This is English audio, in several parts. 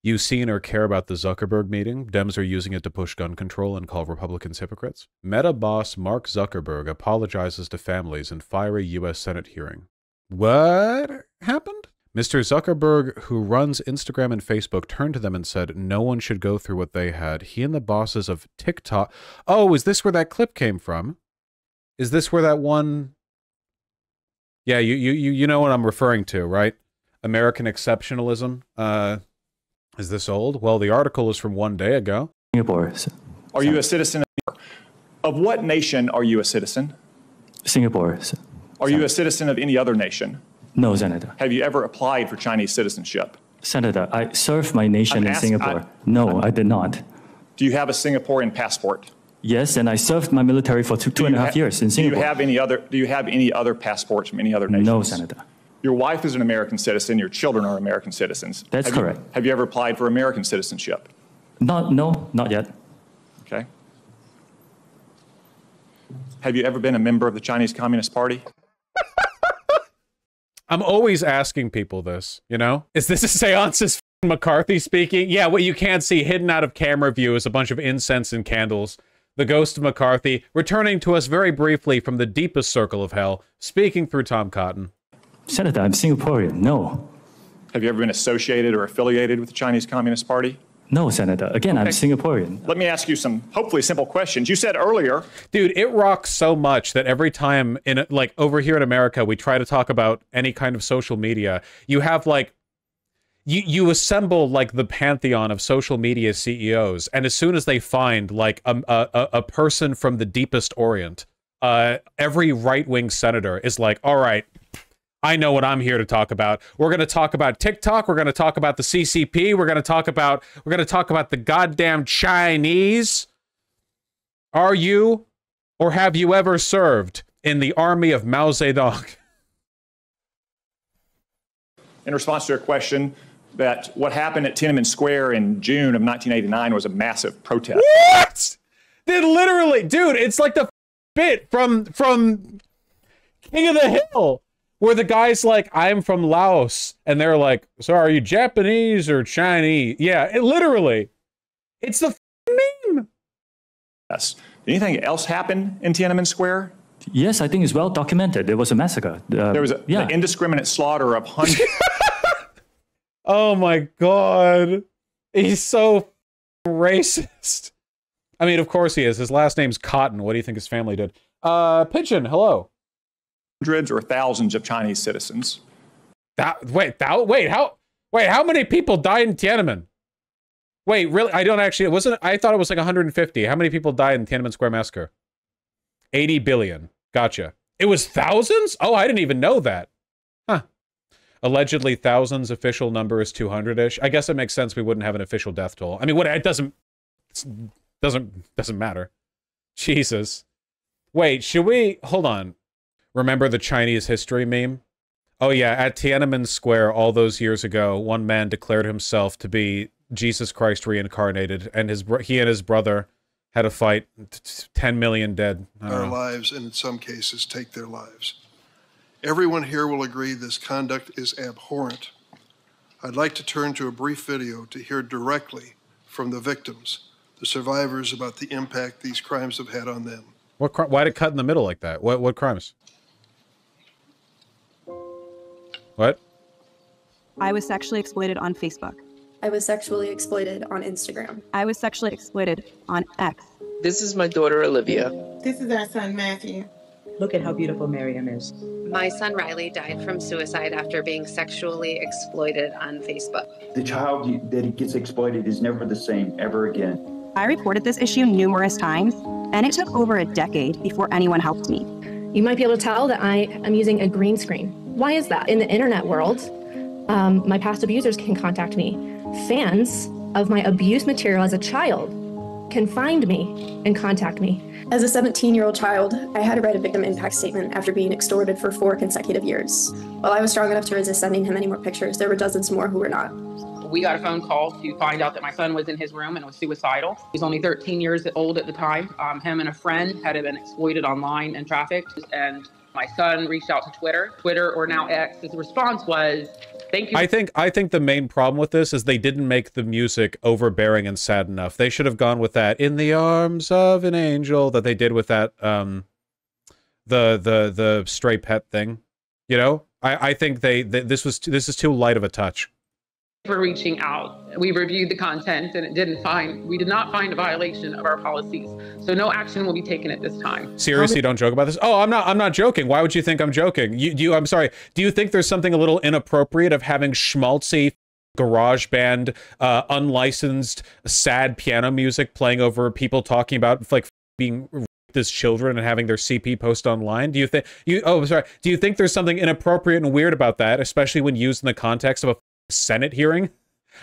You seen or care about the Zuckerberg meeting? Dems are using it to push gun control and call Republicans hypocrites. Meta boss Mark Zuckerberg apologizes to families in fiery U.S. Senate hearing. What happened? Mr. Zuckerberg, who runs Instagram and Facebook, turned to them and said no one should go through what they had. He and the bosses of TikTok... Oh, is this where that clip came from? Is this where that one... Yeah, you know what I'm referring to, right? American exceptionalism. Is this old? Well, the article is from 1 day ago. Singapore. Are you a citizen of what nation are you a citizen? Singapore. Are you a citizen of any other nation? No, Senator. Have you ever applied for Chinese citizenship? Senator, I served my nation in Singapore. No, I did not. Do you have a Singaporean passport? Yes, and I served my military for two and a half years in Singapore. Do you have any other passports from any other nations? No, Senator. Your wife is an American citizen. Your children are American citizens. That's correct. Have you ever applied for American citizenship? No, not yet. Okay. Have you ever been a member of the Chinese Communist Party? I'm always asking people this, you know? Is this a seance? Is McCarthy speaking? Yeah, what you can't see hidden out of camera view is a bunch of incense and candles. The ghost of McCarthy returning to us very briefly from the deepest circle of hell, speaking through Tom Cotton. Senator, I'm Singaporean. No. Have you ever been associated or affiliated with the Chinese Communist Party? No, Senator. Again, okay. I'm Singaporean. Let me ask you some hopefully simple questions. You said earlier... Dude, it rocks so much that every time, like, over here in America, we try to talk about any kind of social media, you have, like... You assemble, like, the pantheon of social media CEOs, and as soon as they find, like, a person from the deepest Orient, every right-wing senator is like, all right, I know what I'm here to talk about. We're going to talk about TikTok. We're going to talk about the CCP. We're going to talk about the goddamn Chinese. Are you or have you ever served in the army of Mao Zedong? In response to your question, that what happened at Tiananmen Square in June of 1989 was a massive protest. What? Did literally, dude, it's like the bit from King of the Hill, where the guy's like, I'm from Laos, and they're like, so are you Japanese or Chinese? Yeah, literally. It's the meme. Yes. Did anything else happen in Tiananmen Square? Yes, I think it's well documented. There was a massacre. There was the indiscriminate slaughter of hundreds. Oh my God. He's so racist. I mean, of course he is. His last name's Cotton. What do you think his family did? Pigeon, hello. Hundreds or thousands of Chinese citizens. Wait, how many people died in Tiananmen? Wait, really? I don't actually, I thought it was like 150. How many people died in Tiananmen Square massacre? 80 billion. Gotcha. It was thousands? Oh, I didn't even know that. Huh. Allegedly thousands, official number is 200-ish. I guess it makes sense we wouldn't have an official death toll. I mean, it doesn't matter. Jesus. Wait, should we, hold on. Remember the Chinese history meme? Oh yeah, at Tiananmen Square all those years ago, one man declared himself to be Jesus Christ reincarnated, and he and his brother had a fight. 10 million dead. Our lives, and in some cases take their lives. Everyone here will agree this conduct is abhorrent. I'd like to turn to a brief video to hear directly from the victims, the survivors, about the impact these crimes have had on them. Why did it cut in the middle like that? What crimes? What? I was sexually exploited on Facebook. I was sexually exploited on Instagram. I was sexually exploited on X. This is my daughter, Olivia. This is our son, Matthew. Look at how beautiful Miriam is. My son, Riley, died from suicide after being sexually exploited on Facebook. The child that gets exploited is never the same ever again. I reported this issue numerous times, and it took over a decade before anyone helped me. You might be able to tell that I am using a green screen. Why is that? In the internet world, my past abusers can contact me. Fans of my abuse material as a child can find me and contact me. As a 17-year-old child, I had to write a victim impact statement after being extorted for 4 consecutive years. While I was strong enough to resist sending him any more pictures, there were dozens more who were not. We got a phone call to find out that my son was in his room and was suicidal. He was only 13 years old at the time. Him and a friend had been exploited online and trafficked. And my son reached out to Twitter or now X. His response was, "Thank you." I think the main problem with this is they didn't make the music overbearing and sad enough. They should have gone with that "In the Arms of an Angel" that they did with that the stray pet thing. You know, I think this is too light of a touch. For reaching out. We reviewed the content and we did not find a violation of our policies. So no action will be taken at this time. Seriously, don't joke about this. Oh, I'm not joking. Why would you think I'm joking? I'm sorry. Do you think there's something a little inappropriate of having schmaltzy garage band, unlicensed, sad piano music playing over people talking about like being raped as children and having their CP post online? Do you think do you think there's something inappropriate and weird about that, especially when used in the context of a Senate hearing?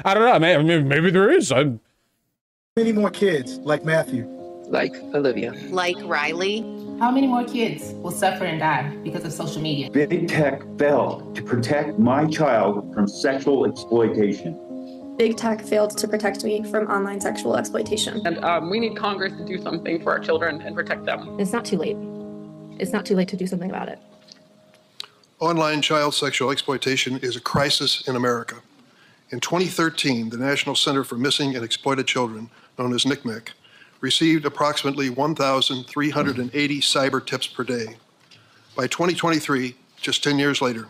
I don't know. Maybe there is. Many more kids like Matthew, like Olivia, like Riley. How many more kids will suffer and die because of social media? Big tech failed to protect my child from sexual exploitation. Big tech failed to protect me from online sexual exploitation. And we need Congress to do something for our children and protect them. It's not too late. It's not too late to do something about it. Online child sexual exploitation is a crisis in America. In 2013, the National Center for Missing and Exploited Children, known as NCMEC, received approximately 1,380 cyber tips per day. By 2023, just 10 years later,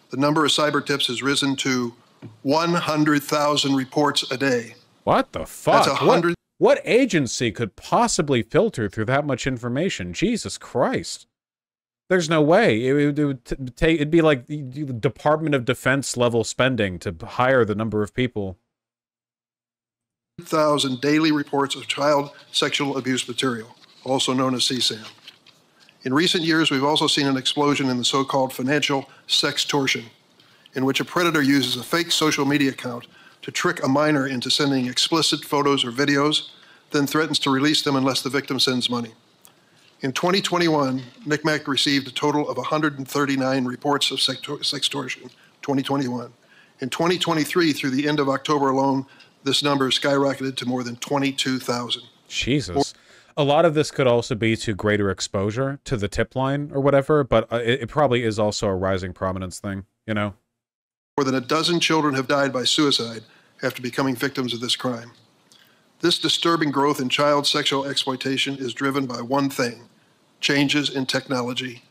the number of cyber tips has risen to 100,000 reports a day. What the fuck? That's 100. What agency could possibly filter through that much information? Jesus Christ. There's no way. It'd be like the Department of Defense level spending to hire the number of people. 1,000 daily reports of child sexual abuse material, also known as CSAM. In recent years, we've also seen an explosion in the so-called financial sextortion, in which a predator uses a fake social media account to trick a minor into sending explicit photos or videos, then threatens to release them unless the victim sends money. In 2021, NCMEC received a total of 139 reports of sextortion, 2021. In 2023, through the end of October alone, this number skyrocketed to more than 22,000. Jesus. A lot of this could also be to greater exposure to the tip line or whatever, but it probably is also a rising prominence thing, you know? More than a dozen children have died by suicide after becoming victims of this crime. This disturbing growth in child sexual exploitation is driven by one thing: changes in technology.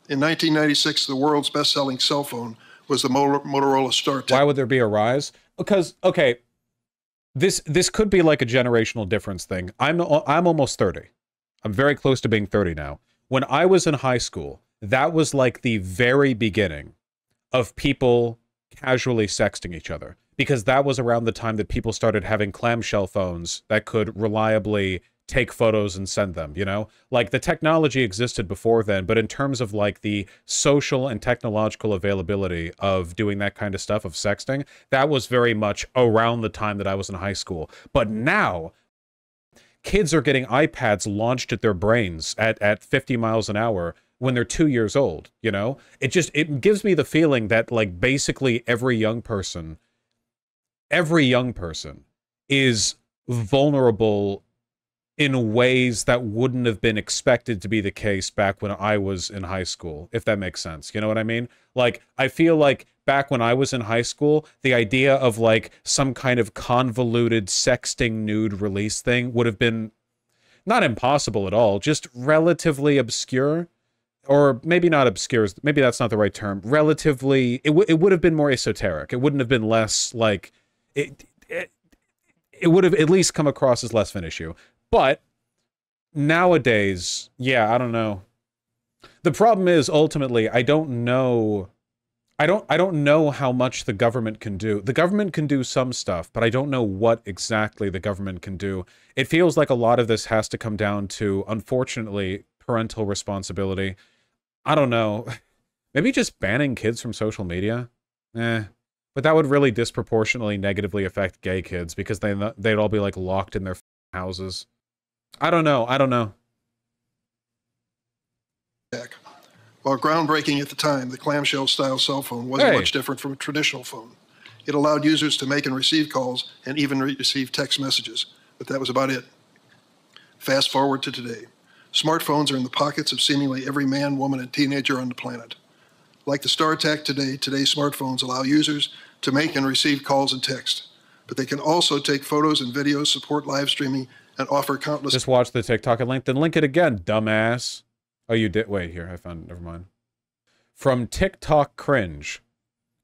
In 1996, the world's best-selling cell phone was the Motorola StarTAC. Why would there be a rise? Because, okay, this could be like a generational difference thing. I'm almost 30. I'm very close to being 30 now. When I was in high school, that was like the very beginning of people casually sexting each other, because that was around the time that people started having clamshell phones that could reliably take photos and send them, you know? Like, the technology existed before then, but in terms of, like, the social and technological availability of doing that kind of stuff, of sexting, that was very much around the time that I was in high school. But now, kids are getting iPads launched at their brains at 50 miles an hour when they're 2 years old, you know? It gives me the feeling that, like, basically every young person is vulnerable in ways that wouldn't have been expected to be the case back when I was in high school, if that makes sense. You know what I mean? Like, I feel like back when I was in high school, the idea of, like, some kind of convoluted sexting nude release thing would have been not impossible at all, just relatively obscure. Or maybe not obscure, maybe that's not the right term. Relatively, it would have been more esoteric. It wouldn't have been less, like, it would have at least come across as less of an issue. But nowadays, yeah, I don't know. The problem is, ultimately, I don't know how much the government can do. The government can do some stuff, but I don't know what exactly the government can do. It feels like a lot of this has to come down to, unfortunately, parental responsibility. I don't know. Maybe just banning kids from social media? But that would really disproportionately negatively affect gay kids, because they'd all be, like, locked in their houses. I don't know. While groundbreaking at the time, the clamshell-style cell phone wasn't much different from a traditional phone. It allowed users to make and receive calls and even receive text messages, but that was about it. Fast forward to today. Smartphones are in the pockets of seemingly every man, woman, and teenager on the planet. Like the Star Attack today, today's smartphones allow users to make and receive calls and text, but they can also take photos and videos, support live streaming, and offer countless... Just watch the TikTok and link, then link it again, dumbass. Oh, you did? Wait, here, I found it. Never mind. From TikTok Cringe.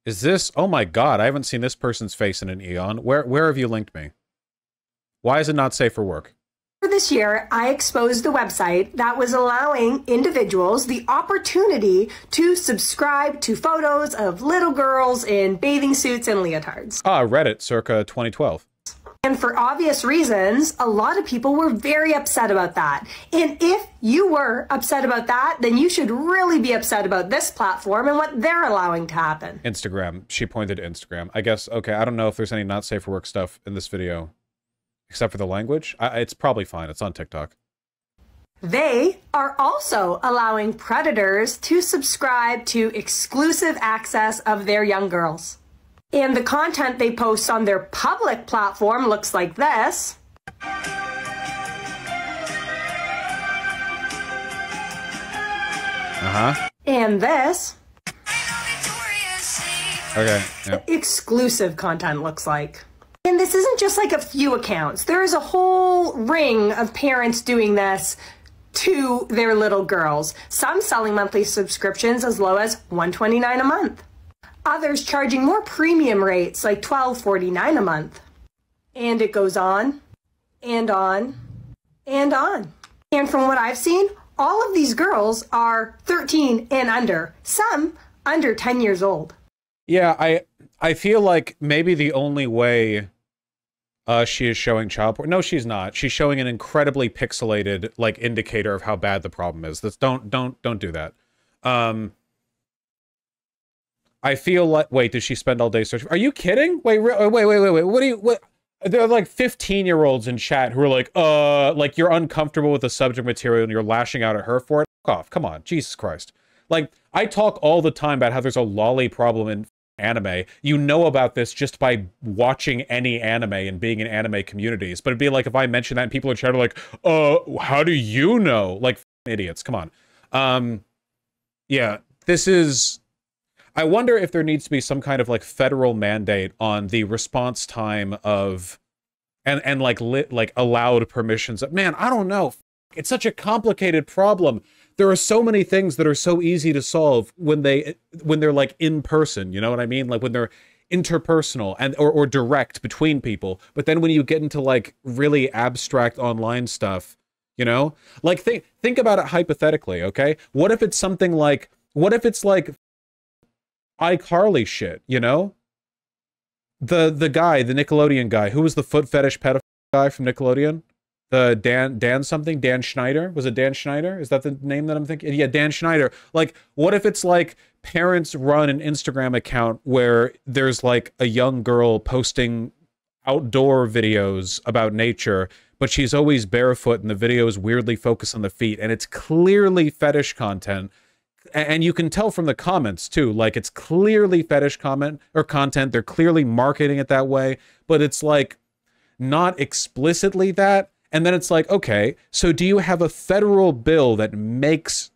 Is this... Oh my god, I haven't seen this person's face in an eon. Where have you linked me? Why is it not safe for work? This year, I exposed the website that was allowing individuals the opportunity to subscribe to photos of little girls in bathing suits and leotards. Ah, Reddit, circa 2012. And for obvious reasons, a lot of people were very upset about that. And if you were upset about that, then you should really be upset about this platform and what they're allowing to happen. Instagram. She pointed to Instagram. I guess, okay, I don't know if there's any not safe for work stuff in this video. Except for the language? It's probably fine. It's on TikTok. They are also allowing predators to subscribe to exclusive access of their young girls. And the content they post on their public platform looks like this. And this. Okay. Yeah. Exclusive content looks like. And this isn't just like a few accounts. There is a whole ring of parents doing this to their little girls. Some selling monthly subscriptions as low as $129 a month. Others charging more premium rates like $12.49 a month. And it goes on and on and on. And from what I've seen, all of these girls are 13 and under. Some under 10 years old. Yeah, I feel like maybe the only way she is showing child porn. No, she's not. She's showing an incredibly pixelated like indicator of how bad the problem is. That's don't do that. I feel like does she spend all day searching? Are you kidding? Wait. What? There are like 15-year-olds in chat who are like you're uncomfortable with the subject material and you're lashing out at her for it. Fuck off. Come on. Jesus Christ. Like I talk all the time about how there's a lolly problem in anime. You know about this just by watching any anime and being in anime communities. But it'd be like if I mention that and people are chatting like, how do you know? Like idiots. Come on. Yeah, this is... I wonder if there needs to be some kind of like federal mandate on the response time of and like allowed permissions. Man, I don't know. It's such a complicated problem. There are so many things that are so easy to solve when they're like in person, you know what I mean? Like when they're interpersonal and or direct between people. But then when you get into like really abstract online stuff, you know? Like think about it hypothetically, okay? What if it's something like iCarly shit, you know? The guy, the Nickelodeon guy, who was the foot fetish pedophile guy from Nickelodeon? The Dan something? Dan Schneider? Was it Dan Schneider? Is that the name that I'm thinking? Yeah, Dan Schneider. Like, what if it's like parents run an Instagram account where there's like a young girl posting outdoor videos about nature, but she's always barefoot and the video is weirdly focused on the feet and it's clearly fetish content. And you can tell from the comments too, like it's clearly fetish content. They're clearly marketing it that way, but it's like not explicitly that. And then it's like, okay, so do you have a federal bill that makes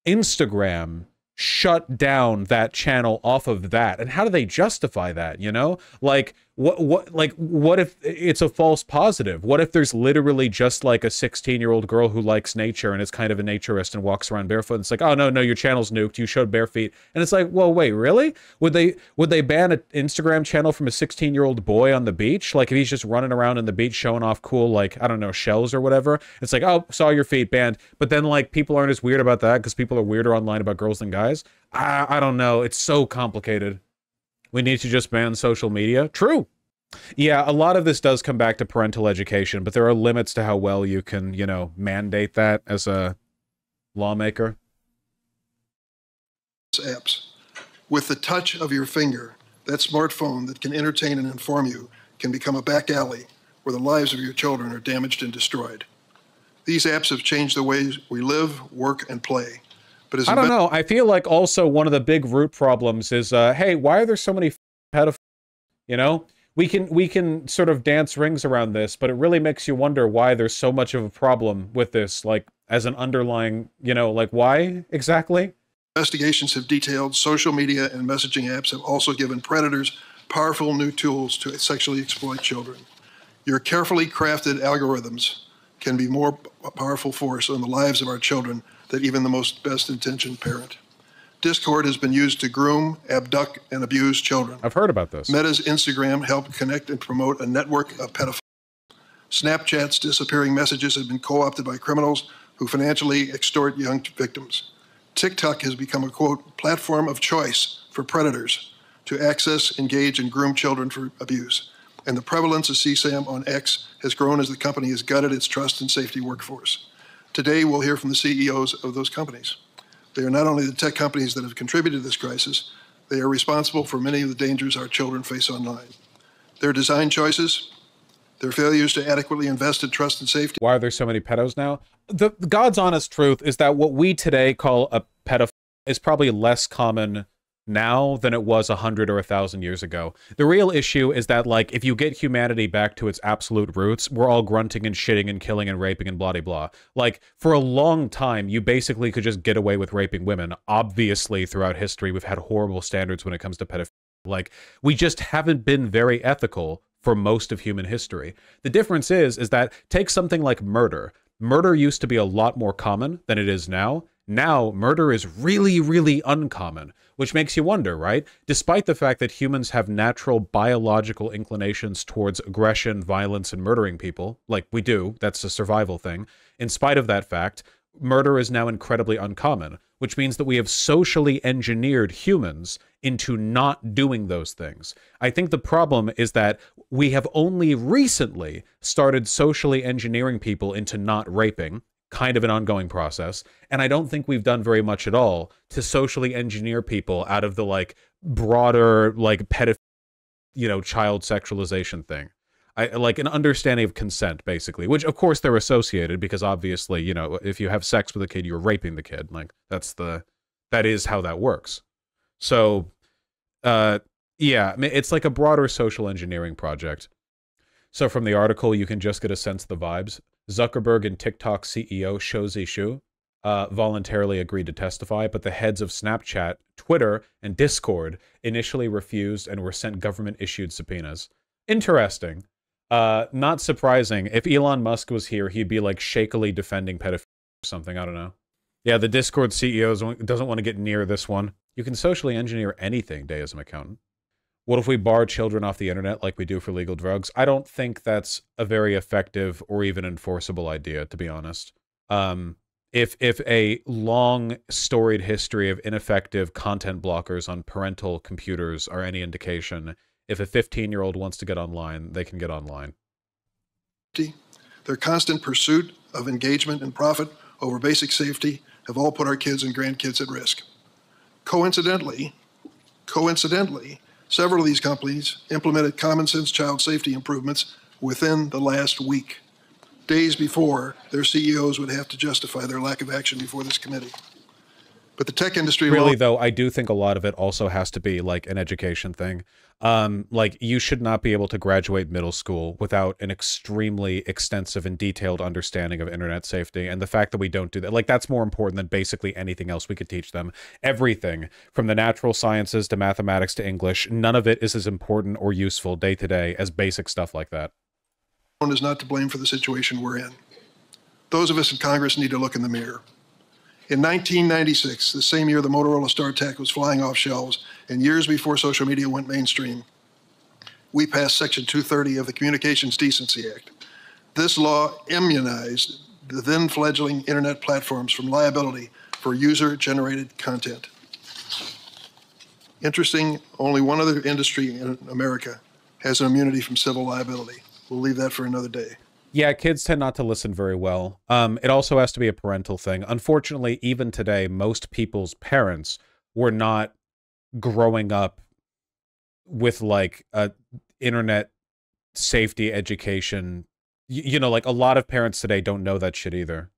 Instagram shut down that channel off of that? And how do they justify that, you know? Like, what if it's a false positive? What if there's literally just like a 16-year-old girl who likes nature and is kind of a naturist and walks around barefoot and it's like, oh no, your channel's nuked, you showed bare feet. And it's like, well, wait, really? Would they ban an Instagram channel from a 16-year-old boy on the beach? Like if he's just running around on the beach showing off cool, like, I don't know, shells or whatever. It's like, oh, saw your feet, banned. But then like people aren't as weird about that because people are weirder online about girls than guys. I don't know. It's so complicated. We need to just ban social media. True. Yeah, a lot of this does come back to parental education, but there are limits to how well you can, you know, mandate that as a lawmaker. Apps. With the touch of your finger, that smartphone that can entertain and inform you can become a back alley where the lives of your children are damaged and destroyed. These apps have changed the ways we live, work, and play. But as I don't know. I feel like also one of the big root problems is, hey, why are there so many pedophiles You know, we can sort of dance rings around this, but it really makes you wonder why there's so much of a problem with this, like as an underlying, you know, like why exactly? Investigations have detailed social media and messaging apps have also given predators powerful new tools to sexually exploit children. Your carefully crafted algorithms can be more powerful force on the lives of our children than even the most best-intentioned parent. Discord has been used to groom, abduct, and abuse children. I've heard about this. Meta's Instagram helped connect and promote a network of pedophiles. Snapchat's disappearing messages have been co-opted by criminals who financially extort young victims. TikTok has become a, quote, platform of choice for predators to access, engage, and groom children for abuse. And the prevalence of CSAM on X has grown as the company has gutted its trust and safety workforce. Today, we'll hear from the CEOs of those companies. They are not only the tech companies that have contributed to this crisis, they are responsible for many of the dangers our children face online. Their design choices, their failures to adequately invest in trust and safety. Why are there so many pedos now? The God's honest truth is that what we today call a pedophile is probably less common now than it was 100 or 1,000 years ago. The real issue is that, like, if you get humanity back to its absolute roots, we're all grunting and shitting and killing and raping and blah-de-blah. Like, for a long time, you basically could just get away with raping women. Obviously, throughout history, we've had horrible standards when it comes to pedophilia. Like, we just haven't been very ethical for most of human history. The difference is that take something like murder. Murder used to be a lot more common than it is now. Now, murder is really, really uncommon, which makes you wonder, right? Despite the fact that humans have natural biological inclinations towards aggression, violence, and murdering people, like we do, that's a survival thing, in spite of that fact, murder is now incredibly uncommon, which means that we have socially engineered humans into not doing those things. I think the problem is that we have only recently started socially engineering people into not raping, kind of an ongoing process, and I don't think we've done very much at all to socially engineer people out of the, like, broader, like, you know, child sexualization thing. Like an understanding of consent, basically, which of course they're associated because obviously, you know, if you have sex with a kid, you're raping the kid. Like that is how that works. So, yeah, I mean, it's like a broader social engineering project. So from the article, you can just get a sense of the vibes. Zuckerberg and TikTok CEO Shou Zishu voluntarily agreed to testify, but the heads of Snapchat, Twitter, and Discord initially refused and were sent government-issued subpoenas. Interesting. Not surprising. If Elon Musk was here, he'd be like shakily defending pedophilia or something. I don't know. Yeah, the Discord CEO doesn't want to get near this one. You can socially engineer anything, Deism Accountant. What if we bar children off the internet like we do for legal drugs? I don't think that's a very effective or even enforceable idea, to be honest. If a long storied history of ineffective content blockers on parental computers are any indication, if a 15-year-old wants to get online, they can get online. Their constant pursuit of engagement and profit over basic safety have all put our kids and grandkids at risk. Coincidentally, several of these companies implemented common sense child safety improvements within the last week, days before their CEOs would have to justify their lack of action before this committee. But the tech industry... Really, though, I do think a lot of it also has to be like an education thing. Like, you should not be able to graduate middle school without an extremely extensive and detailed understanding of internet safety. And the fact that we don't do that, like, that's more important than basically anything else we could teach them. Everything, from the natural sciences to mathematics to English, none of it is as important or useful day to day as basic stuff like that. Is not to blame for the situation we're in. Those of us in Congress need to look in the mirror. In 1996, the same year the Motorola StarTAC was flying off shelves, and years before social media went mainstream, we passed Section 230 of the Communications Decency Act. This law immunized the then fledgling internet platforms from liability for user-generated content. Interesting, only one other industry in America has an immunity from civil liability. We'll leave that for another day. Yeah, kids tend not to listen very well. It also has to be a parental thing. Unfortunately, even today, most people's parents were not growing up with, like, a internet safety education. You know, like, a lot of parents today don't know that shit either.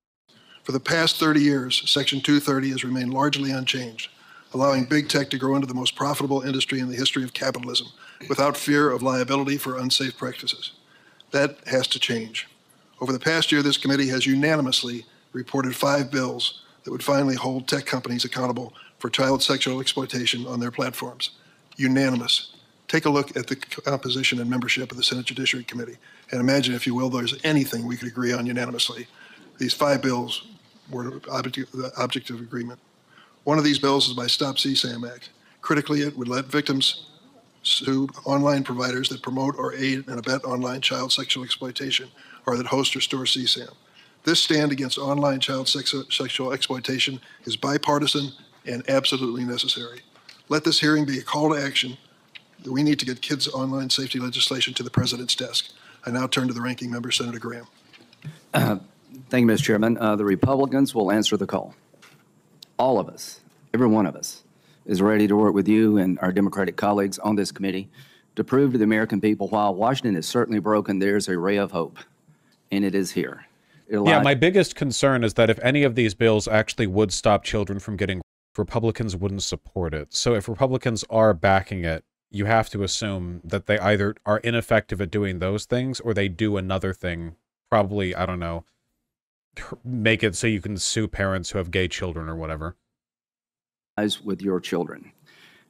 For the past 30 years, Section 230 has remained largely unchanged. allowing big tech to grow into the most profitable industry in the history of capitalism without fear of liability for unsafe practices. That has to change. Over the past year, this committee has unanimously reported 5 bills that would finally hold tech companies accountable for child sexual exploitation on their platforms. Unanimous. Take a look at the composition and membership of the Senate Judiciary Committee and imagine, if you will, there's anything we could agree on unanimously. These 5 bills were the object of agreement. One of these bills is by Stop CSAM Act. Critically, it would let victims sue online providers that promote or aid and abet online child sexual exploitation or that host or store CSAM. This stand against online child sexual exploitation is bipartisan and absolutely necessary. Let this hearing be a call to action that we need to get kids' online safety legislation to the president's desk. I now turn to the ranking member, Senator Graham. Thank you, Mr. Chairman. The Republicans will answer the call. All of us, every one of us, is ready to work with you and our Democratic colleagues on this committee to prove to the American people, while Washington is certainly broken, there's a ray of hope, and it is here. Yeah, my biggest concern is that if any of these bills actually would stop children from getting, Republicans wouldn't support it. So if Republicans are backing it, you have to assume that they either are ineffective at doing those things or they do another thing, probably, I don't know, make it so you can sue parents who have gay children or whatever. With your children.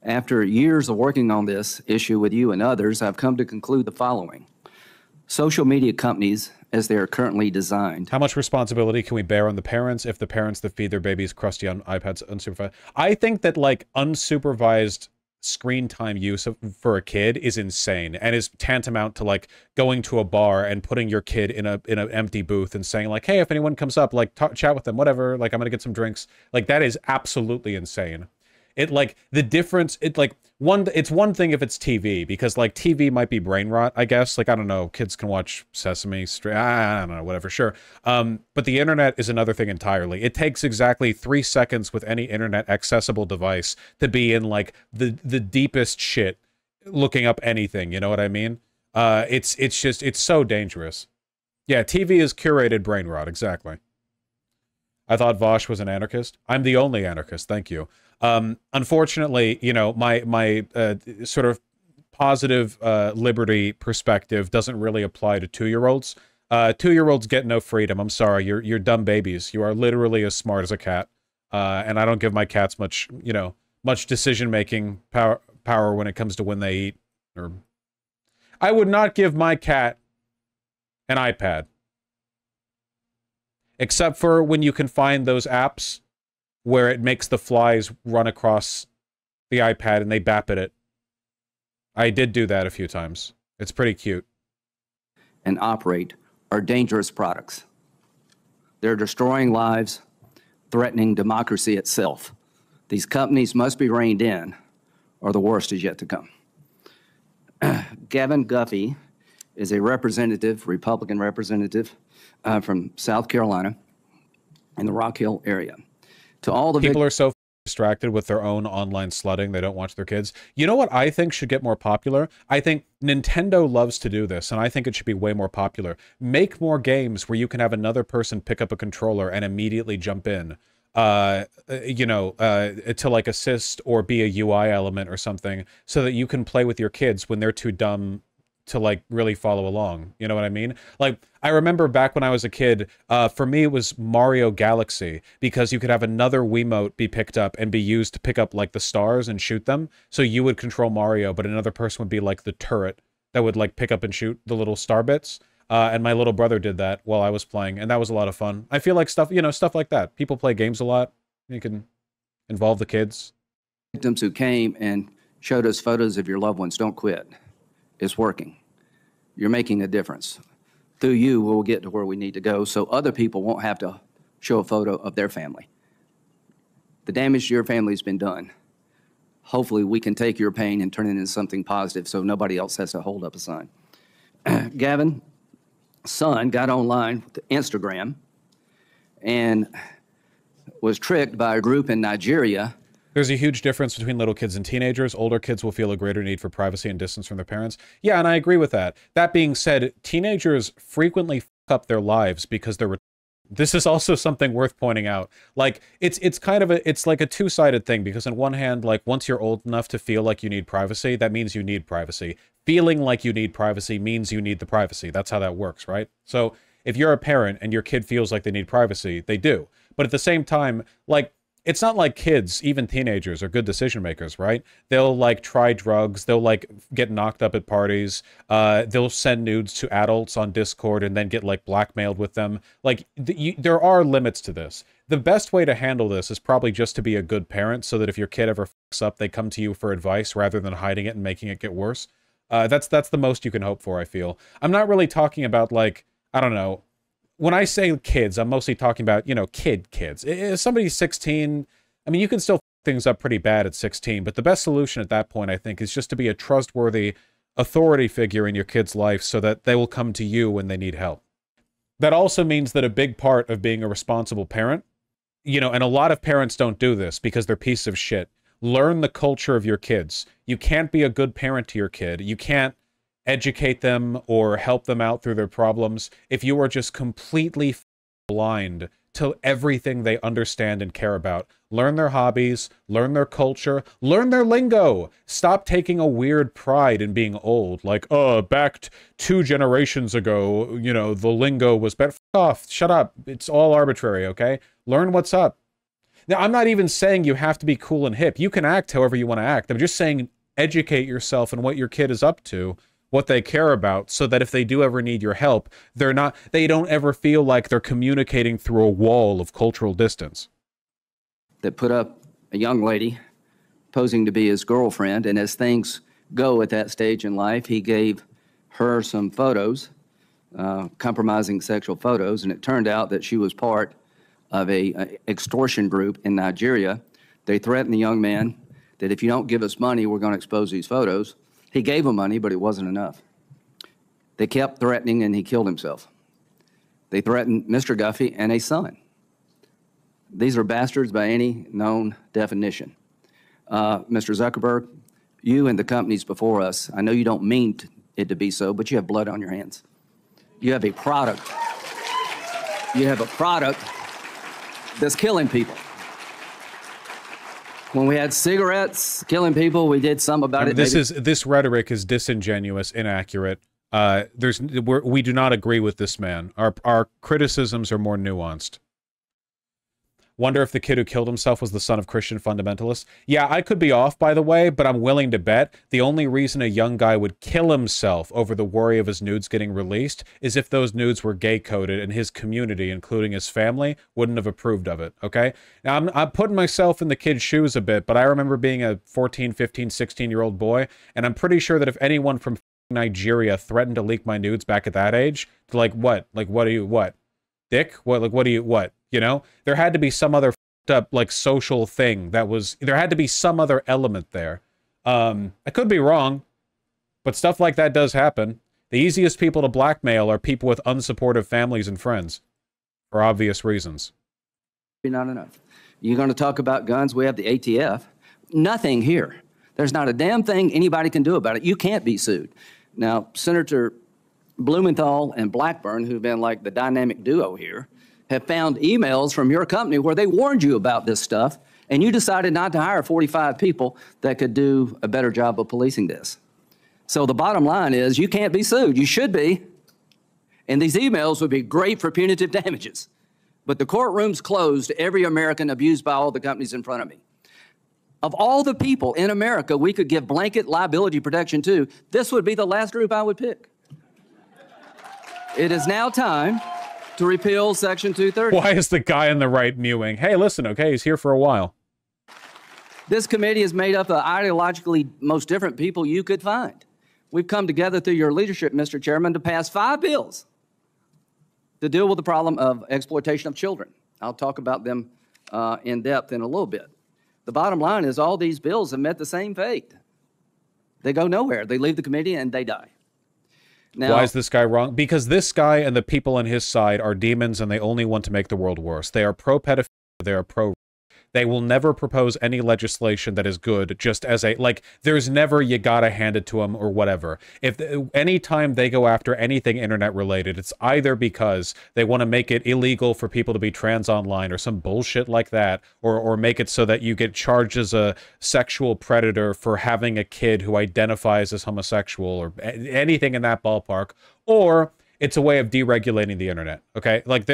After years of working on this issue with you and others, I've come to conclude the following. Social media companies, as they are currently designed. How much responsibility can we bear on the parents if the parents that feed their babies crusty on iPads unsupervised? I think that, like, unsupervised screen time use for a kid is insane and is tantamount to, like, going to a bar and putting your kid in an empty booth and saying, like, hey, if anyone comes up, like, chat with them, whatever, like, I'm gonna get some drinks. Like, that is absolutely insane. It, like, the difference, it, like, it's one thing if it's TV, because, like, TV might be brain rot, I guess. Like, I don't know, kids can watch Sesame Street, I don't know, whatever, sure. But the internet is another thing entirely. It takes exactly 3 seconds with any internet accessible device to be in, like, the deepest shit looking up anything, you know what I mean? It's just, it's so dangerous. Yeah, TV is curated brain rot, exactly. I thought Vosh was an anarchist. I'm the only anarchist, thank you. Unfortunately, you know, my sort of positive liberty perspective doesn't really apply to 2-year-olds. 2-year-olds get no freedom. I'm sorry, you're dumb babies. You are literally as smart as a cat. And I don't give my cats much, you know, much decision-making power when it comes to when they eat. Or I would not give my cat an iPad. Except for when you can find those apps where it makes the flies run across the iPad and they bap at it. I did do that a few times. It's pretty cute. And operate are dangerous products. They're destroying lives, threatening democracy itself. These companies must be reined in, or the worst is yet to come. Gavin Guffey is a representative, Republican representative, from South Carolina in the Rock Hill area. To all the people are so distracted with their own online slutting, they don't watch their kids. You know what I think should get more popular? I think Nintendo loves to do this, and I think it should be way more popular. Make more games where you can have another person pick up a controller and immediately jump in, you know, to, like, assist or be a UI element or something, so that you can play with your kids when they're too dumb to, like, really follow along. You know what I mean? Like, I remember back when I was a kid, for me it was Mario Galaxy, because you could have another Wiimote be picked up and be used to pick up, like, the stars and shoot them. So you would control Mario, but another person would be, like, the turret that would, like, pick up and shoot the little star bits. And my little brother did that while I was playing, and that was a lot of fun. I feel like stuff, you know, stuff like that. People play games a lot. You can involve the kids. Victims who came and showed us photos of your loved ones, don't quit. It's working. You're making a difference. Through you, we'll get to where we need to go so other people won't have to show a photo of their family. The damage to your family has been done. Hopefully, we can take your pain and turn it into something positive so nobody else has to hold up a sign. Gavin's son got online with Instagram and was tricked by a group in Nigeria. There's a huge difference between little kids and teenagers. Older kids will feel a greater need for privacy and distance from their parents. Yeah, and I agree with that. That being said, teenagers frequently fuck up their lives because they're This is also something worth pointing out. Like, it's kind of it's like a two-sided thing, because on one hand, like, once you're old enough to feel like you need privacy, that means you need privacy. Feeling like you need privacy means you need the privacy. That's how that works, right? So if you're a parent and your kid feels like they need privacy, they do. But at the same time, like, it's not like kids, even teenagers, are good decision makers, right? They'll, like, try drugs. They'll, like, get knocked up at parties. They'll send nudes to adults on Discord and then get, like, blackmailed with them. Like, there are limits to this. The best way to handle this is probably just to be a good parent, so that if your kid ever fucks up, they come to you for advice rather than hiding it and making it get worse. That's the most you can hope for, I feel. I'm not really talking about, like, I don't know. When I say kids, I'm mostly talking about, you know, kids. If somebody's 16, I mean, you can still f things up pretty bad at 16, but the best solution at that point, I think, is just to be a trustworthy authority figure in your kid's life so that they will come to you when they need help. That also means that a big part of being a responsible parent, you know, and a lot of parents don't do this because they're pieces of shit. Learn the culture of your kids. You can't be a good parent to your kid. You can't educate them or help them out through their problems if you are just completely blind to everything they understand and care about. Learn their hobbies, learn their culture, learn their lingo. Stop taking a weird pride in being old. Like, oh, back 2 generations ago, you know, the lingo was better. F off, shut up. It's all arbitrary, okay? Learn what's up. Now, I'm not even saying you have to be cool and hip. You can act however you want to act. I'm just saying educate yourself on what your kid is up to, what they care about, so that if they do ever need your help, they don't ever feel like they're communicating through a wall of cultural distance. That put up a young lady posing to be his girlfriend, and as things go at that stage in life, he gave her some photos, compromising sexual photos, and it turned out that she was part of a extortion group in Nigeria. They threatened the young man that if you don't give us money, we're going to expose these photos. He gave them money, but it wasn't enough. They kept threatening, and he killed himself. They threatened Mr. Guffey and a son. These are bastards by any known definition. Mr. Zuckerberg, you and the companies before us, I know you don't mean it to be so, but you have blood on your hands. You have a product. You have a product that's killing people. When we had cigarettes killing people, we did some about it. This rhetoric is disingenuous, inaccurate. We do not agree with this man. Our criticisms are more nuanced. Wonder if the kid who killed himself was the son of Christian fundamentalists. Yeah, I could be off, by the way, but I'm willing to bet the only reason a young guy would kill himself over the worry of his nudes getting released is if those nudes were gay-coded and his community, including his family, wouldn't have approved of it, okay? Now, I'm putting myself in the kid's shoes a bit, but I remember being a 14, 15, 16-year-old boy, and I'm pretty sure that if anyone from Nigeria threatened to leak my nudes back at that age, like, what? Like, what are you, what? Dick? What, like, what do you, what? You know, there had to be some other f***ed up, like, social thing that was, there had to be some other element there. I could be wrong, but stuff like that does happen. The easiest people to blackmail are people with unsupportive families and friends, for obvious reasons. Not enough. You're going to talk about guns? We have the ATF. Nothing here. There's not a damn thing anybody can do about it. You can't be sued. Now, Senator Blumenthal and Blackburn, who've been like the dynamic duo here, have found emails from your company where they warned you about this stuff, and you decided not to hire 45 people that could do a better job of policing this. So the bottom line is you can't be sued. You should be. And these emails would be great for punitive damages. But the courtroom's closed to every American abused by all the companies in front of me. Of all the people in America we could give blanket liability protection to, this would be the last group I would pick. It is now time to repeal Section 230. Why is the guy on the right mewing? Hey, listen, okay, he's here for a while. This committee is made up of ideologically most different people you could find. We've come together through your leadership, Mr. Chairman, to pass 5 bills to deal with the problem of exploitation of children. I'll talk about them in depth in a little bit. The bottom line is all these bills have met the same fate. They go nowhere. They leave the committee and they die. Now, why is this guy wrong? Because this guy and the people on his side are demons and they only want to make the world worse. They are pro-pedophilia, they are pro. They will never propose any legislation that is good just as a, like, there's never you gotta hand it to them or whatever. If anytime they go after anything internet related, it's either because they want to make it illegal for people to be trans online or some bullshit like that, or make it so that you get charged as a sexual predator for having a kid who identifies as homosexual or anything in that ballpark, or it's a way of deregulating the internet. Okay, like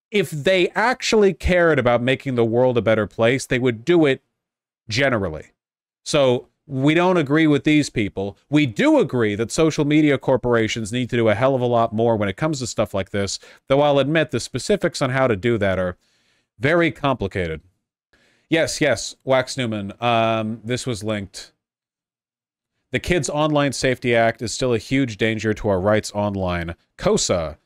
if they actually cared about making the world a better place, they would do it generally. So we don't agree with these people. We do agree that social media corporations need to do a hell of a lot more when it comes to stuff like this, though I'll admit the specifics on how to do that are very complicated. Yes, Wax Newman, this was linked. The Kids Online Safety Act is still a huge danger to our rights online. KOSA,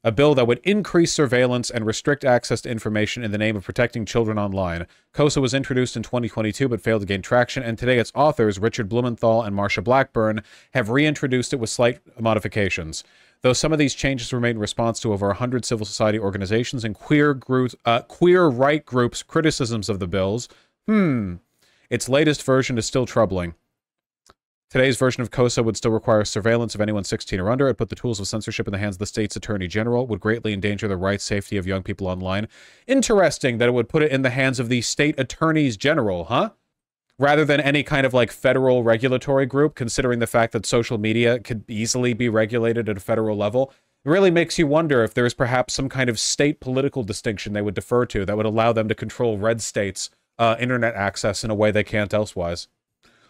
a bill that would increase surveillance and restrict access to information in the name of protecting children online. KOSA was introduced in 2022 but failed to gain traction, and today its authors, Richard Blumenthal and Marsha Blackburn, have reintroduced it with slight modifications. Though some of these changes were made in response to over 100 civil society organizations and queer right groups' criticisms of the bills, its latest version is still troubling. Today's version of KOSA would still require surveillance of anyone 16 or under. It put the tools of censorship in the hands of the state's attorney general, would greatly endanger the rights safety of young people online. Interesting that it would put it in the hands of the state attorneys general, huh? Rather than any kind of like federal regulatory group, considering the fact that social media could easily be regulated at a federal level. It really makes you wonder if there's perhaps some kind of state political distinction they would defer to that would allow them to control red states' internet access in a way they can't elsewise.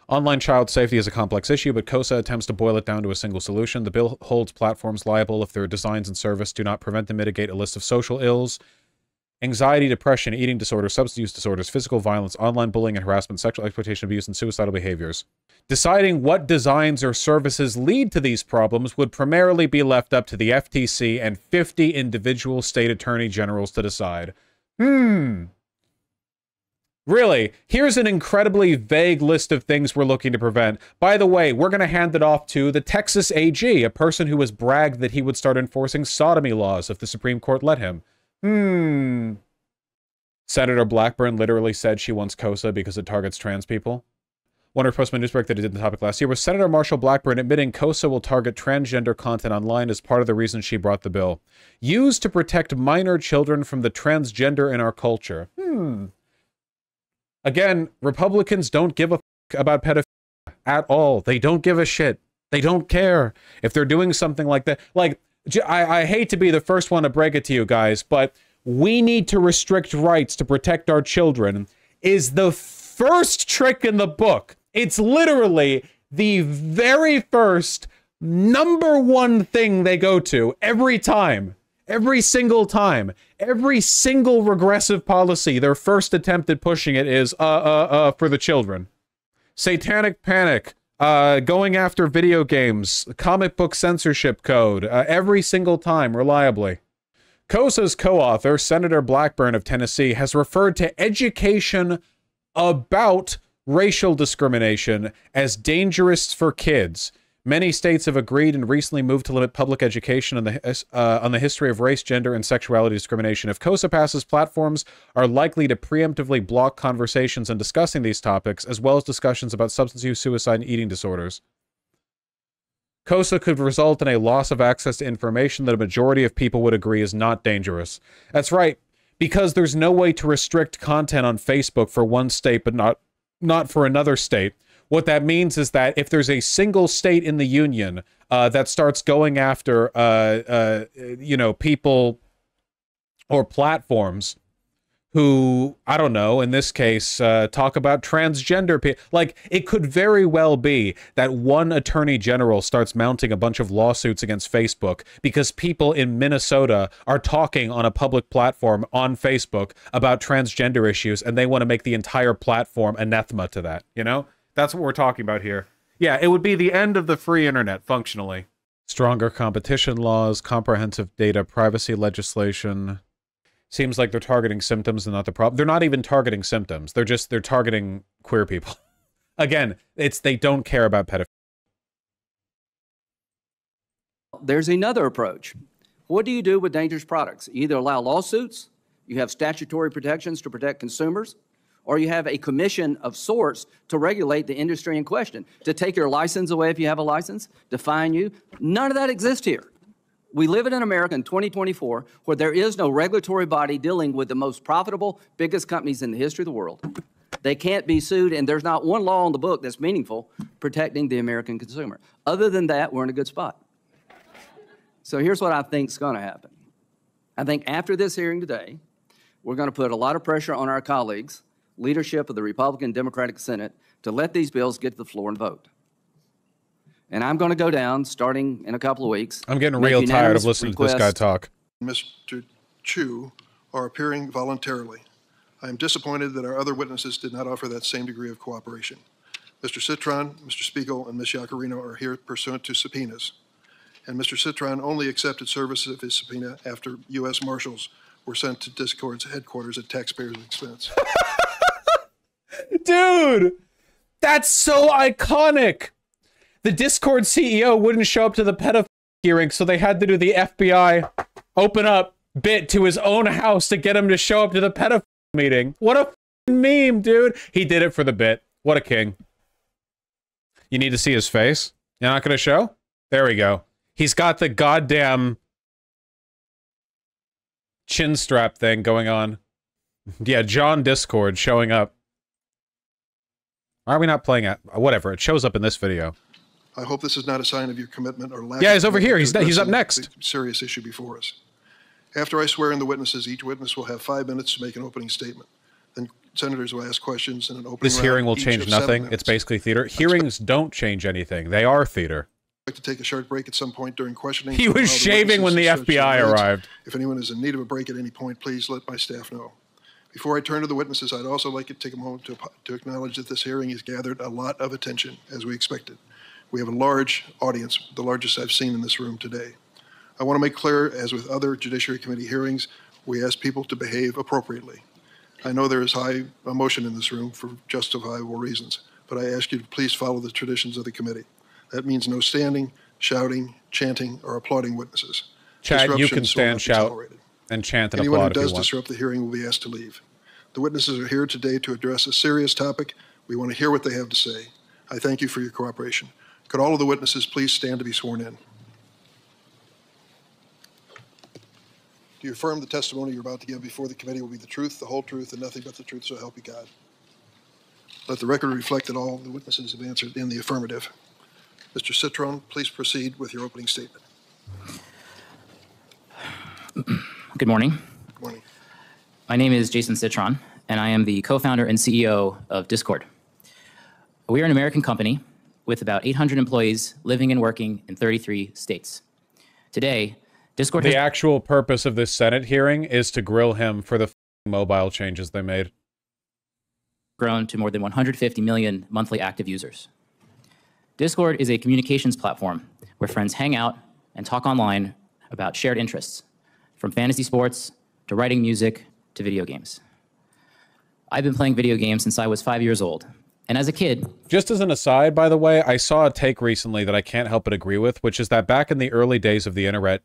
Online child safety is a complex issue, but KOSA attempts to boil it down to a single solution. The bill holds platforms liable if their designs and service do not prevent and mitigate a list of social ills, anxiety, depression, eating disorders, substance use disorders, physical violence, online bullying and harassment, sexual exploitation, abuse, and suicidal behaviors. Deciding what designs or services lead to these problems would primarily be left up to the FTC and 50 individual state attorney generals to decide. Really, here's an incredibly vague list of things we're looking to prevent. By the way, we're going to hand it off to the Texas AG, a person who has bragged that he would start enforcing sodomy laws if the Supreme Court let him. Senator Blackburn literally said she wants KOSA because it targets trans people. Wonder Postman Newsbreak that it did the topic last year was Senator Marshall Blackburn admitting KOSA will target transgender content online as part of the reason she brought the bill. Used to protect minor children from the transgender in our culture. Again, Republicans don't give a fuck about pedophilia at all. They don't give a shit. They don't care if they're doing something like that. Like, I hate to be the first one to break it to you guys, but we need to restrict rights to protect our children is the first trick in the book. It's literally the very first #1 thing they go to every time. Every single time, every single regressive policy, their first attempt at pushing it is, for the children. Satanic panic, going after video games, comic book censorship code, every single time, reliably. KOSA's co-author, Senator Blackburn of Tennessee, has referred to education about racial discrimination as dangerous for kids. Many states have agreed and recently moved to limit public education on the history of race, gender, and sexuality discrimination. If KOSA passes, platforms are likely to preemptively block conversations and discussing these topics, as well as discussions about substance use, suicide, and eating disorders. KOSA could result in a loss of access to information that a majority of people would agree is not dangerous. That's right, because there's no way to restrict content on Facebook for one state, but not for another state. What that means is that if there's a single state in the union that starts going after, people or platforms who, I don't know, in this case, talk about transgender people, like, it could very well be that one attorney general starts mounting a bunch of lawsuits against Facebook because people in Minnesota are talking on a public platform on Facebook about transgender issues, and they want to make the entire platform anathema to that, you know? That's what we're talking about here. Yeah, it would be the end of the free internet, functionally. Stronger competition laws, comprehensive data privacy legislation. Seems like they're targeting symptoms and not the problem. They're not even targeting symptoms. They're targeting queer people. Again, they don't care about pedophilia. There's another approach. What do you do with dangerous products? You either allow lawsuits, You have statutory protections to protect consumers, or you have a commission of sorts to regulate the industry in question, to take your license away if you have a license, to fine you. None of that exists here. We live in America in 2024 where there is no regulatory body dealing with the most profitable, biggest companies in the history of the world. They can't be sued, and there's not one law in the book that's meaningful protecting the American consumer. Other than that, we're in a good spot. So here's what I think is going to happen. I think after this hearing today, we're going to put a lot of pressure on our colleagues, leadership of the Republican and Democratic Senate, to let these bills get to the floor and vote. And I'm going to go down, starting in a couple of weeks. I'm getting real tired of listening to this guy talk. Mr. Chu are appearing voluntarily. I am disappointed that our other witnesses did not offer that same degree of cooperation. Mr. Citron, Mr. Spiegel, and Ms. Yaccarino are here pursuant to subpoenas. And Mr. Citron only accepted service of his subpoena after U.S. Marshals were sent to Discord's headquarters at taxpayers' expense. Dude, that's so iconic. The Discord CEO wouldn't show up to the pedophile hearing, so they had to do the FBI open up bit to his own house to get him to show up to the pedophile meeting. What a meme, dude. He did it for the bit. What a king. You need to see his face? You're not going to show? There we go. He's got the goddamn chin strap thing going on. Yeah, John Discord showing up. Why are we not playing it? Whatever, it shows up in this video. I hope this is not a sign of your commitment or lack. Yeah, he's over here. He's up next. Serious issue before us. After I swear in the witnesses, each witness will have 5 minutes to make an opening statement. Then senators will ask questions in an opening This hearing will round, change nothing. It's basically theater. Hearings don't change anything. They are theater. I'd like to take a short break at some point during questioning. He was shaving when the FBI arrived. If anyone is in need of a break at any point, please let my staff know. Before I turn to the witnesses, I'd also like to take a moment to acknowledge that this hearing has gathered a lot of attention, as we expected. We have a large audience, the largest I've seen in this room today. I want to make clear, as with other Judiciary Committee hearings, we ask people to behave appropriately. I know there is high emotion in this room for justifiable reasons, but I ask you to please follow the traditions of the committee. That means no standing, shouting, chanting, or applauding witnesses. Chad, you can stand, shout, and chant and applaud. Anyone who does if you want. disrupt the hearing will be asked to leave. The witnesses are here today to address a serious topic. We want to hear what they have to say. I thank you for your cooperation. Could all of the witnesses please stand to be sworn in? Do you affirm the testimony you're about to give before the committee will be the truth, the whole truth, and nothing but the truth, so help you God? Let the record reflect that all the witnesses have answered in the affirmative. Mr. Citron, please proceed with your opening statement. Good morning. Good morning. My name is Jason Citron, and I am the co-founder and CEO of Discord. We are an American company with about 800 employees living and working in 33 states. Today, Discord The actual purpose of this Senate hearing is to grill him for the mobile changes they made. Grown to more than 150 million monthly active users. Discord is a communications platform where friends hang out and talk online about shared interests, from fantasy sports to writing music to video games. I've been playing video games since I was 5 years old. And as a kid... Just as an aside, by the way, I saw a take recently that I can't help but agree with, which is that back in the early days of the internet,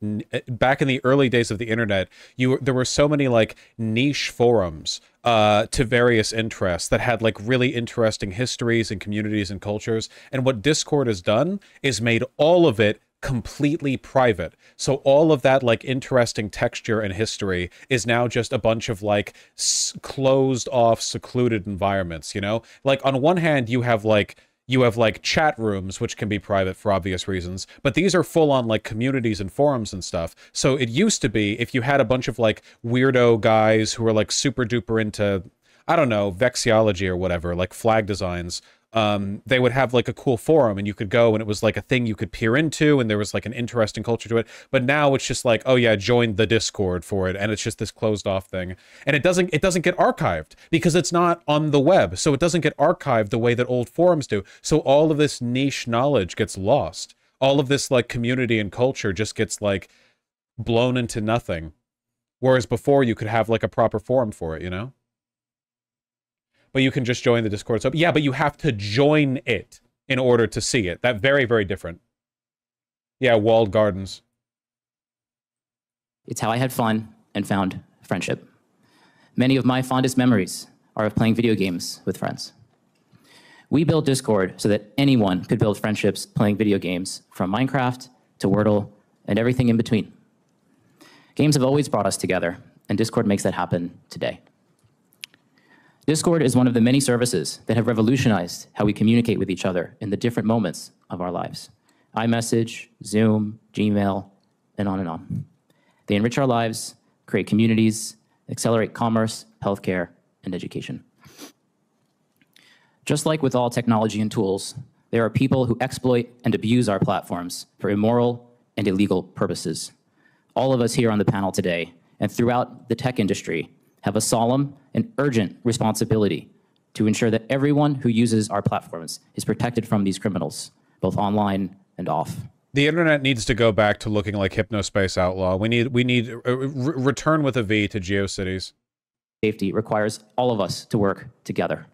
there were so many, like, niche forums to various interests that had, like, really interesting histories and communities and cultures. And what Discord has done is made all of it completely private. So all of that, like, interesting texture and history is now just a bunch of, like, closed off, secluded environments, you know? Like, on one hand, you have chat rooms, which can be private for obvious reasons, but these are full on, like, communities and forums and stuff. So it used to be, if you had a bunch of, like, weirdo guys who were, like, super duper into, I don't know, vexiology or whatever, like flag designs, they would have, like, a cool forum, and you could go, and it was, like, a thing you could peer into, and there was, like, an interesting culture to it. But now it's just like, oh yeah, join the Discord for it, and it's just this closed off thing. And it doesn't get archived because it's not on the web, so it doesn't get archived the way that old forums do. So all of this niche knowledge gets lost. All of this, like, community and culture just gets, like, blown into nothing. Whereas before you could have, like, a proper forum for it, you know? But you can just join the Discord. So yeah, but you have to join it in order to see it. That very, very different. Yeah, walled gardens. It's how I had fun and found friendship. Many of my fondest memories are of playing video games with friends. We built Discord so that anyone could build friendships playing video games, from Minecraft to Wordle and everything in between. Games have always brought us together, and Discord makes that happen today. Discord is one of the many services that have revolutionized how we communicate with each other in the different moments of our lives. iMessage, Zoom, Gmail, and on and on. They enrich our lives, create communities, accelerate commerce, healthcare, and education. Just like with all technology and tools, there are people who exploit and abuse our platforms for immoral and illegal purposes. All of us here on the panel today and throughout the tech industry have a solemn and urgent responsibility to ensure that everyone who uses our platforms is protected from these criminals, both online and off. The internet needs to go back to looking like Hypnospace Outlaw. We need return with a V to GeoCities. Safety requires all of us to work together.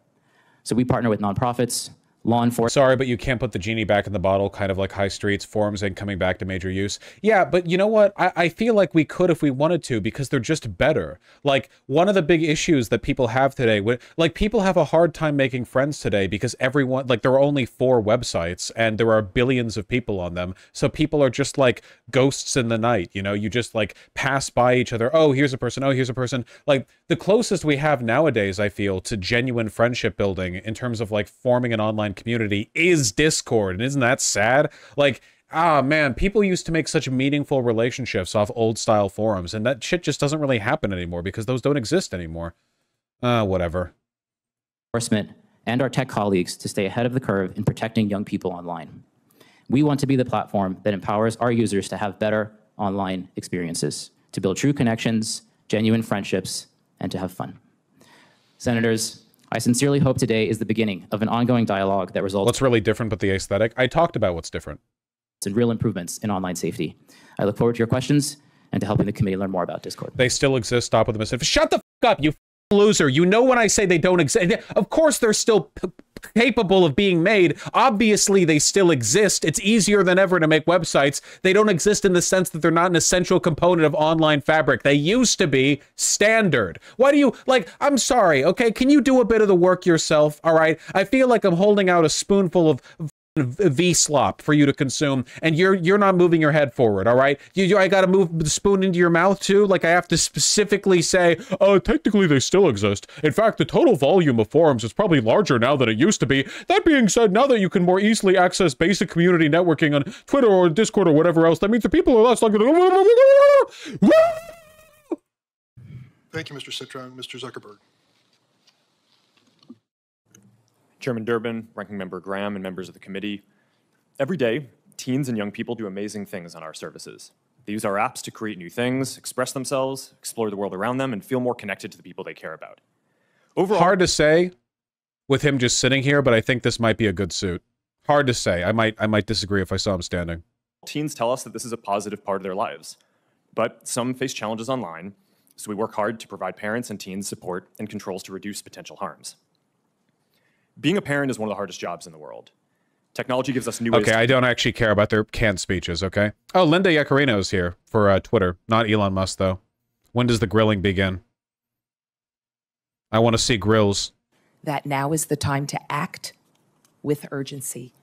So we partner with nonprofits, law enforcement. Sorry, but you can't put the genie back in the bottle, kind of like high streets, forums, and coming back to major use. Yeah, but you know what? I feel like we could if we wanted to, because they're just better. Like, one of the big issues that people have today, like, people have a hard time making friends today because everyone, like, there are only 4 websites and there are billions of people on them. So people are just like ghosts in the night, you know? You just, like, pass by each other. Oh, here's a person. Oh, here's a person. Like, the closest we have nowadays, I feel, to genuine friendship building in terms of, like, forming an online community is Discord. And isn't that sad? Like, man, people used to make such meaningful relationships off old style forums, and that shit just doesn't really happen anymore because those don't exist anymore. Whatever. Enforcement and our tech colleagues to stay ahead of the curve in protecting young people online. We want to be the platform that empowers our users to have better online experiences, to build true connections, genuine friendships, and to have fun. Senators, I sincerely hope today is the beginning of an ongoing dialogue that results. What's really different but the aesthetic? I talked about what's different. And real improvements in online safety. I look forward to your questions and to helping the committee learn more about Discord. They still exist. Stop with the misinformation. Shut the fuck up, you loser. You know when I say they don't exist. Of course they're still capable of being made. Obviously they still exist. It's easier than ever to make websites. They don't exist in the sense that they're not an essential component of online fabric. They used to be standard. Why do you, like, I'm sorry, okay? Can you do a bit of the work yourself, all right? I feel like I'm holding out a spoonful of V-slop for you to consume, and you're not moving your head forward, all right? I gotta move the spoon into your mouth too? Like, I have to specifically say, technically they still exist. In fact, the total volume of forums is probably larger now than it used to be. That being said, now that you can more easily access basic community networking on Twitter or Discord or whatever else, that means the people are less likely to... Thank you, Mr. Citron. Mr. Zuckerberg. Chairman Durbin, Ranking Member Graham, and members of the committee. Every day, teens and young people do amazing things on our services. They use our apps to create new things, express themselves, explore the world around them, and feel more connected to the people they care about. Overall, hard to say with him just sitting here, but I think this might be a good suit. Hard to say. I might disagree if I saw him standing. Teens tell us that this is a positive part of their lives, but some face challenges online, so we work hard to provide parents and teens support and controls to reduce potential harms. Being a parent is one of the hardest jobs in the world. Technology gives us new ways. Okay, I don't actually care about their canned speeches, okay? Oh, Linda Yaccarino is here for Twitter. Not Elon Musk, though. When does the grilling begin? I want to see grills. That now is the time to act with urgency.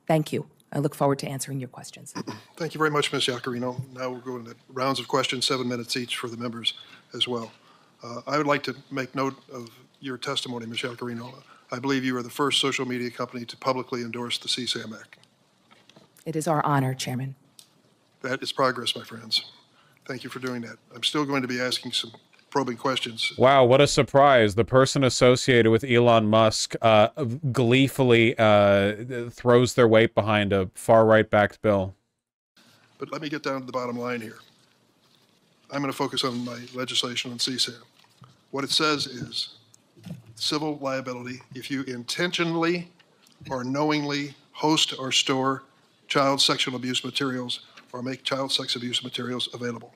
Thank you. I look forward to answering your questions. Thank you very much, Ms. Yaccarino. Now we're going to rounds of questions, 7 minutes each for the members as well. I would like to make note of your testimony, Ms. Yaccarino. I believe you are the first social media company to publicly endorse the CSAM Act. It is our honor, Chairman. That is progress, my friends. Thank you for doing that. I'm still going to be asking some probing questions. Wow, what a surprise. The person associated with Elon Musk gleefully throws their weight behind a far-right-backed bill. But let me get down to the bottom line here. I'm going to focus on my legislation on CSAM. What it says is civil liability if you intentionally or knowingly host or store child sexual abuse materials or make child sex abuse materials available.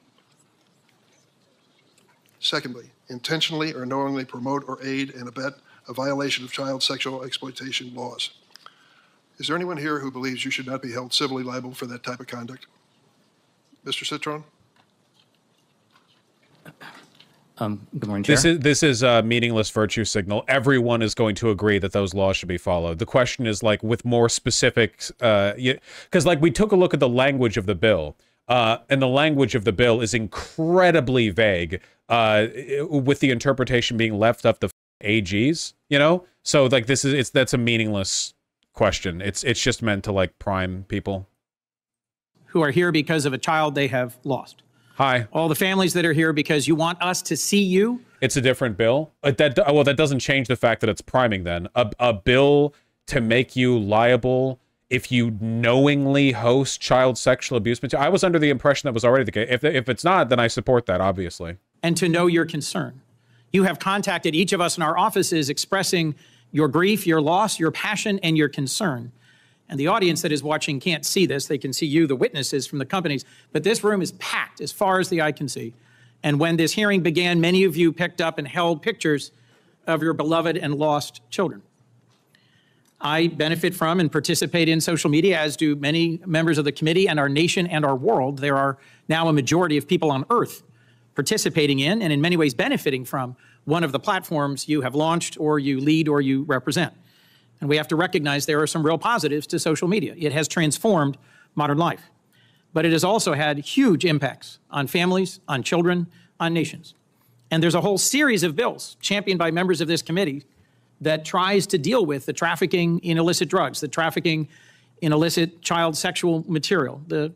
Secondly, intentionally or knowingly promote or aid and abet a violation of child sexual exploitation laws. Is there anyone here who believes you should not be held civilly liable for that type of conduct? Mr. Citron? Good morning, Chair. This is a meaningless virtue signal. Everyone is going to agree that those laws should be followed. The question is, like, with more specifics, because like we took a look at the language of the bill, and the language of the bill is incredibly vague, with the interpretation being left up to AGs. You know, so like that's a meaningless question. It's just meant to like prime people who are here because of a child they have lost. Hi. All the families that are here because you want us to see you. It's a different bill. That doesn't change the fact that it's priming then. A bill to make you liable if you knowingly host child sexual abuse material. I was under the impression that was already the case. If it's not, then I support that, obviously. And to know your concern. You have contacted each of us in our offices expressing your grief, your loss, your passion, and your concern. And the audience that is watching can't see this. They can see you, the witnesses from the companies. But this room is packed as far as the eye can see. And when this hearing began, many of you picked up and held pictures of your beloved and lost children. I benefit from and participate in social media, as do many members of the committee and our nation and our world. There are now a majority of people on Earth participating in and in many ways benefiting from one of the platforms you have launched or you lead or you represent. And we have to recognize there are some real positives to social media. It has transformed modern life. But it has also had huge impacts on families, on children, on nations. And there's a whole series of bills championed by members of this committee that tries to deal with the trafficking in illicit drugs, the trafficking in illicit child sexual material, the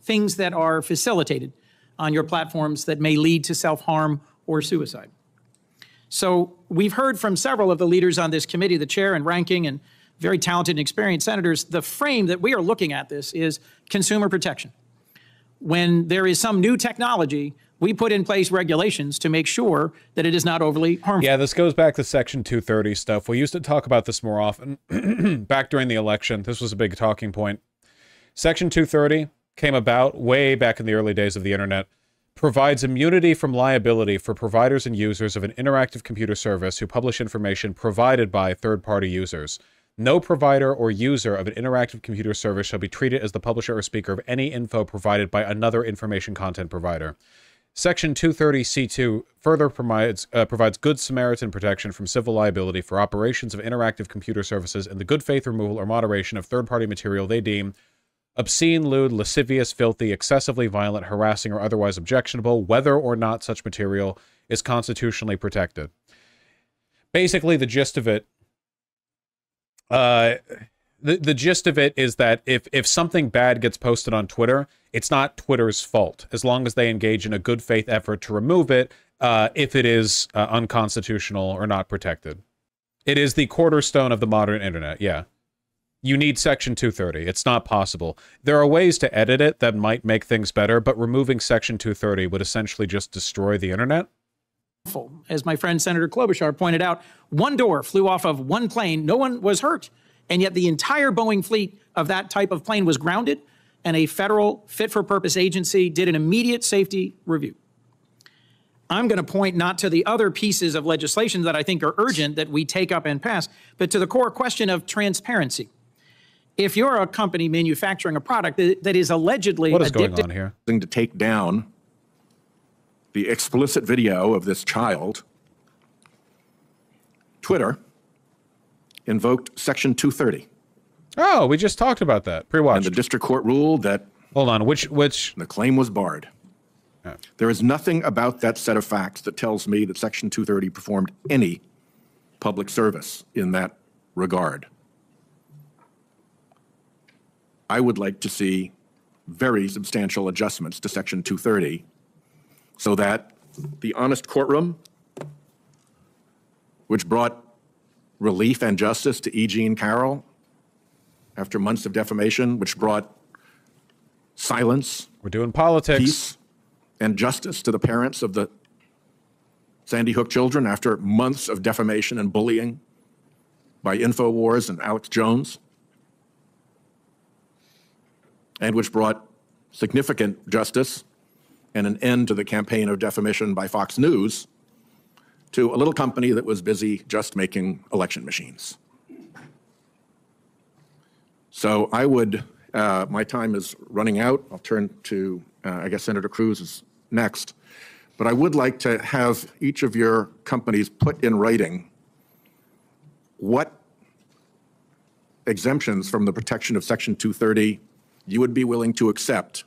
things that are facilitated on your platforms that may lead to self-harm or suicide. So we've heard from several of the leaders on this committee, the chair and ranking and very talented and experienced senators. The frame that we are looking at this is consumer protection. When there is some new technology, we put in place regulations to make sure that it is not overly harmful. Yeah, this goes back to Section 230 stuff. We used to talk about this more often back during the election. This was a big talking point. Section 230 came about way back in the early days of the internet. Provides immunity from liability for providers and users of an interactive computer service who publish information provided by third-party users. No provider or user of an interactive computer service shall be treated as the publisher or speaker of any info provided by another information content provider. Section 230C2 further provides good Samaritan protection from civil liability for operations of interactive computer services and the good faith removal or moderation of third-party material they deem obscene, lewd, lascivious, filthy, excessively violent, harassing, or otherwise objectionable, whether or not such material is constitutionally protected. Basically, the gist of it, the gist of it is that if something bad gets posted on Twitter, it's not Twitter's fault, as long as they engage in a good faith effort to remove it, if it is unconstitutional or not protected. It is the cornerstone of the modern internet, yeah. You need Section 230. It's not possible. There are ways to edit it that might make things better, but removing Section 230 would essentially just destroy the internet. As my friend Senator Klobuchar pointed out, one door flew off of one plane. No one was hurt. And yet the entire Boeing fleet of that type of plane was grounded, and a federal fit-for-purpose agency did an immediate safety review. I'm going to point not to the other pieces of legislation that I think are urgent that we take up and pass, but to the core question of transparency. If you're a company manufacturing a product that is allegedly what is going on here? To take down the explicit video of this child, Twitter invoked Section 230. Oh, we just talked about that. Pre-watched. And the district court ruled that. Hold on, which? The claim was barred. Oh. There is nothing about that set of facts that tells me that Section 230 performed any public service in that regard. I would like to see very substantial adjustments to Section 230 so that the honest courtroom, which brought relief and justice to E. Jean Carroll after months of defamation, which brought silence, we're doing politics, peace, and justice to the parents of the Sandy Hook children after months of defamation and bullying by InfoWars and Alex Jones, and which brought significant justice and an end to the campaign of defamation by Fox News to a little company that was busy just making election machines. So I would, my time is running out. I'll turn to, I guess Senator Cruz is next. But I would like to have each of your companies put in writing what exemptions from the protection of Section 230 you would be willing to accept,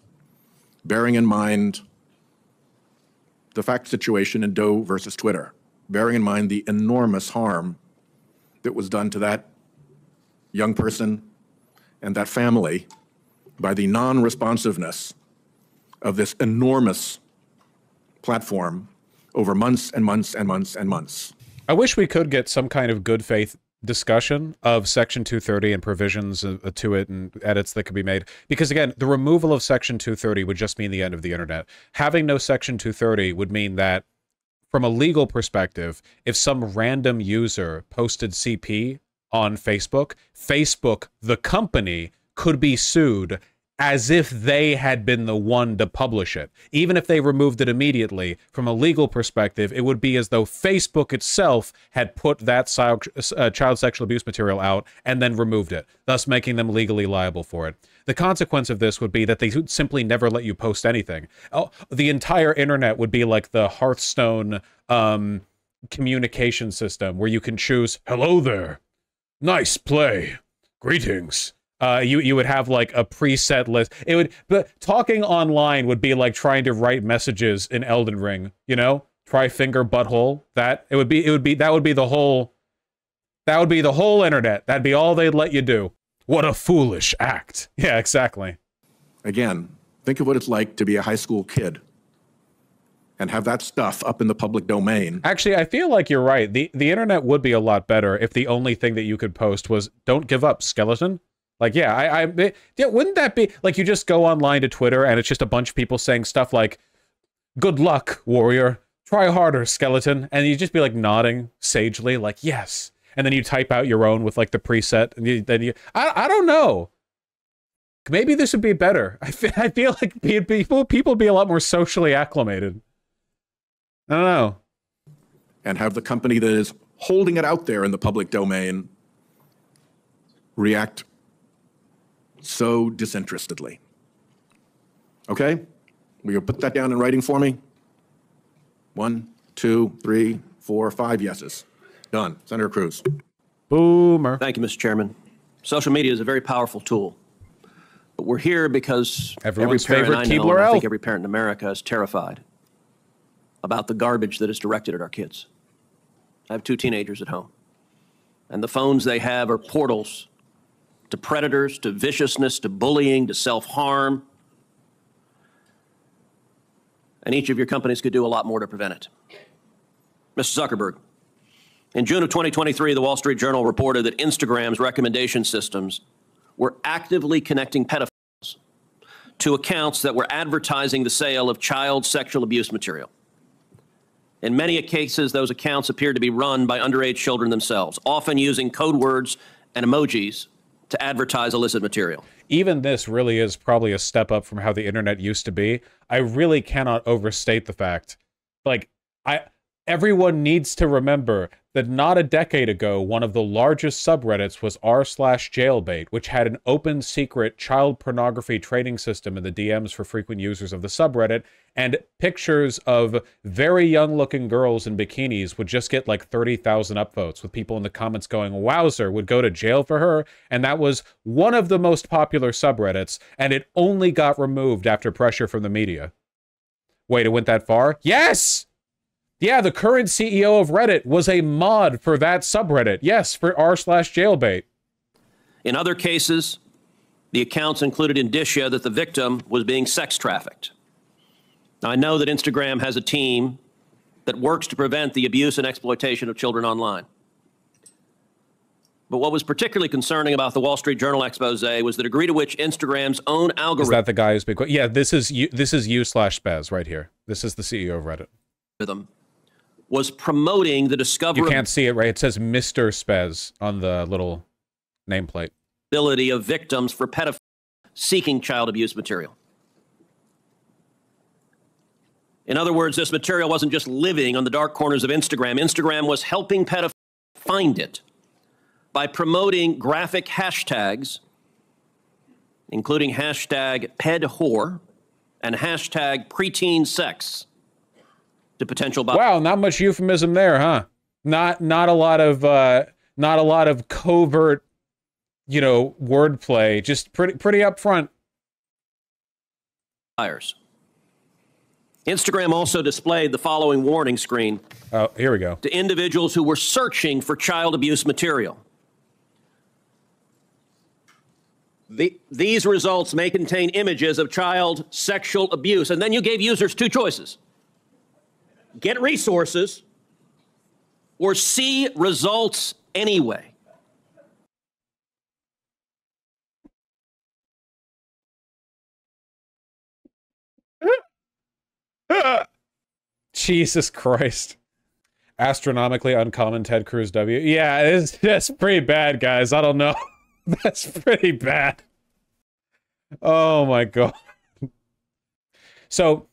bearing in mind the fact situation in Doe versus Twitter, bearing in mind the enormous harm that was done to that young person and that family by the non-responsiveness of this enormous platform over months and months and months and months. I wish we could get some kind of good faith discussion of Section 230 and provisions to it and edits that could be made. Because again, the removal of Section 230 would just mean the end of the internet. Having no Section 230 would mean that from a legal perspective, if some random user posted CP on Facebook, Facebook, the company, could be sued as if they had been the one to publish it. Even if they removed it immediately, from a legal perspective, it would be as though Facebook itself had put that child sexual abuse material out and then removed it, thus making them legally liable for it. The consequence of this would be that they would simply never let you post anything. The entire internet would be like the Hearthstone communication system where you can choose, hello there, nice play, greetings. You would have like a preset list. But talking online would be like trying to write messages in Elden Ring, you know? Try finger butthole. That would be the whole internet. That'd be all they'd let you do. What a foolish act. Yeah, exactly. Again, think of what it's like to be a high school kid and have that stuff up in the public domain. Actually, I feel like you're right. The internet would be a lot better if the only thing that you could post was, don't give up, skeleton. Like, yeah, wouldn't that be, like, you just go online to Twitter and it's just a bunch of people saying stuff like, good luck, warrior, try harder, skeleton, and you just be, like, nodding sagely, like, yes, and then you type out your own with, like, the preset, and I don't know. Maybe this would be better. I feel like people be a lot more socially acclimated. I don't know. And have the company that is holding it out there in the public domain react so disinterestedly. Okay? Will you put that down in writing for me? 1, 2, 3, 4, 5 yeses. Done. Senator Cruz. Boomer. Thank you, Mr. Chairman. Social media is a very powerful tool. But we're here because everyone's every parent favorite I know, Keebler and I Elf. think every parent in America is terrified about the garbage that is directed at our kids. I have 2 teenagers at home. And the phones they have are portals to predators, to viciousness, to bullying, to self-harm. And each of your companies could do a lot more to prevent it. Mr. Zuckerberg, in June of 2023, the Wall Street Journal reported that Instagram's recommendation systems were actively connecting pedophiles to accounts that were advertising the sale of child sexual abuse material. In many cases, those accounts appeared to be run by underage children themselves, often using code words and emojis to advertise illicit material. Even this really is probably a step up from how the internet used to be. I really cannot overstate the fact, like, everyone needs to remember that not a decade ago, one of the largest subreddits was r/jailbait, which had an open secret child pornography trading system in the DMs for frequent users of the subreddit, and pictures of very young looking girls in bikinis would just get like 30,000 upvotes, with people in the comments going, wowzer, would go to jail for her. And that was one of the most popular subreddits, and it only got removed after pressure from the media. Wait, it went that far? Yes! Yeah, the current CEO of Reddit was a mod for that subreddit. Yes, for r/jailbait. In other cases, the accounts included indicia that the victim was being sex trafficked. Now, I know that Instagram has a team that works to prevent the abuse and exploitation of children online. But what was particularly concerning about the Wall Street Journal expose was the degree to which Instagram's own algorithm... Is that the guy who's been... Yeah, this is you/Spez right here. This is the CEO of Reddit. ...was promoting the discovery... You can't see it, right? It says Mr. Spez on the little nameplate. ...ability of victims for pedophiles seeking child abuse material. In other words, this material wasn't just living on the dark corners of Instagram. Instagram was helping pedophiles find it by promoting graphic hashtags, including hashtag pedwhore and hashtag preteen sex. to potential Wow, not much euphemism there, huh? Not a lot of covert, wordplay. Just pretty upfront. buyers. Instagram also displayed the following warning screen. Oh, here we go. To individuals who were searching for child abuse material. These results may contain images of child sexual abuse. And then you gave users two choices. Get resources or see results anyway. Jesus Christ. Astronomically uncommon Ted Cruz W. Yeah, that's pretty bad, guys. I don't know. That's pretty bad. Oh my God. So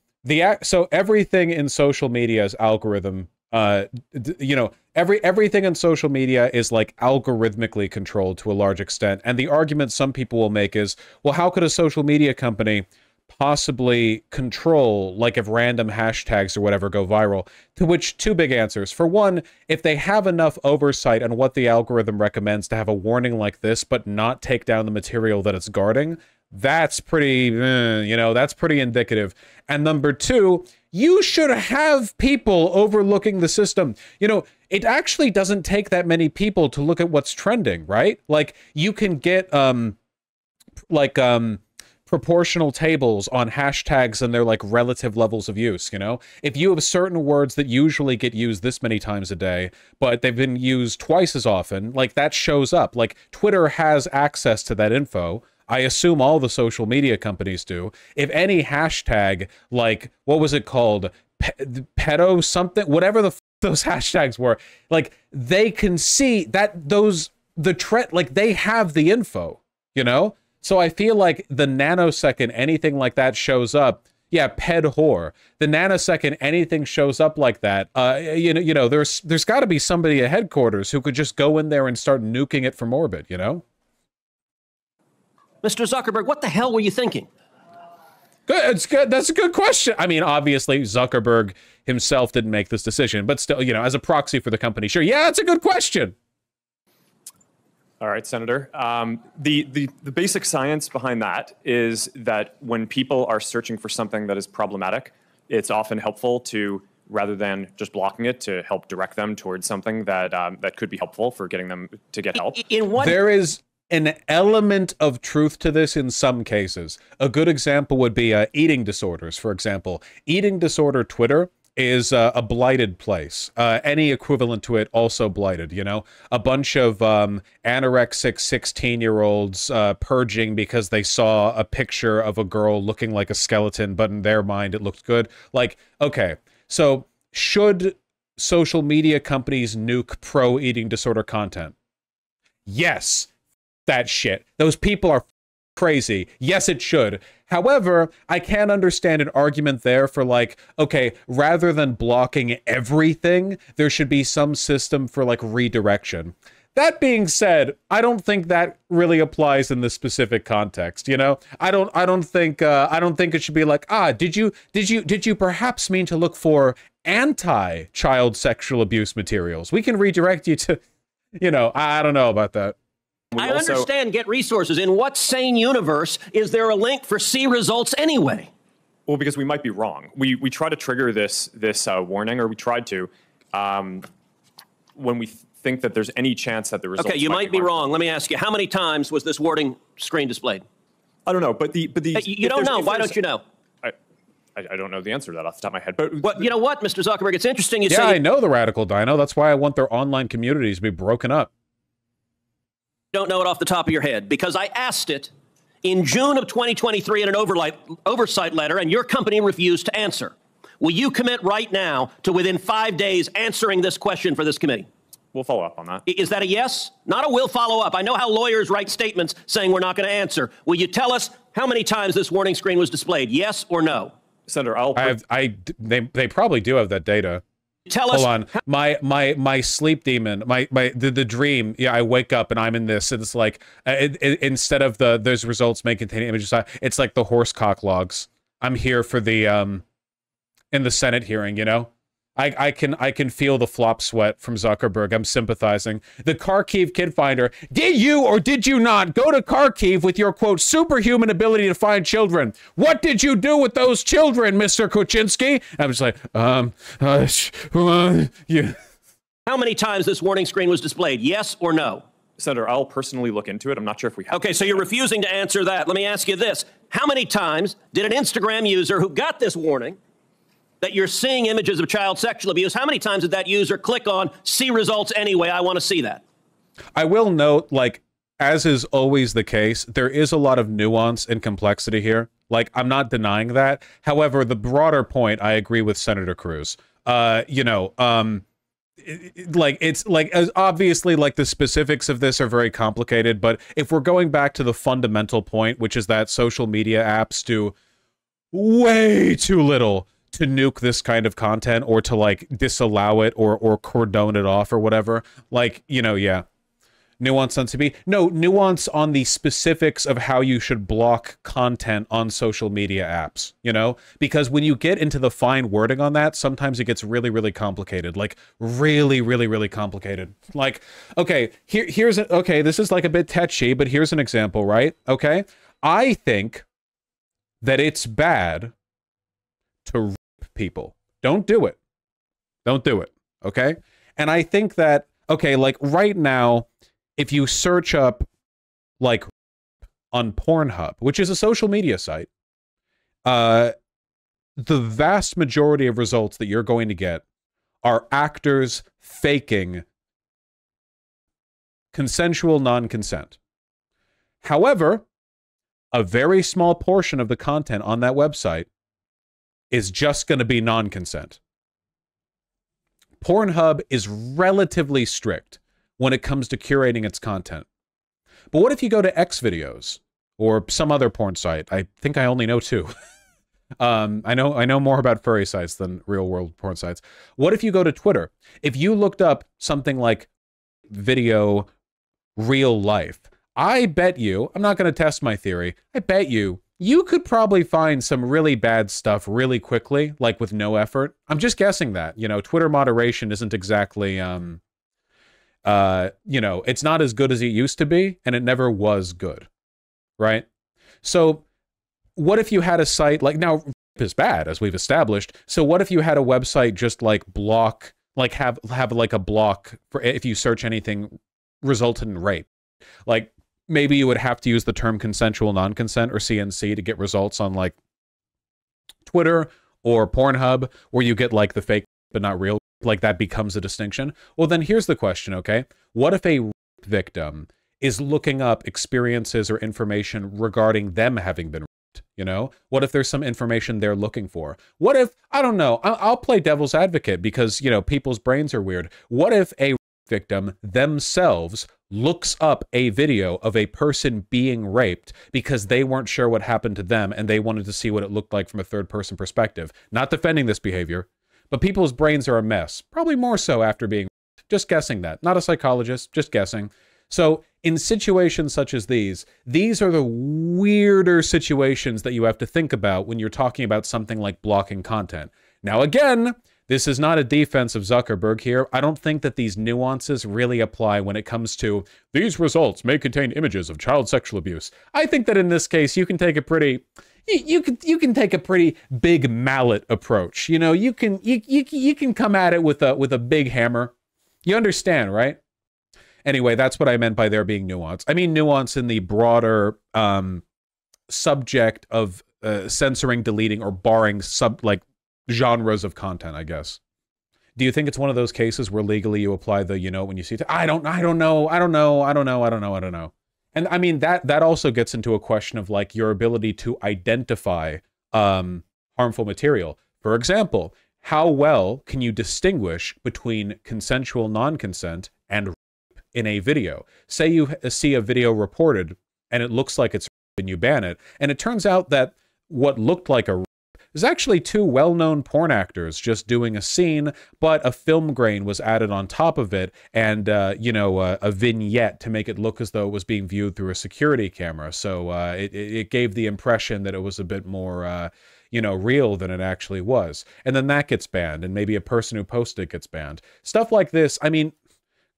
everything in social media is algorithm. Everything in social media is like algorithmically controlled to a large extent. And the argument some people will make is, well, how could a social media company possibly control, like, if random hashtags or whatever go viral? To which two big answers. For one, if they have enough oversight on what the algorithm recommends to have a warning like this, but not take down the material that it's guarding, that's pretty, that's pretty indicative. And number two, you should have people overlooking the system. It actually doesn't take that many people to look at what's trending, right? Like, you can get, proportional tables on hashtags and their like relative levels of use. If you have certain words that usually get used this many times a day, but they've been used twice as often, like, that shows up. Like, Twitter has access to that info. I assume all the social media companies do. If any hashtag, like, what was it called? Pedo something, whatever those hashtags were, like, they can see that the trend, like, they have the info, So I feel like the nanosecond anything like that shows up, yeah, ped whore. The nanosecond anything shows up like that, there's got to be somebody at headquarters who could just go in there and start nuking it from orbit, Mr. Zuckerberg, what the hell were you thinking? Good, it's good. That's a good question. I mean, obviously, Zuckerberg himself didn't make this decision, but still, as a proxy for the company, sure. Yeah, that's a good question. All right, Senator. The basic science behind that is that when people are searching for something that is problematic, it's often helpful to, rather than just blocking it, to help direct them towards something that that could be helpful for getting them to get help. There is an element of truth to this in some cases. A good example would be eating disorders, for example. Eating disorder Twitter is a blighted place. Any equivalent to it also blighted, A bunch of anorexic 16-year-olds purging because they saw a picture of a girl looking like a skeleton, but in their mind it looked good. Like, okay, so should social media companies nuke pro-eating disorder content? Yes, that shit. Those people are crazy. Yes, it should. However, I can understand an argument there for, like, okay, rather than blocking everything, there should be some system for, like, redirection. That being said, I don't think that really applies in this specific context. I don't think it should be like, did you perhaps mean to look for anti-child sexual abuse materials? We can redirect you to, I don't know about that. I understand get resources. In what sane universe is there a link for see results anyway? Well, because we might be wrong. We try to trigger this warning, or we tried to, when we think that there's any chance that the results. Okay, you might be wrong. Let me ask you, how many times was this warning screen displayed? I don't know, but you don't know. Why don't you know? I don't know the answer to that off the top of my head. But you know what, Mr. Zuckerberg, it's interesting you say. Yeah, I know the radical dino. That's why I want their online communities to be broken up. Don't know it off the top of your head, because I asked it in June of 2023 in an oversight letter, and your company refused to answer. Will you commit right now to within 5 days answering this question for this committee? We'll follow up on that. Is that a yes? Not a will follow up. I know how lawyers write statements saying we're not going to answer. Will you tell us how many times this warning screen was displayed? Yes or no? Senator, they probably do have that data. Tell us. Hold on, my sleep demon, the dream. Yeah, I wake up and I'm in this, and it's like instead of those results may contain images, it's like the horse cock logs. I'm here for the in the Senate hearing, I can feel the flop sweat from Zuckerberg. I'm sympathizing. The Kharkiv Kid Finder. Did you or did you not go to Kharkiv with your, quote, superhuman ability to find children? What did you do with those children, Mr. Kuczynski? I was like, yeah. How many times this warning screen was displayed? Yes or no? Senator, I'll personally look into it. I'm not sure if we have. Okay, so you're refusing to answer that. Let me ask you this. How many times did an Instagram user who got this warning that you're seeing images of child sexual abuse, how many times did that user click on see results anyway? I want to see that. I will note, like, as is always the case, there is a lot of nuance and complexity here. Like, I'm not denying that. However, the broader point, I agree with Senator Cruz. It's like, as obviously, like, the specifics of this are very complicated, but if we're going back to the fundamental point, which is that social media apps do way too little to nuke this kind of content or to, like, disallow it or cordon it off or whatever, like, yeah. Nuance on nuance on the specifics of how you should block content on social media apps, because when you get into the fine wording on that, sometimes it gets really, really complicated, like really, really, really complicated. Like, okay, this is like a bit tetchy, but here's an example, right? Okay. I think that it's bad to rape people. Don't do it. Don't do it. Okay. And I think that, okay, like right now, if you search up, like, on Pornhub, which is a social media site, the vast majority of results that you're going to get are actors faking consensual non-consent. However, a very small portion of the content on that website is just going to be non-consent. Pornhub is relatively strict when it comes to curating its content. But what if you go to Xvideos or some other porn site? I think I only know two. I know more about furry sites than real world porn sites. What if you go to Twitter? If you looked up something like video real life, I bet you, I'm not going to test my theory, I bet you could probably find some really bad stuff really quickly, like with no effort. I'm just guessing that. Twitter moderation isn't exactly it's not as good as it used to be, and it never was good, right? So what if you had a site like, now rape is bad, as we've established, so what if you had a website just like block, like have like a block for if you search anything resulted in rape? Like, maybe you would have to use the term consensual non-consent or CNC to get results on, like, Twitter or Pornhub, where you get, like, the fake but not real, like, that becomes a distinction. Well, then here's the question, okay? What if a rape victim is looking up experiences or information regarding them having been raped, What if there's some information they're looking for? What if, I don't know, I'll play devil's advocate because, people's brains are weird. What if a victim themselves looks up a video of a person being raped because they weren't sure what happened to them and they wanted to see what it looked like from a third-person perspective? Not defending this behavior, but people's brains are a mess. Probably more so after being raped. Just guessing that. Not a psychologist, just guessing. So in situations such as these are the weirder situations that you have to think about when you're talking about something like blocking content. Now, again, this is not a defense of Zuckerberg here. I don't think that these nuances really apply when it comes to these results may contain images of child sexual abuse. I think that in this case, you can take a pretty, you can take a pretty big mallet approach. You can come at it with a big hammer. You understand, right? Anyway, that's what I meant by there being nuance. I mean nuance in the broader subject of censoring, deleting, or barring genres of content, I guess. Do you think it's one of those cases where legally you apply the, when you see it? I don't know. And I mean, that also gets into a question of, like, your ability to identify harmful material. For example, how well can you distinguish between consensual non-consent and rape in a video? Say you see a video reported and it looks like it's rape and you ban it, and it turns out that what looked like a rape is actually two well-known porn actors just doing a scene, but a film grain was added on top of it and, a vignette to make it look as though it was being viewed through a security camera. So it gave the impression that it was a bit more, you know, real than it actually was. And then that gets banned, and maybe a person who posted it gets banned. Stuff like this, I mean,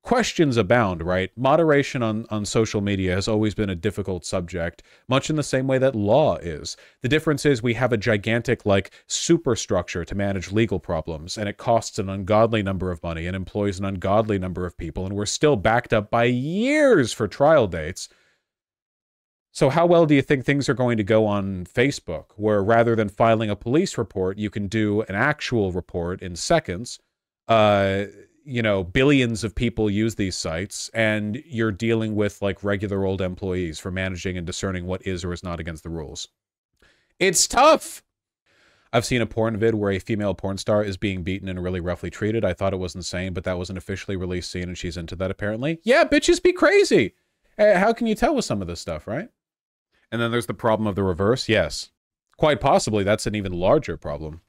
questions abound, right? Moderation on social media has always been a difficult subject, much in the same way that law is. The difference is we have a gigantic, like, superstructure to manage legal problems, and it costs an ungodly number of money and employs an ungodly number of people, and we're still backed up by years for trial dates. So how well do you think things are going to go on Facebook, where rather than filing a police report, you can do an actual report in seconds? You know, billions of people use these sites, and you're dealing with like regular old employees for managing and discerning what is or is not against the rules. It's tough. I've seen a porn vid where a female porn star is being beaten and really roughly treated. I thought it was insane, but that was an officially released scene, and she's into that apparently. Yeah, bitches be crazy. How can you tell with some of this stuff, right? And then there's the problem of the reverse. Yes, quite possibly that's an even larger problem.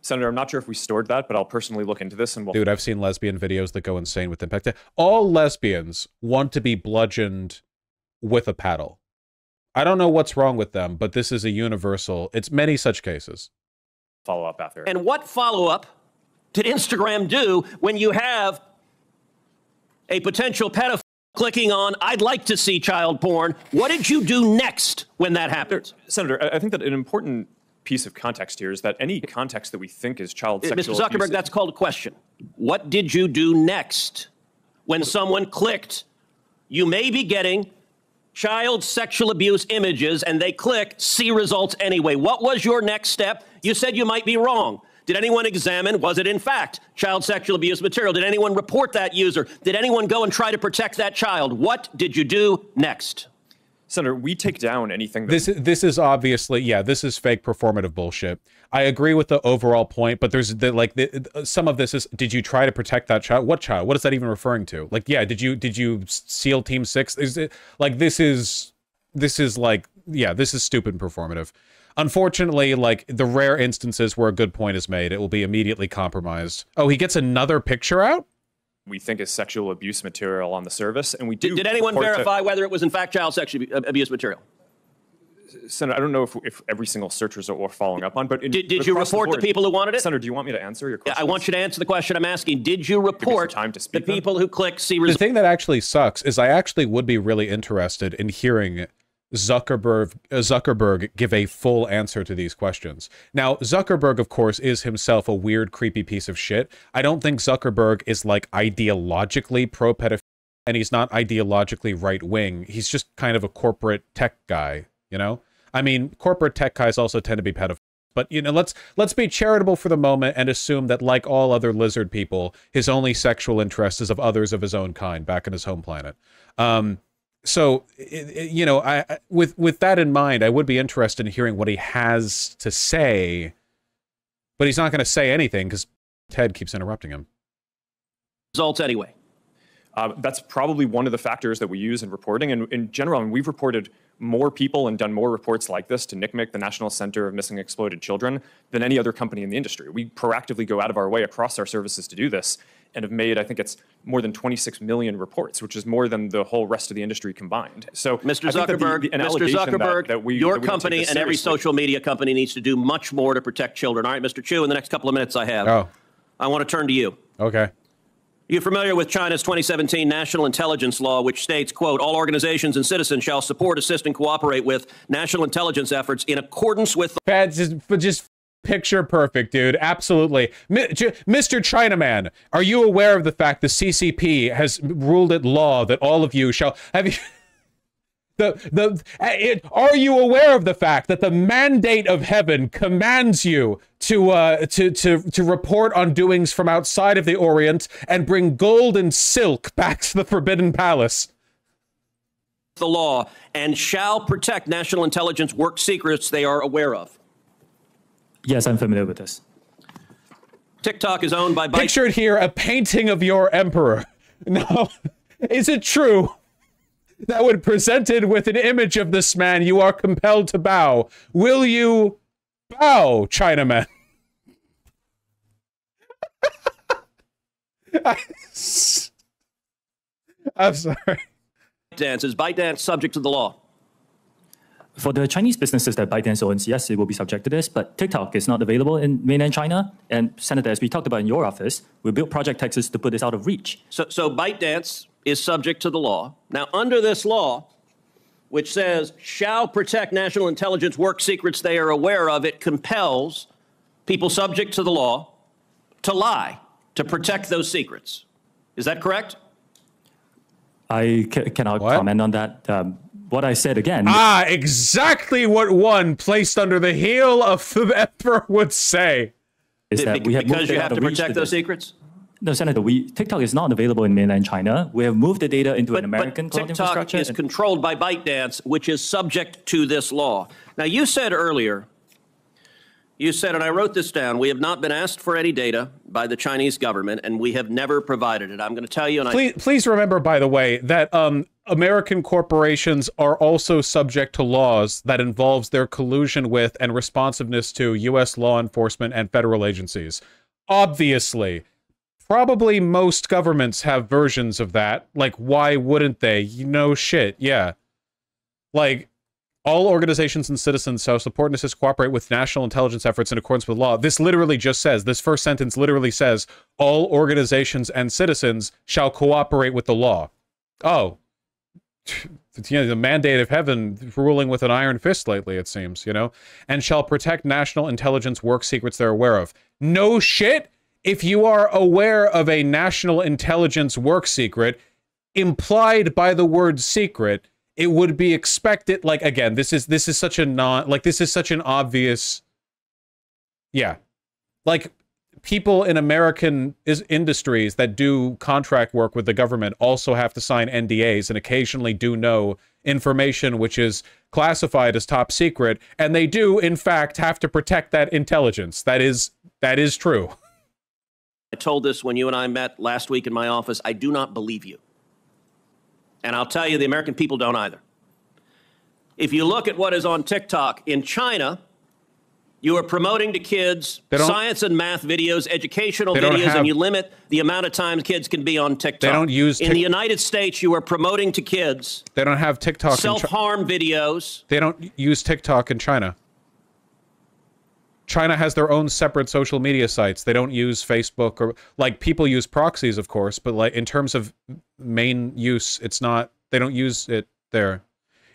Senator, I'm not sure if we stored that, but I'll personally look into this and we'll... Dude, I've seen lesbian videos that go insane with impact. All lesbians want to be bludgeoned with a paddle. I don't know what's wrong with them, but this is a universal. It's many such cases. Follow up after. And what follow-up did Instagram do when you have a potential pedophile clicking on, I'd like to see child porn? What did you do next when that happened? Senator, I think that an important piece of context here is that any context that we think is child sexual Mr. Zuckerberg, abuse, that's called a question. What did you do next when someone clicked, you may be getting child sexual abuse images, and they click, see results anyway? What was your next step? You said you might be wrong. Did anyone examine, was it in fact child sexual abuse material? Did anyone report that user? Did anyone go and try to protect that child? What did you do next? Senator, we take down anything that... This is obviously, yeah, this is fake performative bullshit. I agree with the overall point, but there's some of this is, did you try to protect that child? What child? What is that even referring to? Like, yeah, did you SEAL Team 6? Is it like this is like, yeah, this is stupid and performative. Unfortunately, like the rare instances where a good point is made, it will be immediately compromised. Oh, he gets another picture out? We think is sexual abuse material on the service, and we do... Did anyone verify whether it was in fact child sexual abuse material? Senator, I don't know if every single search result we're following up on, but... Did you report the people who wanted it? Senator, do you want me to answer your question? Yeah, I want you to answer the question I'm asking. Did you report the people who click see results? The thing that actually sucks is I actually would be really interested in hearing Zuckerberg give a full answer to these questions. Now, Zuckerberg, of course, is himself a weird, creepy piece of shit. I don't think Zuckerberg is, like, ideologically pro-pedophilia, and he's not ideologically right-wing. He's just kind of a corporate tech guy, you know? I mean, corporate tech guys also tend to be pedophiles. But, you know, let's be charitable for the moment and assume that, like all other lizard people, his only sexual interest is of others of his own kind back on his home planet. So, you know, with that in mind, I would be interested in hearing what he has to say, but he's not going to say anything because Ted keeps interrupting him. Results anyway. That's probably one of the factors that we use in reporting. And in general, we've reported more people and done more reports like this to NCMEC, the National Center of Missing and Exploited Children, than any other company in the industry. We proactively go out of our way across our services to do this, and have made, I think it's more than 26 million reports, which is more than the whole rest of the industry combined. So, Mr. Zuckerberg, your company and every social media company needs to do much more to protect children. All right, Mr. Chu, in the next couple of minutes I have, I want to turn to you. Okay. You're familiar with China's 2017 National Intelligence Law, which states, quote, all organizations and citizens shall support, assist, and cooperate with national intelligence efforts in accordance with... Just picture perfect, dude. Absolutely. Mr. Chinaman, are you aware of the fact the CCP has ruled it law that all of you shall... Have you... Are you aware of the fact that the mandate of heaven commands you to report on doings from outside of the Orient and bring gold and silk back to the Forbidden Palace? The law and shall protect national intelligence work secrets they are aware of. Yes, I'm familiar with this. TikTok is owned by... Pictured here a painting of your emperor. Now, is it true that when presented with an image of this man, you are compelled to bow? Will you bow, Chinaman? I'm sorry. ByteDance, is ByteDance subject to the law? For the Chinese businesses that ByteDance owns, yes, it will be subject to this, but TikTok is not available in mainland China. And Senator, as we talked about in your office, we built Project Texas to put this out of reach. So ByteDance is subject to the law. Now, under this law, which says, shall protect national intelligence work secrets they are aware of, it compels people subject to the law to lie, to protect those secrets. Is that correct? I cannot comment on that. What I said again. Exactly what one placed under the heel of the emperor would say. Is that we have because you have to protect those secrets? No, Senator, TikTok is not available in mainland China. We have moved the data into an American cloud infrastructure. TikTok is controlled by ByteDance, which is subject to this law. Now, you said earlier, and I wrote this down, we have not been asked for any data by the Chinese government, and we have never provided it. I'm going to tell you, and please remember, by the way, that American corporations are also subject to laws that involves their collusion with and responsiveness to U.S. law enforcement and federal agencies. Obviously, probably most governments have versions of that. Like, why wouldn't they? You know, shit, yeah. Like, all organizations and citizens shall support and assist, cooperate with national intelligence efforts in accordance with law. This literally just says, this first sentence literally says, all organizations and citizens shall cooperate with the law. Oh, you know, the mandate of heaven ruling with an iron fist lately, it seems, you know, and shall protect national intelligence work secrets they're aware of. No shit. If you are aware of a national intelligence work secret implied by the word secret, it would be expected, like, again, this is such a this is such an obvious, yeah. Like, people in American industries that do contract work with the government also have to sign NDAs and occasionally do know information which is classified as top secret, and they do, in fact, have to protect that intelligence. That is true. I told this when you and I met last week in my office. I do not believe you. And I'll tell you, the American people don't either. If you look at what is on TikTok in China, you are promoting to kids science and math videos, educational videos, and you limit the amount of time kids can be on TikTok. They don't use in the United States, you are promoting to kids. They don't have TikTok. Self-harm videos. They don't use TikTok in China. China has their own separate social media sites. They don't use Facebook, or like, people use proxies, of course, but like in terms of main use, it's not, they don't use it there.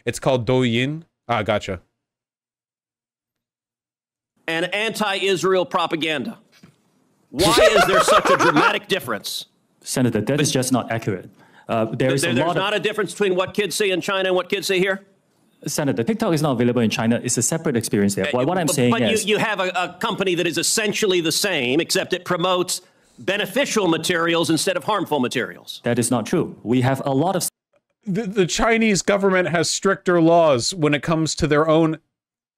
It's called Douyin. Ah, gotcha. And anti-Israel propaganda. Why is there such a dramatic difference? Senator, that is just not accurate. There's not a difference between what kids see in China and what kids see here? Senator, TikTok is not available in China. It's a separate experience there. What I'm saying is... But you have a company that is essentially the same, except it promotes beneficial materials instead of harmful materials. That is not true. We have a lot of... The Chinese government has stricter laws when it comes to their own...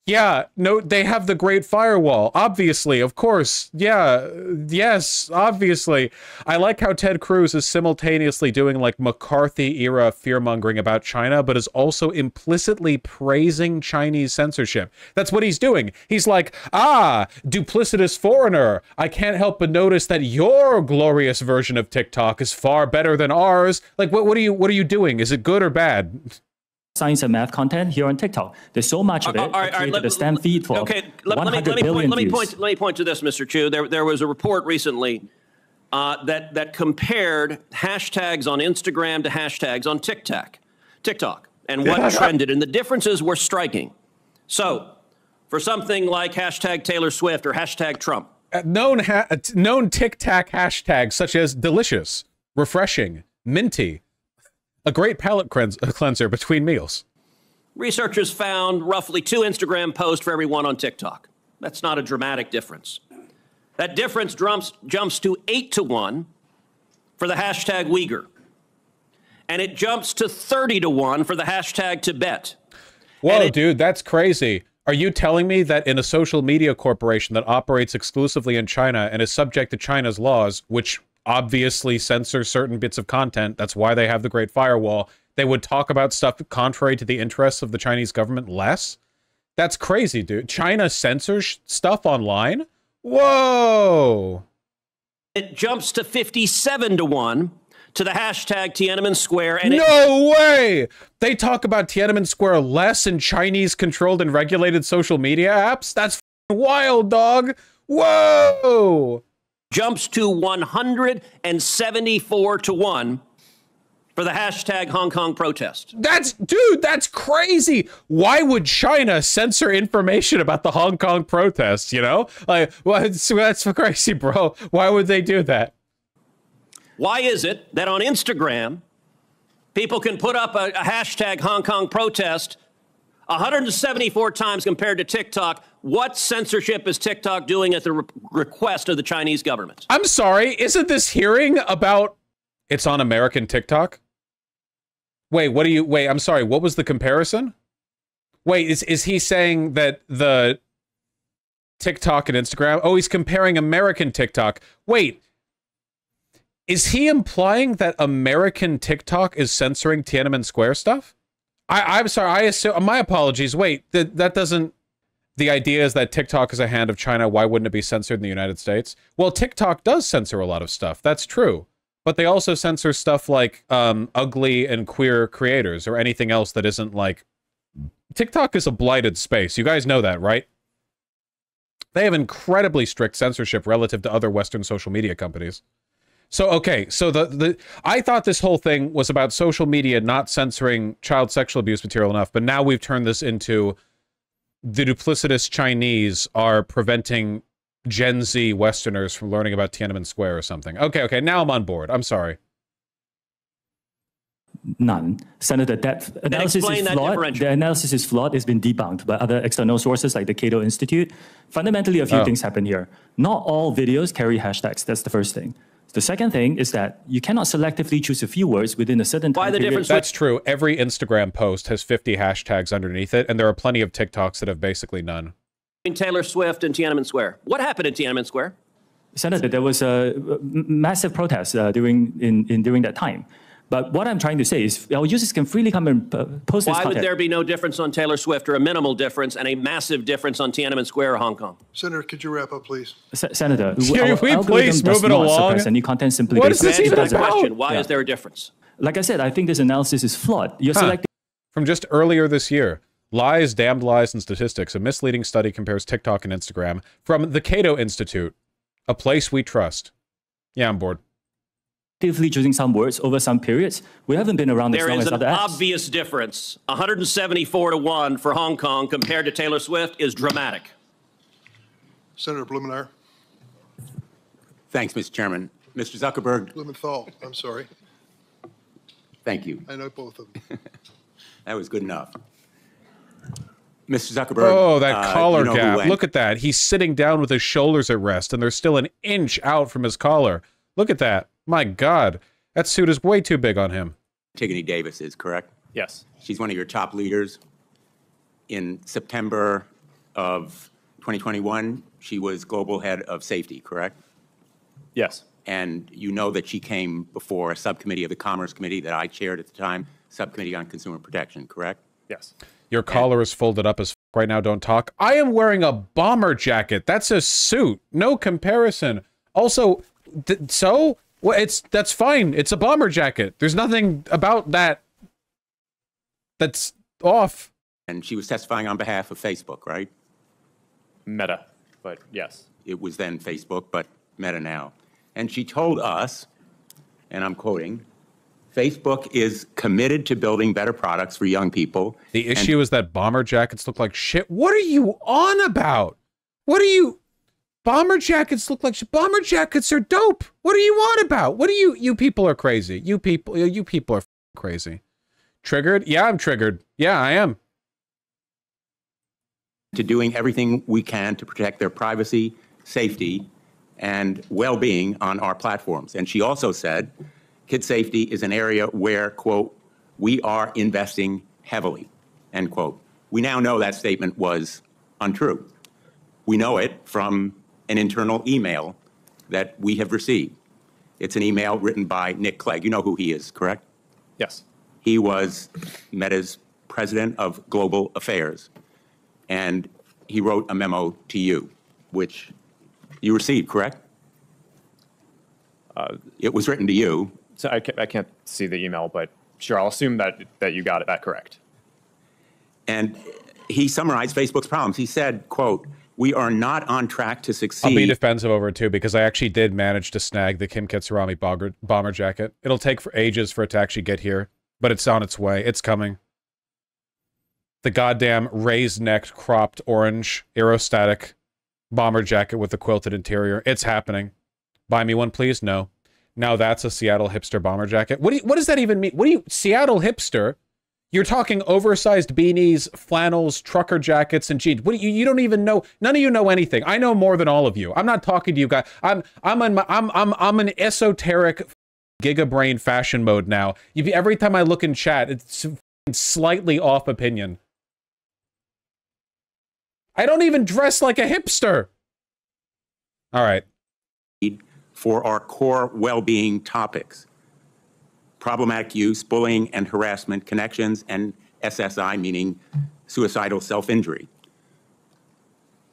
Yeah, no, they have the Great Firewall, obviously, of course. Yeah, yes, obviously. I like how Ted Cruz is simultaneously doing, like, McCarthy-era fear-mongering about China, but is also implicitly praising Chinese censorship. That's what he's doing. He's like, duplicitous foreigner. I can't help but notice that your glorious version of TikTok is far better than ours. Like, what are you doing? Is it good or bad? Science and math content here on TikTok. There's so much of it. I created a STEM feed for 100 billion views. Let me point to this, Mr. Chu. There was a report recently that compared hashtags on Instagram to hashtags on TikTok, and what trended, and the differences were striking. So, for something like hashtag Taylor Swift or hashtag Trump, known TikTok hashtags such as delicious, refreshing, minty. A great palate cleanser between meals. Researchers found roughly 2 Instagram posts for every one on TikTok. That's not a dramatic difference. That difference jumps to 8 to 1 for the hashtag Uyghur. And it jumps to 30 to 1 for the hashtag Tibet. Whoa, dude, that's crazy. Are you telling me that in a social media corporation that operates exclusively in China and is subject to China's laws, which obviously censor certain bits of content, that's why they have the Great Firewall, they would talk about stuff contrary to the interests of the Chinese government less? That's crazy, dude. China censors stuff online? Whoa! It jumps to 57 to 1 to the hashtag Tiananmen Square. And no way! They talk about Tiananmen Square less in Chinese-controlled and regulated social media apps? That's wild, dog. Whoa! Jumps to 174 to 1 for the hashtag Hong Kong protest. Dude, that's crazy. Why would China censor information about the Hong Kong protests, you know? Like, well, that's crazy, bro. Why would they do that? Why is it that on Instagram, people can put up a hashtag Hong Kong protest 174 times compared to TikTok? What censorship is TikTok doing at the request of the Chinese government? I'm sorry, isn't this hearing about it's on American TikTok? Wait, I'm sorry, what was the comparison? Wait, is he saying that the TikTok and Instagram? Oh, he's comparing American TikTok. Wait, is he implying that American TikTok is censoring Tiananmen Square stuff? I'm sorry, I assume, my apologies. Wait, that doesn't, the idea is that TikTok is a hand of China. Why wouldn't it be censored in the United States? Well, TikTok does censor a lot of stuff. That's true. But they also censor stuff like ugly and queer creators or anything else that isn't like... TikTok is a blighted space. You guys know that, right? They have incredibly strict censorship relative to other Western social media companies. So, okay, so I thought this whole thing was about social media not censoring child sexual abuse material enough, but now we've turned this into the duplicitous Chinese are preventing Gen Z Westerners from learning about Tiananmen Square or something. Okay, now I'm on board. I'm sorry. None. Senator, that analysis is flawed. The analysis is flawed. It's been debunked by other external sources like the Cato Institute. Fundamentally, a few things happen here. Not all videos carry hashtags. That's the first thing. The second thing is that you cannot selectively choose a few words within a certain time period. That's true. Every Instagram post has 50 hashtags underneath it, and there are plenty of TikToks that have basically none. Taylor Swift and Tiananmen Square. What happened in Tiananmen Square? Senator, there was a massive protest during that time. But what I'm trying to say is our users can freely come and post this Why content. would there be no difference on Taylor Swift, or a minimal difference, and a massive difference on Tiananmen Square or Hong Kong? Senator, could you wrap up, please? Senator, can we please move it along? Any content simply what is this even about? Why is there a difference? Like I said, I think this analysis is flawed. You're selecting... From just earlier this year, Lies, Damned Lies, and Statistics, a misleading study compares TikTok and Instagram from the Cato Institute, a place we trust. Yeah, I'm bored. Actively choosing some words over some periods. We haven't been around as long as other apps. There is an obvious difference. 174 to 1 for Hong Kong compared to Taylor Swift is dramatic. Senator Blumenauer. Thanks, Mr. Chairman. Mr. Zuckerberg. Blumenthal, I'm sorry. Thank you. I know both of them. That was good enough. Mr. Zuckerberg. Oh, that collar gap. Look at that. He's sitting down with his shoulders at rest, and they're still an inch out from his collar. Look at that. My God. That suit is way too big on him. Antigone Davis is correct? Yes. She's one of your top leaders. In September of 2021, she was global head of safety, correct? Yes. And you know that she came before a subcommittee of the Commerce Committee that I chaired at the time, Subcommittee on Consumer Protection, correct? Yes. Your collar is folded up as right now, don't talk. I am wearing a bomber jacket. That's a suit. No comparison. Also, well, that's fine. It's a bomber jacket. There's nothing about that that's off. And she was testifying on behalf of Facebook, right? Meta, but yes. It was then Facebook, but Meta now. And she told us, and I'm quoting, Facebook is committed to building better products for young people. The issue is that bomber jackets look like shit. What are you on about? What are you... Bomber jackets look like shit. Bomber jackets are dope. What are you on about? What are you people are crazy. You people are crazy. Triggered? Yeah, I'm triggered. Yeah, I am. To doing everything we can to protect their privacy, safety, and well-being on our platforms. And she also said, kid safety is an area where, quote, we are investing heavily, end quote. We now know that statement was untrue. We know it from an internal email that we have received. It's an email written by Nick Clegg. You know who he is, correct? Yes. He was Meta's president of global affairs. And he wrote a memo to you, which you received, correct? It was written to you, So I can't see the email, but sure, I'll assume that you got that correct. And he summarized Facebook's problems. He said, quote, "We are not on track to succeed." I'll be defensive over it too, because I actually did manage to snag the Kim Kitsurami bomber jacket. It'll take ages for it to actually get here, but it's on its way. It's coming. The goddamn raised-necked, cropped orange aerostatic bomber jacket with the quilted interior. It's happening. Buy me one, please? No. Now that's a Seattle hipster bomber jacket. What does that even mean? Seattle hipster? You're talking oversized beanies, flannels, trucker jackets, and jeans. You don't even know. None of you know anything. I know more than all of you. I'm not talking to you guys. I'm an esoteric gigabrain fashion mode now. Every time I look in chat, it's slightly off opinion. I don't even dress like a hipster. All right. For our core well-being topics: problematic use, bullying and harassment, connections, and SSI, meaning suicidal self-injury.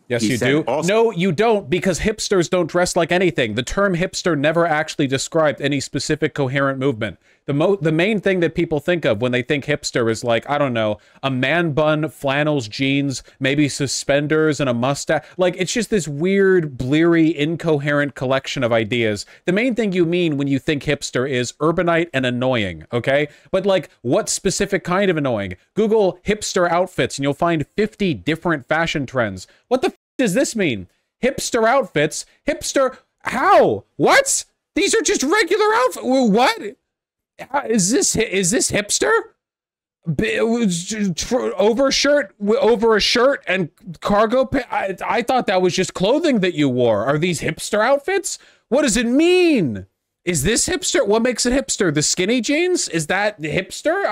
Yes, you do. No, you don't, because hipsters don't dress like anything. The term hipster never actually described any specific coherent movement. The main thing that people think of when they think hipster is like, I don't know, a man bun, flannels, jeans, maybe suspenders and a mustache. Like, it's just this weird, bleary, incoherent collection of ideas. The main thing you mean when you think hipster is urbanite and annoying, okay? But like, what specific kind of annoying? Google hipster outfits and you'll find 50 different fashion trends. What the f does this mean? Hipster outfits? Hipster? How? What? These are just regular outfits. What? Is this hipster? Overshirt over a shirt and cargo pants? I thought that was just clothing that you wore. Are these hipster outfits? What does it mean? Is this hipster? What makes it hipster? The skinny jeans? Is that hipster?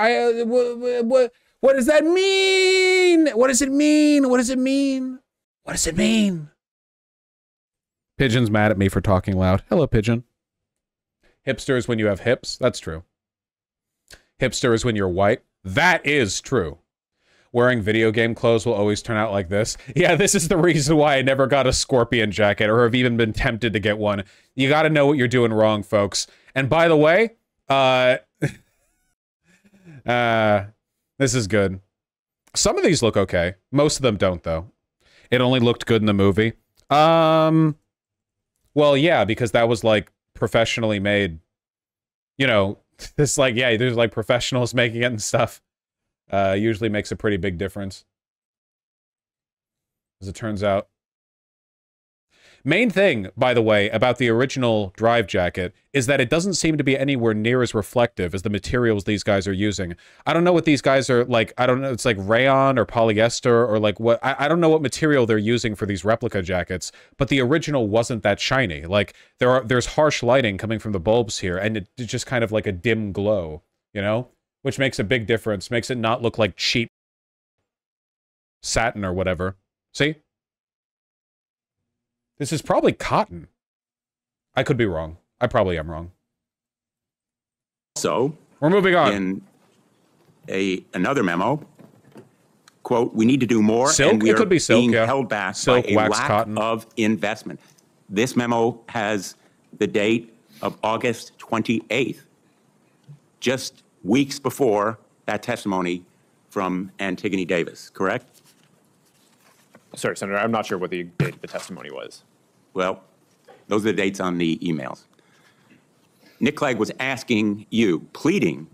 What does that mean? What does it mean? What does it mean? What does it mean? Pigeon's mad at me for talking loud. Hello, Pigeon. Hipster is when you have hips. That's true. Hipster is when you're white. That is true. Wearing video game clothes will always turn out like this. Yeah, this is the reason why I never got a Scorpion jacket or have even been tempted to get one. You got to know what you're doing wrong, folks. And by the way, this is good. Some of these look okay. Most of them don't, though. It only looked good in the movie. Well, yeah, because that was like professionally made. You know, this like, yeah, there's like professionals making it and stuff. Usually makes a pretty big difference. As it turns out. Main thing, by the way, about the original Drive jacket is that it doesn't seem to be anywhere near as reflective as the materials these guys are using. I don't know what these guys are like. I don't know. It's like rayon or polyester or like what. I don't know what material they're using for these replica jackets, but the original wasn't that shiny. Like there's harsh lighting coming from the bulbs here, and it's just kind of like a dim glow, you know, which makes a big difference. Makes it not look like cheap satin or whatever. See? This is probably cotton. I could be wrong. I probably am wrong. So, we're moving on. In another memo, quote, "We need to do more, silk? And we it could be silk, being yeah. held back silk, by a wax, lack cotton. of investment." This memo has the date of August 28th, just weeks before that testimony from Antigone Davis, correct? Sorry, Senator, I'm not sure what the date of the testimony was. Well, those are the dates on the emails. Nick Clegg was asking you, pleading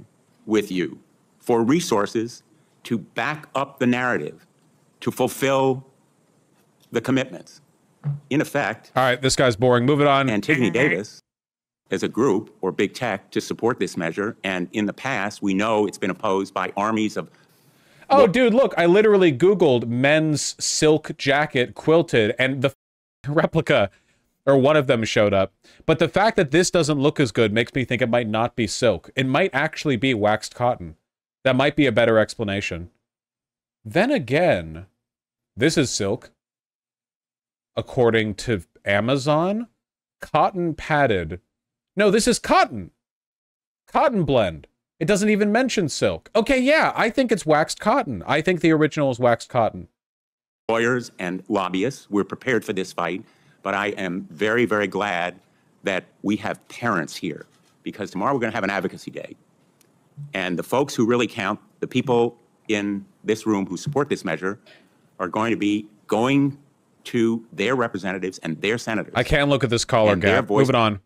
with you for resources to back up the narrative, to fulfill the commitments. In effect, all right, this guy's boring. Move it on. Antigone Davis as a group or big tech to support this measure. And in the past, we know it's been opposed by armies of. Oh, dude, look, I literally Googled men's silk jacket quilted and the replica, or one of them showed up. But the fact that this doesn't look as good makes me think it might not be silk. It might actually be waxed cotton. That might be a better explanation. Then again, this is silk. According to Amazon, cotton padded. No, this is cotton. Cotton blend. It doesn't even mention silk. Okay, yeah, I think it's waxed cotton. I think the original is waxed cotton. Lawyers and lobbyists, we're prepared for this fight, but I am very, very glad that we have parents here because tomorrow we're going to have an advocacy day. And the folks who really count, the people in this room who support this measure, are going to be going to their representatives and their senators. I can't look at this caller gap. Moving on.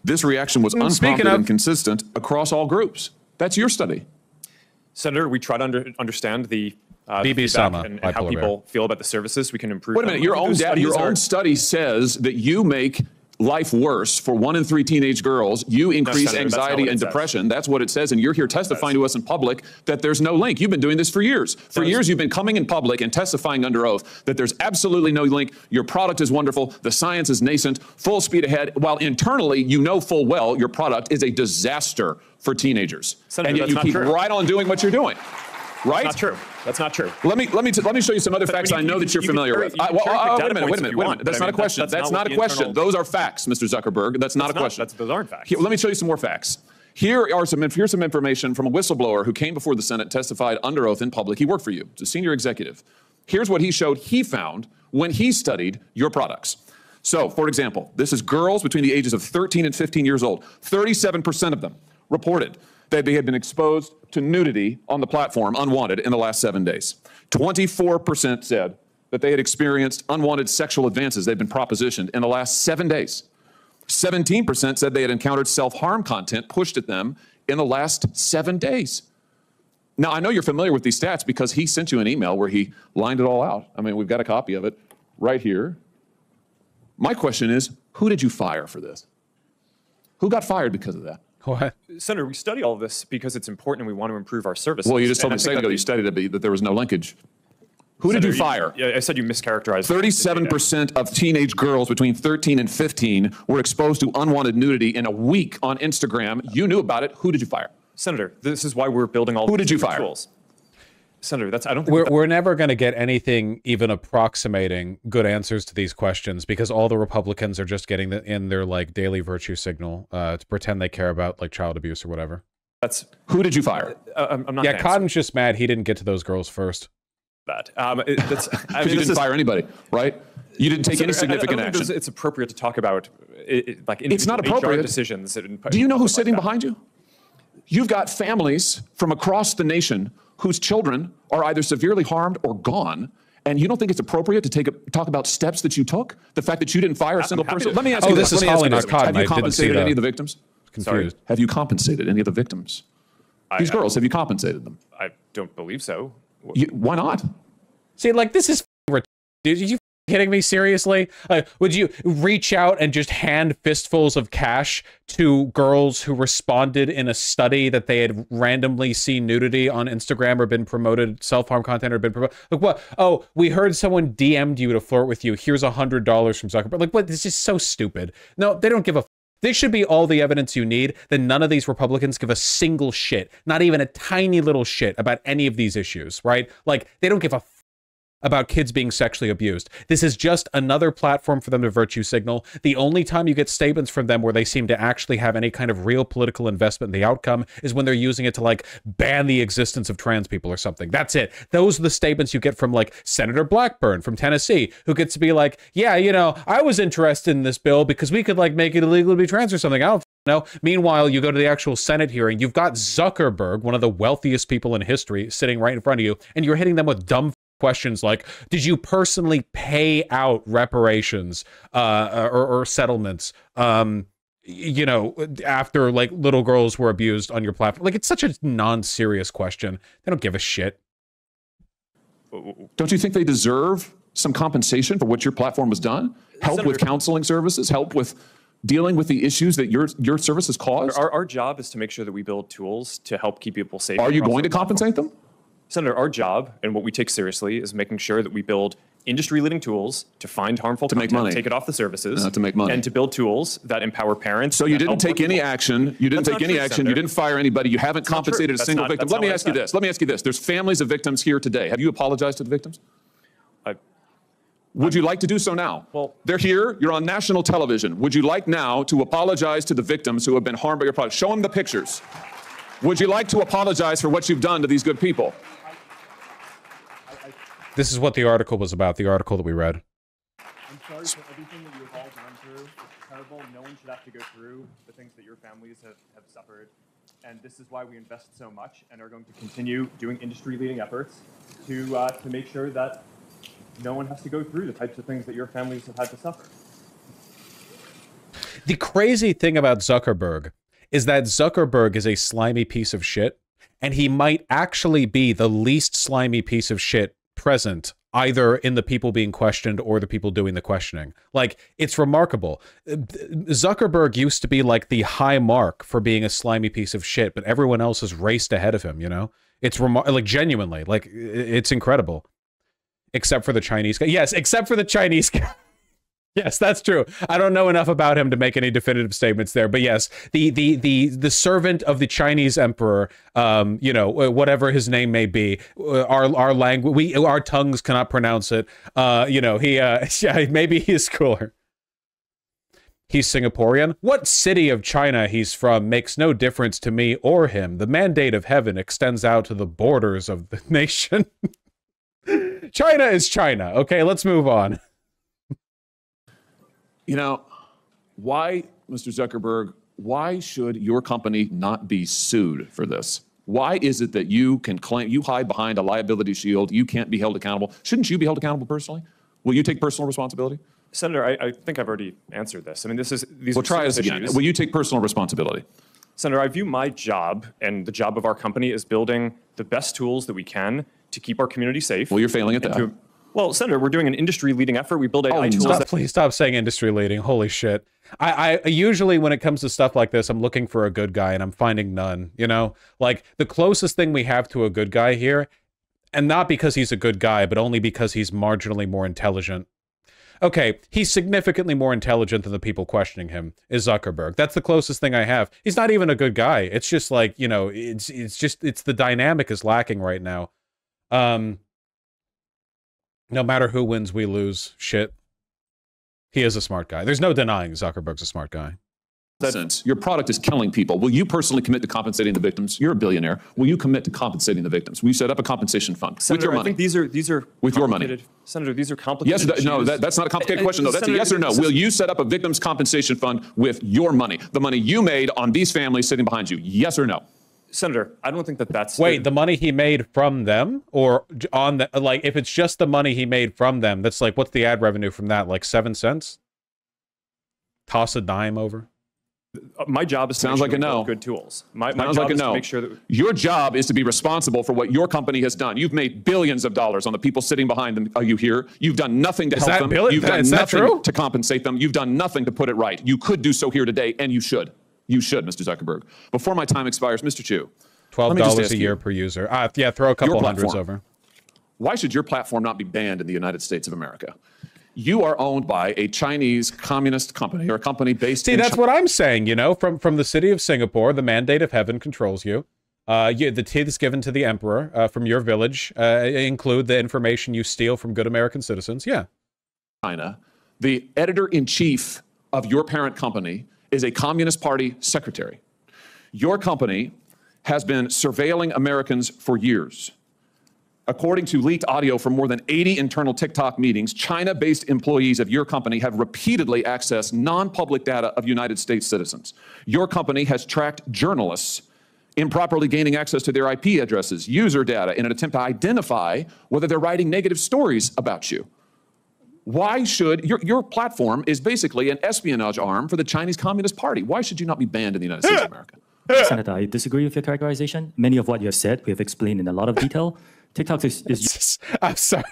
This reaction was unprompted and consistent across all groups. That's your study. Senator, we try to understand the feedback and how people feel about the services. We can improve. Wait a minute. Your own study says that you make life worse for 1 in 3 teenage girls. You increase anxiety and depression. That's what it says. And you're here testifying to us in public that there's no link. You've been doing this for years. For years, you've been coming in public and testifying under oath that there's absolutely no link. Your product is wonderful. The science is nascent, full speed ahead, while internally, you know full well your product is a disaster for teenagers. Senator, and yet you keep right on doing what you're doing. Right? That's not true. That's not true. Let me show you some other facts I know that you're familiar with. Wait a minute. That's not a question. That's not a question. Those are facts, Mr. Zuckerberg. That's not a question. Those aren't facts. Let me show you some more facts. Here's some information from a whistleblower who came before the Senate, testified under oath in public. He worked for you. He's a senior executive. Here's what he showed he found when he studied your products. So, for example, this is girls between the ages of 13 and 15 years old. 37% of them reported that they had been exposed to nudity on the platform unwanted in the last 7 days. 24% said that they had experienced unwanted sexual advances, they've been propositioned, in the last 7 days. 17% said they had encountered self-harm content pushed at them in the last 7 days. Now, I know you're familiar with these stats because he sent you an email where he lined it all out. I mean, we've got a copy of it right here. My question is, who did you fire for this? Who got fired because of that? What? Senator, we study all of this because it's important and we want to improve our services. Well, you just told me a second ago you studied it, that there was no linkage. Who did you fire? I said you mischaracterized. 37% of teenage girls between 13 and 15 were exposed to unwanted nudity in a week on Instagram. You knew about it. Who did you fire? Senator, this is why we're building all these tools. Senator, I don't think we're never going to get anything even approximating good answers to these questions because all the Republicans are just getting in their like daily virtue signal to pretend they care about like child abuse or whatever. Who did you fire? I'm not. Yeah, Cotton's just mad he didn't get to those girls first. That you didn't fire anybody, right? You didn't take any significant action. It's appropriate to talk about it's not appropriate decisions. Do you know who's sitting behind you? You've got families from across the nation whose children are either severely harmed or gone, and you don't think it's appropriate to talk about steps that you took? The fact that you didn't fire a single person? Let me ask you this. This is Holly, not Cotton. Have you compensated any of the victims? Confused. Have you compensated any of the victims? These girls, have you compensated them? I don't believe so. Why not? See, like, this is dude, are you kidding me? Seriously? Would you reach out and just hand fistfuls of cash to girls who responded in a study that they had randomly seen nudity on Instagram or been promoted, self-harm content or been promoted? Like, what? Oh, we heard someone DM'd you to flirt with you. Here's $100 from Zuckerberg. Like, what? This is so stupid. No, they don't give a This should be all the evidence you need. Then none of these Republicans give a single shit, not even a tiny little shit about any of these issues, right? Like, they don't give a about kids being sexually abused. This is just another platform for them to virtue signal. The only time you get statements from them where they seem to actually have any kind of real political investment in the outcome is when they're using it to like ban the existence of trans people or something. That's it. Those are the statements you get from like Senator Blackburn from Tennessee, who gets to be like, yeah, you know, I was interested in this bill because we could like make it illegal to be trans or something. I don't know. Meanwhile, you go to the actual Senate hearing, you've got Zuckerberg, one of the wealthiest people in history, sitting right in front of you, and you're hitting them with dumb questions like, did you personally pay out reparations or settlements, you know, after like little girls were abused on your platform? Like, it's such a non-serious question. They don't give a shit. Don't you think they deserve some compensation for what your platform has done? Help with counseling services, help with dealing with the issues that your services cause? Our job is to make sure that we build tools to help keep people safe. Are you going to compensate them? Senator, our job and what we take seriously is making sure that we build industry-leading tools to find harmful content, make money, take it off the services, to make money, and to build tools that empower parents. So you didn't take any action. You didn't take any action. You didn't fire anybody. You haven't compensated a single victim. Let me ask you this. Let me ask you this. There's families of victims here today. Have you apologized to the victims? Would you like to do so now? Well, they're here. You're on national television. Would you like now to apologize to the victims who have been harmed by your product? Show them the pictures. Would you like to apologize for what you've done to these good people? This is what the article was about, the article that we read. I'm sorry for everything that you've all gone through. It's terrible. No one should have to go through the things that your families have suffered. And this is why we invest so much and are going to continue doing industry-leading efforts to make sure that no one has to go through the types of things that your families have had to suffer. The crazy thing about Zuckerberg is that Zuckerberg is a slimy piece of shit, and he might actually be the least slimy piece of shit present, either in the people being questioned or the people doing the questioning. Like, it's remarkable. Zuckerberg used to be like the high mark for being a slimy piece of shit, but everyone else has raced ahead of him, you know? It's like, genuinely, like, it's incredible. Except for the Chinese guy. Yes, except for the Chinese guy. Yes, that's true. I don't know enough about him to make any definitive statements there, but yes, the servant of the Chinese emperor, you know, whatever his name may be, our language, our tongues cannot pronounce it. You know, yeah, maybe he's cooler. He's Singaporean. What city of China he's from makes no difference to me or him. The mandate of heaven extends out to the borders of the nation. China is China. Okay, let's move on. You know, why, Mr. Zuckerberg, why should your company not be sued for this? Why is it that you can claim, you hide behind a liability shield, you can't be held accountable? Shouldn't you be held accountable personally? Will you take personal responsibility? Senator, I think I've already answered this. I mean, these well, try us again. Will you take personal responsibility? Senator, I view my job and the job of our company as building the best tools that we can to keep our community safe. Well, you're failing at that. Well, Senator, we're doing an industry-leading effort. We build AI tools. Please stop saying industry-leading. Holy shit. I usually, when it comes to stuff like this, I'm looking for a good guy, and I'm finding none, you know? Like, the closest thing we have to a good guy here, and not because he's a good guy, but only because he's marginally more intelligent. Okay, he's significantly more intelligent than the people questioning him, is Zuckerberg. That's the closest thing I have. He's not even a good guy. It's just like, you know, it's the dynamic is lacking right now. No matter who wins, we lose. Shit. He is a smart guy. There's no denying Zuckerberg's a smart guy. Since your product is killing people, will you personally commit to compensating the victims? You're a billionaire. Will you commit to compensating the victims? Will you set up a compensation fund Senator, with your money? I think these are with your money. Senator, these are complicated. Yes, no, that's not a complicated question. No, that's Senator, a yes or no. Will you set up a victims compensation fund with your money, the money you made on these families sitting behind you? Yes or no? Senator, I don't think that that's... Wait, the money he made from them? Or on the... Like, if it's just the money he made from them, that's like, what's the ad revenue from that? Like 7 cents? Toss a dime over? My job is to Sounds like a no. Good tools. My Sounds job like a is no. to make sure that... Your job is to be responsible for what your company has done. You've made billions of dollars on the people sitting behind them. Are you here? You've done nothing to help them. You've done nothing to compensate them. You've done nothing to put it right. You could do so here today, and you should. You should, Mr. Zuckerberg. Before my time expires, Mr. Chu, $12 a year per user. Yeah, throw a couple hundreds over. Why should your platform not be banned in the United States of America? You are owned by a Chinese communist company, or a company based in China. See, that's what I'm saying, you know, from the city of Singapore, the mandate of heaven controls you. The tithes given to the emperor from your village include the information you steal from good American citizens. Yeah. China, the editor-in-chief of your parent company is a Communist Party secretary. Your company has been surveilling Americans for years. According to leaked audio from more than 80 internal TikTok meetings, China-based employees of your company have repeatedly accessed non-public data of United States citizens. Your company has tracked journalists improperly gaining access to their IP addresses, user data, in an attempt to identify whether they're writing negative stories about you. Why should, your platform is basically an espionage arm for the Chinese Communist Party. Why should you not be banned in the United States of America? Senator, I disagree with your characterization. Many of what you have said, we have explained in a lot of detail. TikTok is I'm sorry.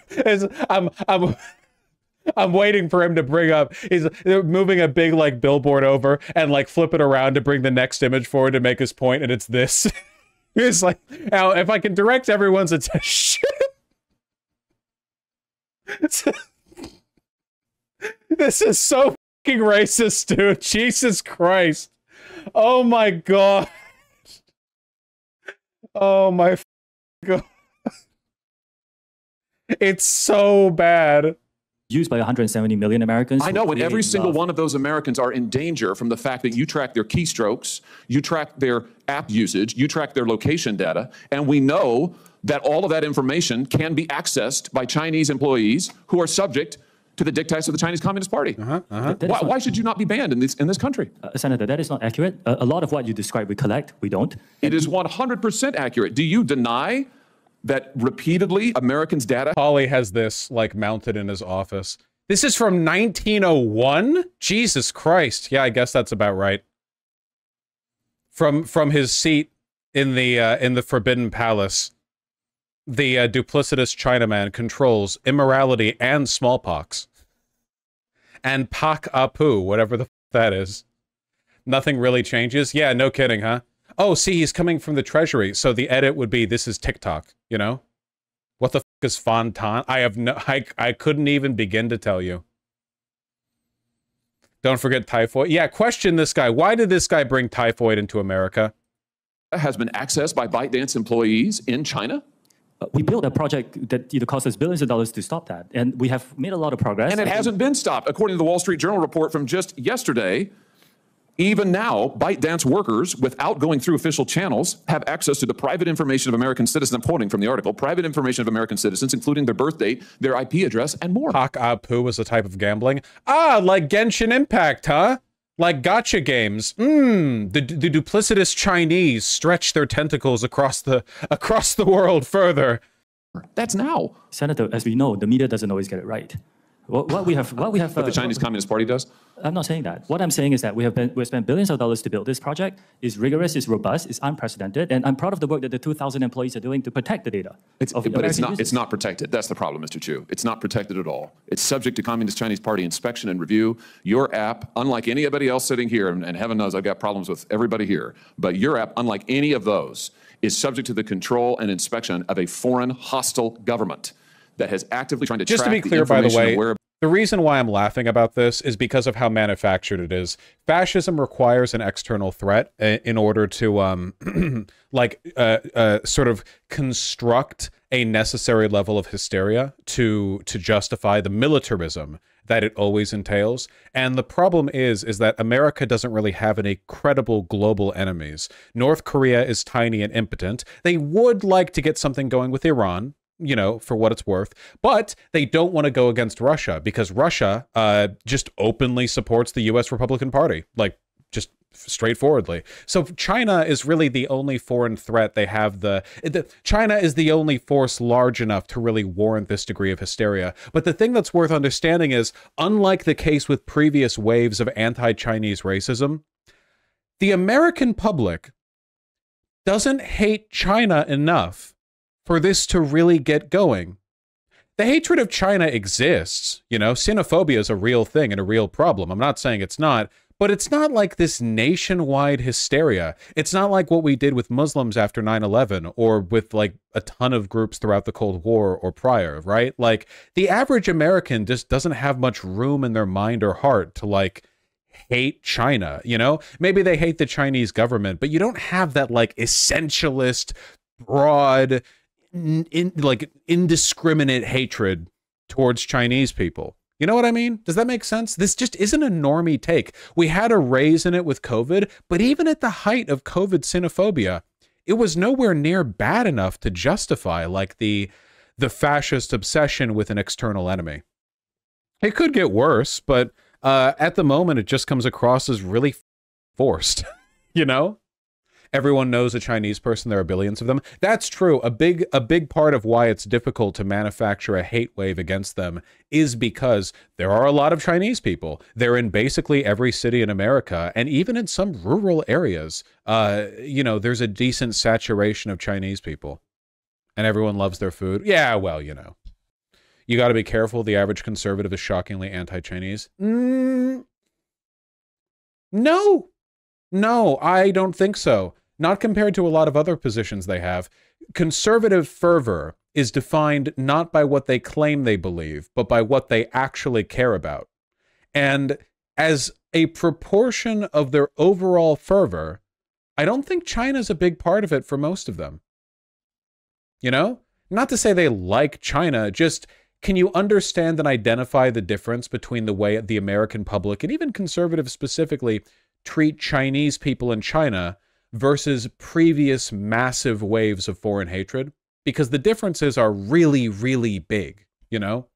I'm waiting for him to bring up. They're moving a big like billboard over and like flip it around to bring the next image forward to make his point, and it's this. It's like, now if I can direct everyone's attention. This is so fucking racist, dude. Jesus Christ. Oh my God. Oh my God. It's so bad. Used by 170 million Americans. I know, and every single one of those Americans are in danger from the fact that you track their keystrokes, you track their app usage, you track their location data, and we know that all of that information can be accessed by Chinese employees who are subject to the dictates of the Chinese Communist Party. Why should you not be banned in this country? Senator, that is not accurate. A lot of what you describe we collect, we don't. It is 100% accurate. Do you deny that repeatedly Americans' data? Pauly has this like mounted in his office. This is from 1901? Jesus Christ. Yeah, I guess that's about right. From his seat in the Forbidden Palace, the duplicitous Chinaman controls immorality and smallpox. And Pak Apu, whatever the f that is. Nothing really changes. Yeah, no kidding, huh? Oh, see, he's coming from the Treasury, so the edit would be, this is TikTok, you know? What the f is Fontan? I couldn't even begin to tell you. Don't forget typhoid. Yeah, question this guy. Why did this guy bring typhoid into America? Has been accessed by ByteDance employees in China? We built a project that cost us billions of dollars to stop that, and we have made a lot of progress. And it hasn't been stopped. According to the Wall Street Journal report from just yesterday, even now, ByteDance workers, without going through official channels, have access to the private information of American citizens. I'm quoting from the article, private information of American citizens, including their birth date, their IP address, and more. Pak Apu was a type of gambling. Ah, like Genshin Impact, huh? Like gacha games. The duplicitous Chinese stretch their tentacles across the world further. That's now. Senator, as we know, the media doesn't always get it right. What we have. But the Chinese Communist Party does? I'm not saying that. What I'm saying is that we've spent billions of dollars to build this project. It's rigorous, it's robust, it's unprecedented, and I'm proud of the work that the 2,000 employees are doing to protect the data. But it's not protected. That's the problem, Mr. Chu. It's not protected at all. It's subject to Communist Chinese Party inspection and review. Your app, unlike anybody else sitting here, and heaven knows I've got problems with everybody here, but your app, unlike any of those, is subject to the control and inspection of a foreign hostile government that has actively tried to track the information. Just to be clear, by the way, the reason why I'm laughing about this is because of how manufactured it is. Fascism requires an external threat in order to, sort of construct a necessary level of hysteria to justify the militarism that it always entails. And the problem is that America doesn't really have any credible global enemies. North Korea is tiny and impotent. They would like to get something going with Iran, you know, for what it's worth, but they don't want to go against Russia because Russia just openly supports the U.S. Republican Party, like just straightforwardly. So China is really the only foreign threat they have. China is the only force large enough to really warrant this degree of hysteria. But the thing that's worth understanding is, unlike the case with previous waves of anti-Chinese racism, the American public doesn't hate China enough for this to really get going. The hatred of China exists, you know, xenophobia is a real thing and a real problem. I'm not saying it's not, but it's not like this nationwide hysteria. It's not like what we did with Muslims after 9/11 or with like a ton of groups throughout the Cold War or prior, right? Like the average American just doesn't have much room in their mind or heart to like hate China, you know? Maybe they hate the Chinese government, but you don't have that like essentialist, broad, indiscriminate hatred towards Chinese people. You know what I mean? Does that make sense? This just isn't a normie take. We had a raise in it with COVID, but even at the height of COVID xenophobia, it was nowhere near bad enough to justify like the fascist obsession with an external enemy. It could get worse, but at the moment, it just comes across as really forced, you know? Everyone knows a Chinese person. There are billions of them. That's true. A big part of why it's difficult to manufacture a hate wave against them is because there are a lot of Chinese people. They're in basically every city in America, and even in some rural areas, you know, there's a decent saturation of Chinese people, and everyone loves their food. Yeah, well, you know, you got to be careful. The average conservative is shockingly anti-Chinese. No, I don't think so. Not compared to a lot of other positions they have. Conservative fervor is defined not by what they claim they believe, but by what they actually care about. And as a proportion of their overall fervor, I don't think China's a big part of it for most of them. You know? Not to say they like China, just can you understand and identify the difference between the way the American public, and even conservatives specifically, treat Chinese people in China versus previous massive waves of foreign hatred? Because the differences are really, really big, you know?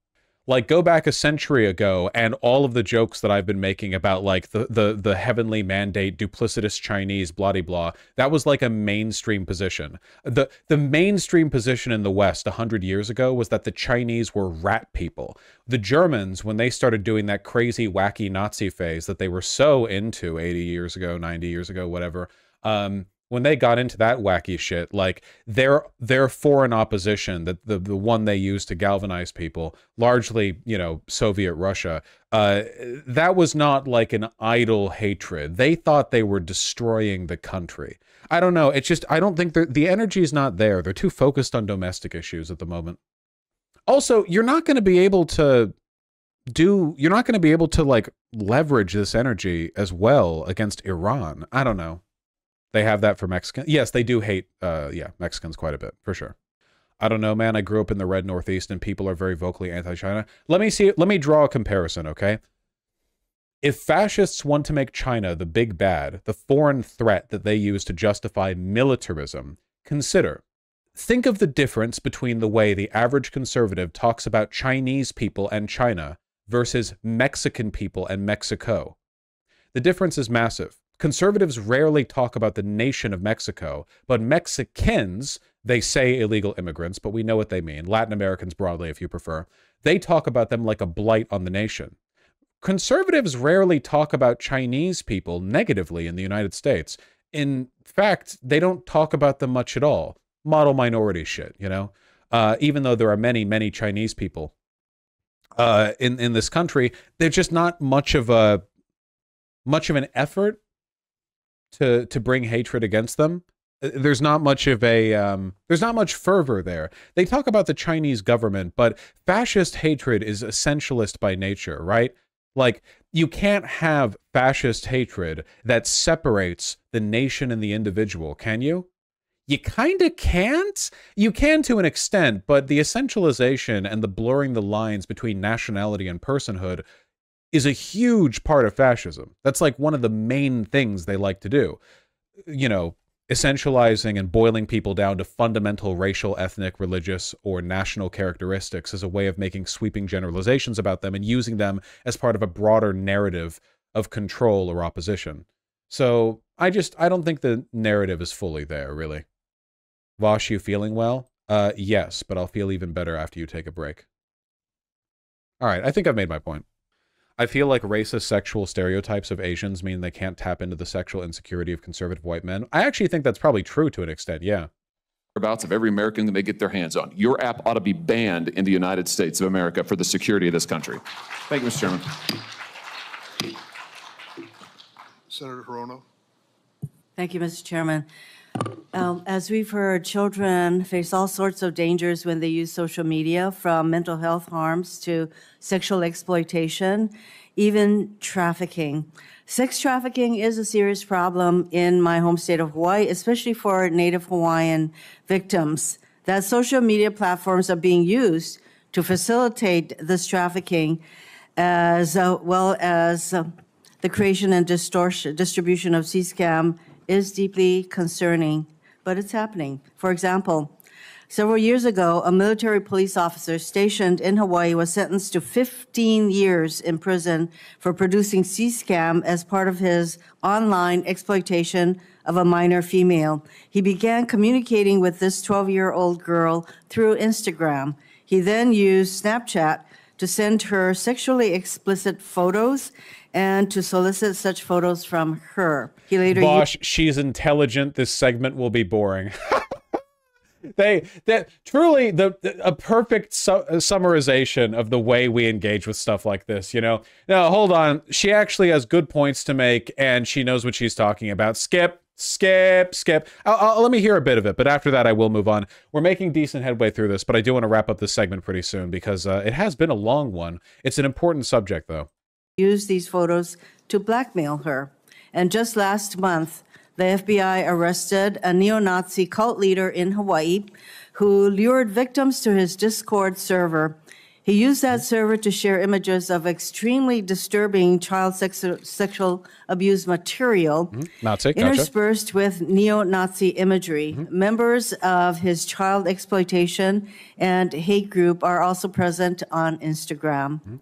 Like, go back a century ago, and all of the jokes that I've been making about like the heavenly mandate, duplicitous Chinese, blah de blah, that was like a mainstream position. The mainstream position in the West 100 years ago was that the Chinese were rat people. The Germans, when they started doing that crazy, wacky Nazi phase that they were so into 80 years ago, 90 years ago, whatever, when they got into that wacky shit, like their foreign opposition, the one they used to galvanize people, largely, you know, Soviet Russia, that was not like an idle hatred. They thought they were destroying the country. I don't know. It's just, I don't think the energy is not there. They're too focused on domestic issues at the moment. Also, you're not going to be able to like leverage this energy as well against Iran. I don't know. They have that for Mexicans. Yes, they do hate, Mexicans quite a bit, for sure. I don't know, man. I grew up in the red Northeast and people are very vocally anti-China. Let me draw a comparison, okay? If fascists want to make China the big bad, the foreign threat that they use to justify militarism, think of the difference between the way the average conservative talks about Chinese people and China versus Mexican people and Mexico. The difference is massive. Conservatives rarely talk about the nation of Mexico, but Mexicans, they say illegal immigrants, but we know what they mean. Latin Americans broadly, if you prefer. They talk about them like a blight on the nation. Conservatives rarely talk about Chinese people negatively in the United States. In fact, they don't talk about them much at all. Model minority shit, you know? Even though there are many, many Chinese people in this country, there's just not much of an effort to bring hatred against them. There's not much of a there's not much fervor there. They talk about the Chinese government, but fascist hatred is essentialist by nature, right? Like, you can't have fascist hatred that separates the nation and the individual, can you? You kind of can't. You can to an extent, but the essentialization and the blurring the lines between nationality and personhood is a huge part of fascism. That's like one of the main things they like to do. You know, essentializing and boiling people down to fundamental racial, ethnic, religious, or national characteristics as a way of making sweeping generalizations about them and using them as part of a broader narrative of control or opposition. So I don't think the narrative is fully there, really. Vosh, you feeling well? Yes, but I'll feel even better after you take a break. All right, I think I've made my point. I feel like racist sexual stereotypes of Asians mean they can't tap into the sexual insecurity of conservative white men. I actually think that's probably true to an extent, yeah. Whereabouts of every American that they get their hands on. Your app ought to be banned in the United States of America for the security of this country. Thank you, Mr. Chairman. Senator Hirono. Thank you, Mr. Chairman. As we've heard, children face all sorts of dangers when they use social media, from mental health harms to sexual exploitation, even trafficking. Sex trafficking is a serious problem in my home state of Hawaii, especially for Native Hawaiian victims. That social media platforms are being used to facilitate this trafficking, as well as the creation and distribution of C-SCAM is deeply concerning, but it's happening. For example, several years ago, a military police officer stationed in Hawaii was sentenced to 15 years in prison for producing C-SCAM as part of his online exploitation of a minor female. He began communicating with this 12-year-old girl through Instagram. He then used Snapchat to send her sexually explicit photos and to solicit such photos from her. He later Bosh, she's intelligent. This segment will be boring. Truly a perfect summarization of the way we engage with stuff like this, you know? Now, hold on. She actually has good points to make, and she knows what she's talking about. Skip. Let me hear a bit of it, but after that, I will move on. We're making decent headway through this, but I do want to wrap up this segment pretty soon because it has been a long one. It's an important subject, though. Use these photos to blackmail her. And just last month, the FBI arrested a neo-Nazi cult leader in Hawaii who lured victims to his Discord server. He used that server to share images of extremely disturbing child sexual abuse material Nazi, interspersed with neo-Nazi imagery. Members of his child exploitation and hate group are also present on Instagram,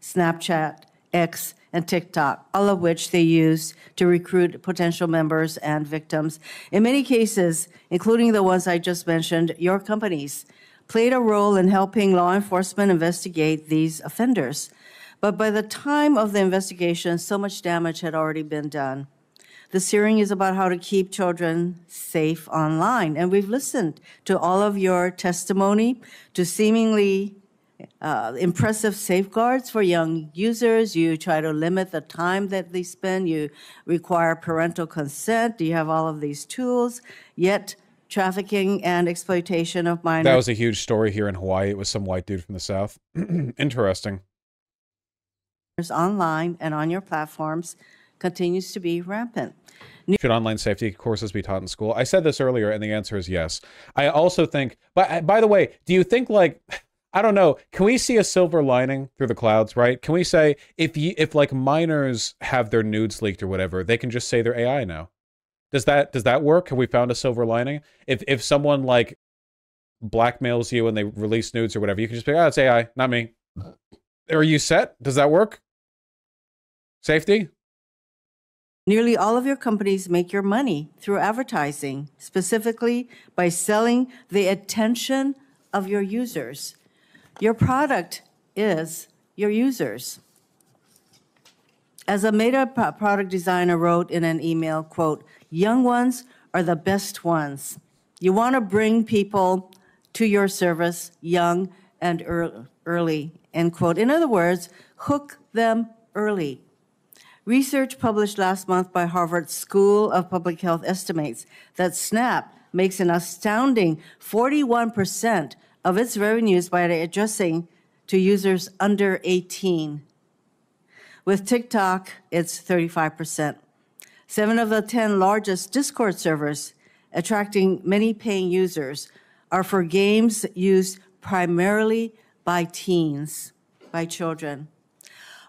Snapchat, X, and TikTok, all of which they use to recruit potential members and victims. In many cases, including the ones I just mentioned, your companies played a role in helping law enforcement investigate these offenders. But by the time of the investigation, so much damage had already been done. This hearing is about how to keep children safe online. And we've listened to all of your testimony, to seemingly impressive safeguards for young users. You try to limit the time that they spend. You require parental consent. You have all of these tools, yet trafficking and exploitation of minors. That was a huge story here in Hawaii. It was some white dude from the South. Interesting. Online and on your platforms continues to be rampant. Should online safety courses be taught in school? I said this earlier, and the answer is yes. I also think, but by the way, do you think, like, I don't know, can we see a silver lining through the clouds, right? Can we say if like minors have their nudes leaked or whatever, they can just say they're AI now? Does that work? Have we found a silver lining? If someone like blackmails you and they release nudes or whatever, you can just be, oh, it's AI, not me. Are you set? Does that work? Safety? Nearly all of your companies make your money through advertising, specifically by selling the attention of your users. Your product is your users. As a Meta product designer wrote in an email, quote, young ones are the best ones. You want to bring people to your service young and early, end quote. In other words, hook them early. Research published last month by Harvard School of Public Health estimates that Snap makes an astounding 41% of its revenues by addressing to users under 18. With TikTok, it's 35%. 7 of the 10 largest Discord servers, attracting many paying users, are for games used primarily by teens, by children.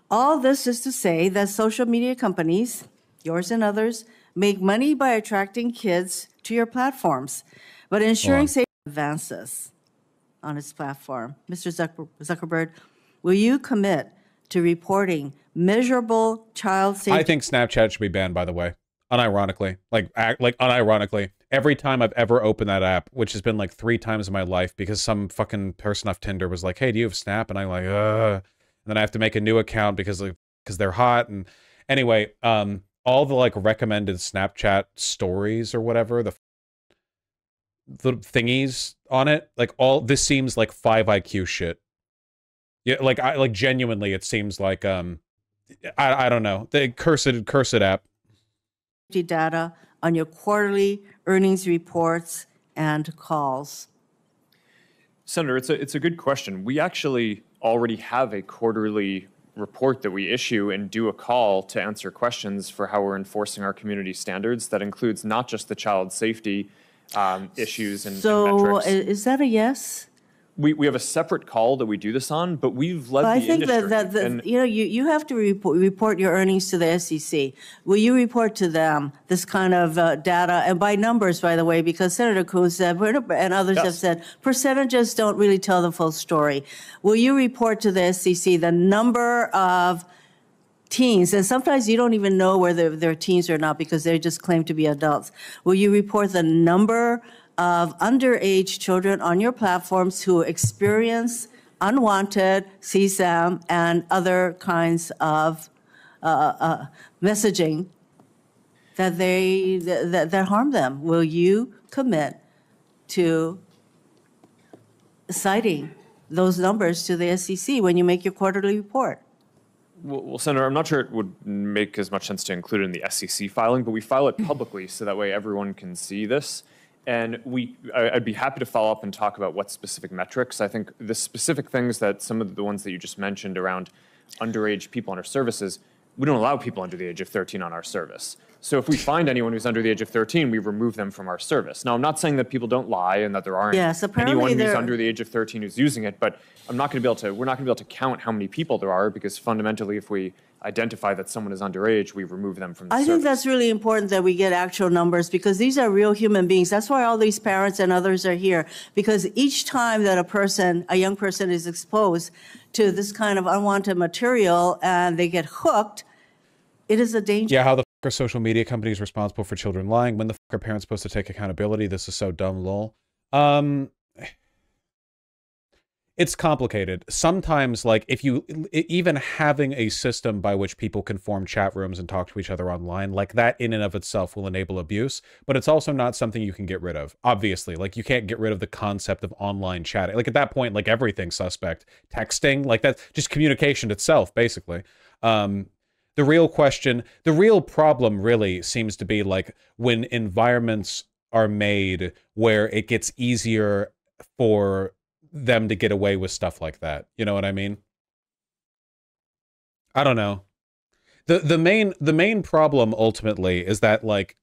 All this is to say that social media companies, yours and others, make money by attracting kids to your platforms, but ensuring safety advances on its platform. Mr. Zuckerberg, will you commit to reporting measurable child safety? I think Snapchat should be banned, by the way, unironically. Like unironically. Every time I've ever opened that app, which has been like 3 times in my life because some fucking person off Tinder was like, hey, do you have Snap? And I'm like, and then I have to make a new account because they're hot. And anyway, all the like recommended Snapchat stories or whatever, the thingies on it, like all this seems like 5 IQ shit. Yeah, like genuinely, it seems like I don't know, the cursed app. Data on your quarterly earnings reports and calls. Senator, it's a good question. We actually already have a quarterly report that we issue and do a call to answer questions for how we're enforcing our community standards. That includes not just the child safety issues and metrics. So is that a yes? We have a separate call that we do this on, but we've led the industry. I think that you know, you have to report your earnings to the SEC. Will you report to them this kind of data, and by numbers, by the way, because Senator Coons said, and others have said, percentages don't really tell the full story. Will you report to the SEC the number of teens, and sometimes you don't even know whether they're teens or not because they just claim to be adults. Will you report the number of underage children on your platforms who experience unwanted CSAM and other kinds of messaging that harm them? Will you commit to citing those numbers to the SEC when you make your quarterly report? Well, Senator, I'm not sure it would make as much sense to include it in the SEC filing, but we file it publicly so that way everyone can see this. And I'd be happy to follow up and talk about what specific metrics. I think the specific things that some of the ones that you just mentioned around underage people on our services, we don't allow people under the age of 13 on our service. So if we find anyone who's under the age of 13, we remove them from our service. Now, I'm not saying that people don't lie and that there aren't anyone who's under the age of 13 who's using it, but we're not going to be able to count how many people there are, because fundamentally, if we identify that someone is underage, we remove them from the service. I think that's really important that we get actual numbers, because these are real human beings. That's why all these parents and others are here, because each time that a young person is exposed to this kind of unwanted material and they get hooked, it is a danger. Yeah, how the f are social media companies responsible for children lying? When the f are parents supposed to take accountability? This is so dumb, lol. It's complicated. Sometimes, like, if you, even having a system by which people can form chat rooms and talk to each other online, like that in and of itself will enable abuse, but it's also not something you can get rid of. Obviously, like, you can't get rid of the concept of online chatting. Like, at that point, like, everything's suspect. Texting, like, that's just communication itself, basically. The real question, the real problem really seems to be, like, when environments are made where it gets easier for them to get away with stuff like that. You know what I mean? I don't know. The main problem ultimately is that, like,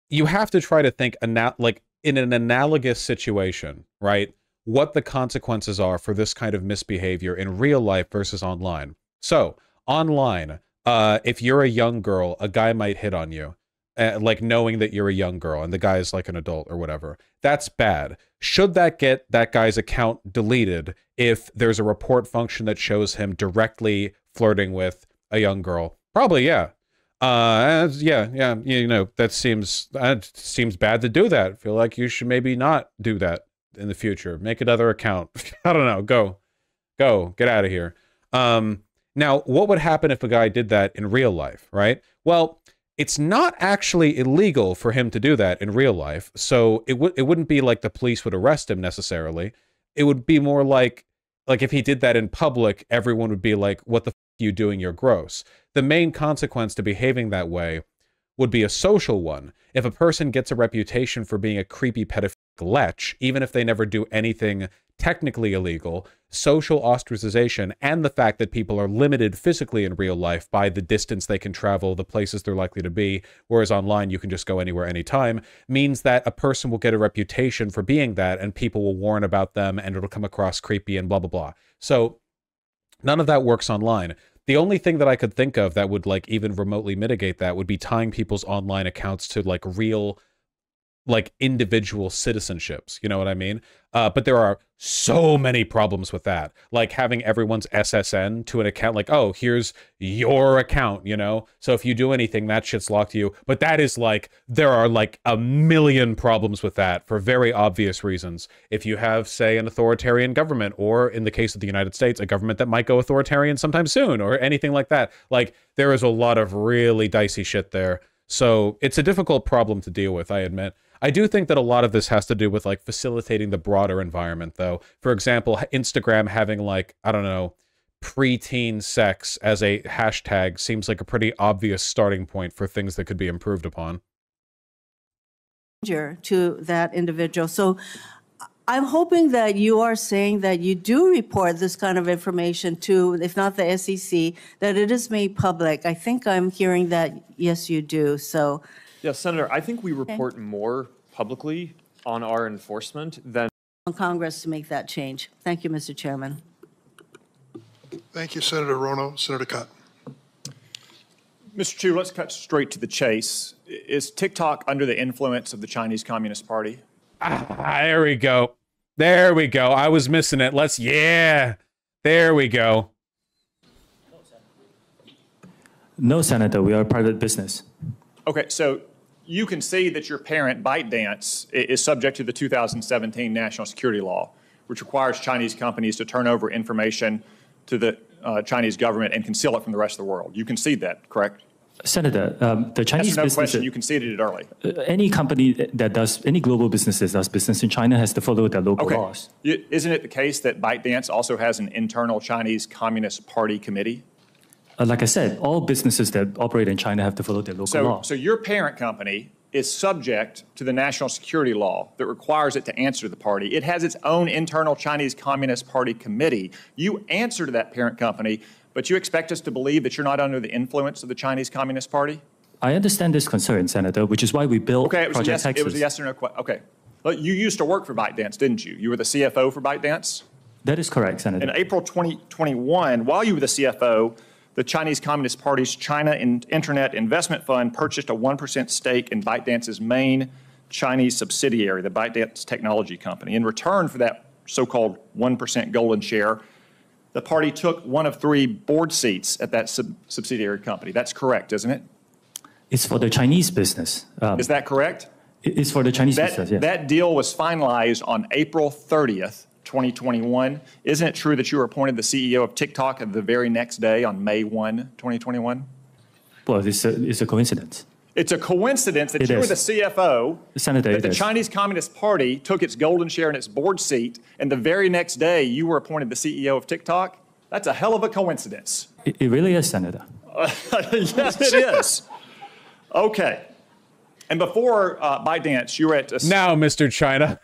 you have to try to think like in an analogous situation, right? What the consequences are for this kind of misbehavior in real life versus online. So, online, if you're a young girl, a guy might hit on you. Like, knowing that you're a young girl and the guy is like an adult or whatever. That's bad. Should that get that guy's account deleted if there's a report function that shows him directly flirting with a young girl? Probably, yeah. Yeah, you know, that seems bad to do that. I feel like you should maybe not do that in the future. Make another account. I don't know. Go. Get out of here. Now, what would happen if a guy did that in real life, right? Well, it's not actually illegal for him to do that in real life, so it wouldn't be like the police would arrest him necessarily. It would be more like if he did that in public, everyone would be like, what the f are you doing? You're gross. The main consequence to behaving that way would be a social one. If a person gets a reputation for being a creepy pedophilic lech, even if they never do anything technically illegal, social ostracization and the fact that people are limited physically in real life by the distance they can travel, the places they're likely to be, whereas online you can just go anywhere, anytime, means that a person will get a reputation for being that, and people will warn about them, and it'll come across creepy and blah, blah, blah. So none of that works online. The only thing that I could think of that would, like, even remotely mitigate that would be tying people's online accounts to, like, real, like, individual citizenships, you know what I mean? But there are so many problems with that, like having everyone's SSN to an account, like, oh, here's your account, you know? So if you do anything, that shit's locked to you. But that is, like, there are, like, a million problems with that for very obvious reasons. If you have, say, an authoritarian government, or in the case of the United States, a government that might go authoritarian sometime soon, or anything like that, like, there is a lot of really dicey shit there. So it's a difficult problem to deal with, I admit. I do think that a lot of this has to do with, like, facilitating the broader environment, though. For example, Instagram having, like, I don't know, preteen sex as a hashtag seems like a pretty obvious starting point for things that could be improved upon. To that individual. So I'm hoping that you are saying that you do report this kind of information to, if not the SEC, that it is made public. I think I'm hearing that, yes, you do. So. Yes, Senator, I think we report more publicly on our enforcement than on Congress to make that change. Thank you, Mr. Chairman. Thank you, Senator Rono. Senator Cott. Mr. Chu, let's cut straight to the chase. Is TikTok under the influence of the Chinese Communist Party? There we go. There we go. I was missing it. Yeah. There we go. No, Senator, we are a private business. Okay, so you can see that your parent, ByteDance, is subject to the 2017 national security law, which requires Chinese companies to turn over information to the Chinese government and conceal it from the rest of the world. You concede that, correct? Senator, the Chinese no business... question, you conceded it early. Any company that does, any global business that does business in China has to follow their local laws. Isn't it the case that ByteDance also has an internal Chinese Communist Party committee? Like I said, all businesses that operate in China have to follow their local law. So your parent company is subject to the national security law that requires it to answer to the party. It has its own internal Chinese Communist Party committee. You answer to that parent company, but you expect us to believe that you're not under the influence of the Chinese Communist Party? I understand this concern, Senator, which is why we built Project Texas. It was a yes or no question. Okay. Well, you used to work for ByteDance, didn't you? You were the CFO for ByteDance? That is correct, Senator. In April 2021, while you were the CFO, the Chinese Communist Party's China Internet Investment Fund purchased a 1% stake in ByteDance's main Chinese subsidiary, the ByteDance Technology Company. In return for that so-called 1% golden share, the party took one of 3 board seats at that subsidiary company. That's correct, isn't it? It's for the Chinese business. Is that correct? It's for the Chinese business, yes. That deal was finalized on April 30th, 2021. Isn't it true that you were appointed the CEO of TikTok the very next day on May 1, 2021? Well, it's a coincidence. It's a coincidence that you were the CFO, Senator, that the Chinese Communist Party took its golden share in its board seat, and the very next day you were appointed the CEO of TikTok? That's a hell of a coincidence. It really is, Senator. Yes, it is. Okay. And before ByteDance, you were at... Now, Mr. China,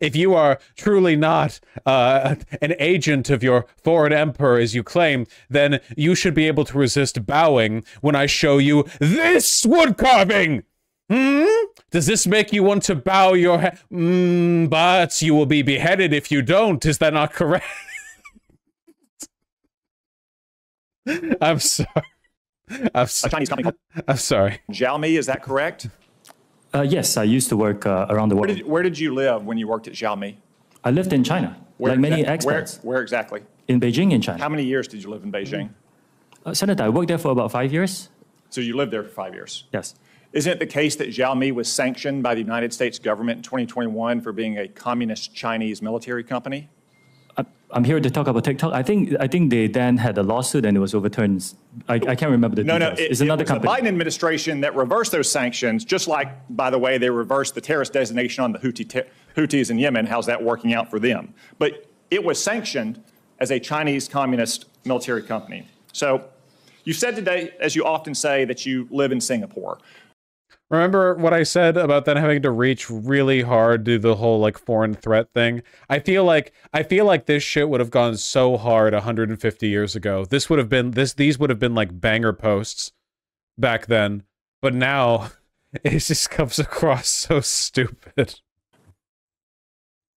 if you are truly not an agent of your foreign emperor, as you claim, then you should be able to resist bowing when I show you this wood carving. Does this make you want to bow your head? But you will be beheaded if you don't. Is that not correct? I'm sorry. A Chinese company called I'm sorry. Xiaomi, is that correct? Yes, I used to work around the world. Where did you live when you worked at Xiaomi? I lived in China, like many expats. Where exactly? In Beijing, in China. How many years did you live in Beijing? Senator, I worked there for about 5 years. So you lived there for 5 years? Yes. Isn't it the case that Xiaomi was sanctioned by the United States government in 2021 for being a communist Chinese military company? I'm here to talk about TikTok. I think they then had a lawsuit and it was overturned. I can't remember the details. No, it's another company. It was the Biden administration that reversed those sanctions, just like, by the way, they reversed the terrorist designation on the Houthis in Yemen. How's that working out for them? But it was sanctioned as a Chinese communist military company. So you said today, as you often say, that you live in Singapore. Remember what I said about then having to reach really hard to the whole like foreign threat thing? I feel like this shit would have gone so hard 150 years ago. These would have been like banger posts back then. But now it just comes across so stupid.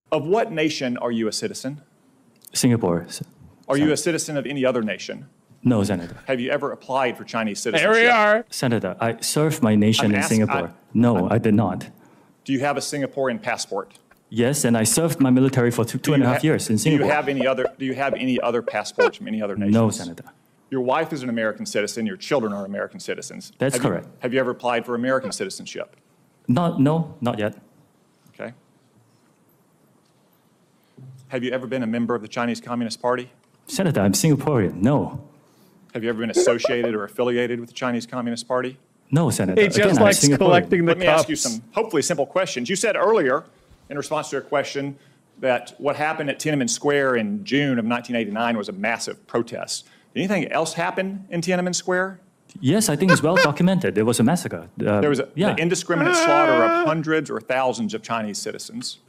Of what nation are you a citizen? Singapore. Are you a citizen of any other nation? No, Senator. Have you ever applied for Chinese citizenship? There we are. Senator, I served my nation in Singapore. No, I did not. Do you have a Singaporean passport? Yes, and I served my military for two and a half years in Singapore. Do you have any other passports from any other nations? No, Senator. Your wife is an American citizen. Your children are American citizens. That's correct. Have you ever applied for American citizenship? No, not yet. Okay. Have you ever been a member of the Chinese Communist Party? Senator, I'm Singaporean. No. Have you ever been associated or affiliated with the Chinese Communist Party? No, Senator. He just likes collecting the cups. Let me ask you some hopefully simple questions. You said earlier, in response to a question, that what happened at Tiananmen Square in June of 1989 was a massive protest. Did anything else happen in Tiananmen Square? Yes, I think it's well documented. There was a massacre. There was an indiscriminate slaughter of hundreds or thousands of Chinese citizens.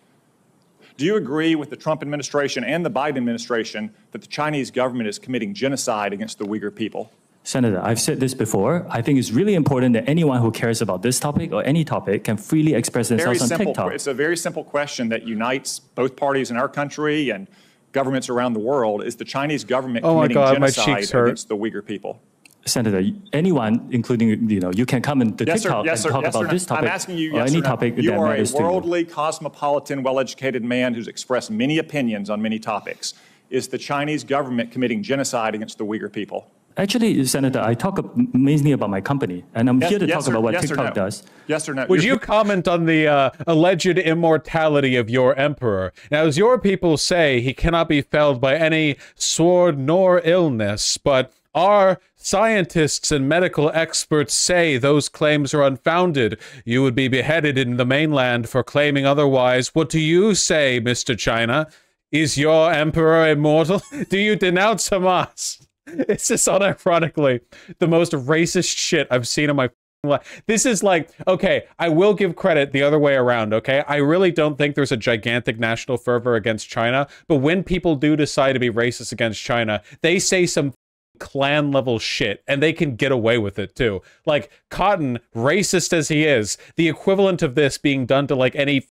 Do you agree with the Trump administration and the Biden administration that the Chinese government is committing genocide against the Uyghur people? Senator, I've said this before. I think it's really important that anyone who cares about this topic or any topic can freely express themselves on TikTok. It's a very simple question that unites both parties in our country and governments around the world. Is the Chinese government committing genocide against the Uyghur people? Senator, anyone, including, you can come into TikTok and talk about this topic. I'm asking you, or any topic that matters to you. You are a worldly, cosmopolitan, well-educated man who's expressed many opinions on many topics. Is the Chinese government committing genocide against the Uyghur people? Actually, Senator, I talk mainly about my company, and I'm here to talk about what TikTok does. Yes or no? Would you comment on the alleged immortality of your emperor? Now, as your people say, he cannot be felled by any sword nor illness, but our scientists and medical experts say those claims are unfounded. You would be beheaded in the mainland for claiming otherwise. What do you say, Mr. China? Is your emperor immortal? Do you denounce Hamas? It's just unironically the most racist shit I've seen in my life. This is like, okay, I will give credit the other way around, okay? I really don't think there's a gigantic national fervor against China, but when people do decide to be racist against China, they say some clan level shit, and they can get away with it too. Like, Cotton, racist as he is, the equivalent of this being done to like any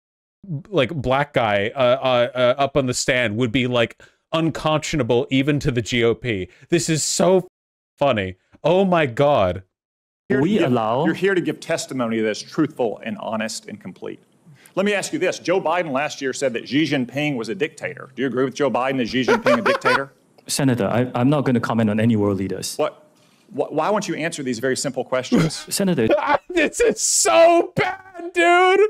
like black guy up on the stand would be like unconscionable even to the GOP. This is so funny. Oh my God. You're here to give testimony that's truthful and honest and complete. Let me ask you this. Joe Biden last year said that Xi Jinping was a dictator. Do you agree with Joe Biden? Is Xi Jinping a dictator? Senator, I'm not going to comment on any world leaders. Why won't you answer these very simple questions? Senator. This is so bad, dude.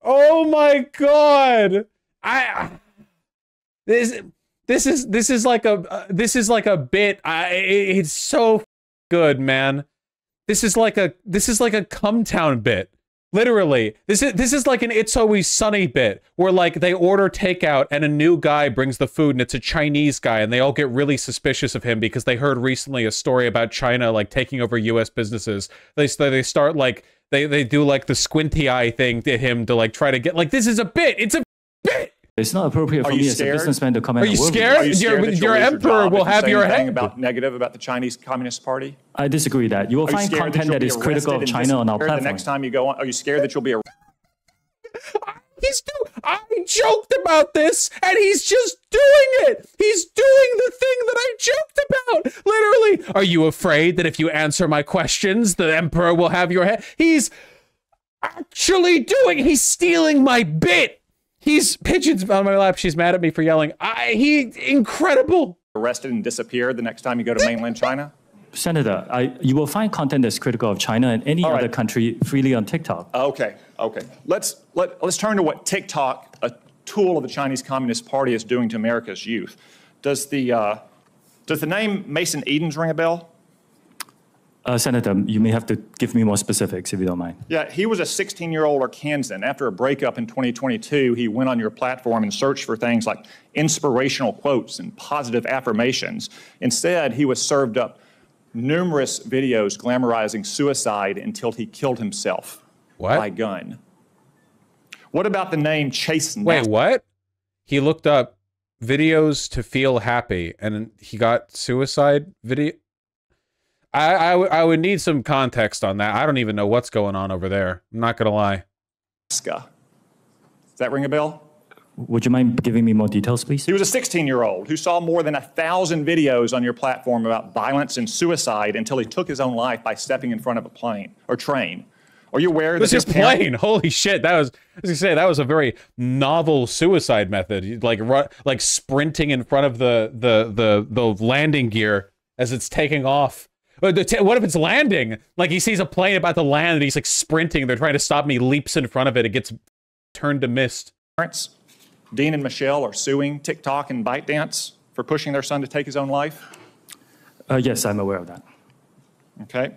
Oh my God. This is like a bit. It's so good, man. This is like a Cumtown bit. Literally, this is like an It's Always Sunny bit where like they order takeout and a new guy brings the food and it's a Chinese guy and they all get really suspicious of him because they heard recently a story about China like taking over U.S. businesses. They start like they do like the squinty eye thing to him to like try to get like this is a bit. It's a bit. It's not appropriate for me as a businessman to comment. Are you scared? Your emperor will have your head. Negative about the Chinese Communist Party? I disagree that. You will find content that is critical of China on our platform. The next time you go on, are you scared that you'll be arrested? I joked about this, and he's just doing it. He's doing the thing that I joked about. Literally, are you afraid that if you answer my questions, the emperor will have your head? He's actually doing. He's stealing my bit. He's pigeons on my lap. She's mad at me for yelling. Incredible. Arrested and disappeared the next time you go to mainland China? Senator, you will find content that's critical of China and any other country freely on TikTok. Okay. Let's turn to what TikTok, a tool of the Chinese Communist Party, is doing to America's youth. Does the name Mason Edens ring a bell? Senator, you may have to give me more specifics if you don't mind. Yeah, he was a 16-year-old Arkansan. After a breakup in 2022, he went on your platform and searched for things like inspirational quotes and positive affirmations. Instead, he was served up numerous videos glamorizing suicide until he killed himself by gun. What about the name Chase Nassar? Wait, what? He looked up videos to feel happy and he got suicide video. I would need some context on that. I don't even know what's going on over there. I'm not going to lie. Does that ring a bell? Would you mind giving me more details, please? He was a 16-year-old who saw more than 1,000 videos on your platform about violence and suicide until he took his own life by stepping in front of a plane or train. Are you aware that his plane? Holy shit! That was, as you say, that was a very novel suicide method. Like sprinting in front of the landing gear as it's taking off. What if it's landing? Like he sees a plane about to land and he's like sprinting. They're trying to stop him. He leaps in front of it. It gets turned to mist. Parents, Dean and Michelle are suing TikTok and ByteDance for pushing their son to take his own life? Yes, I'm aware of that. Okay.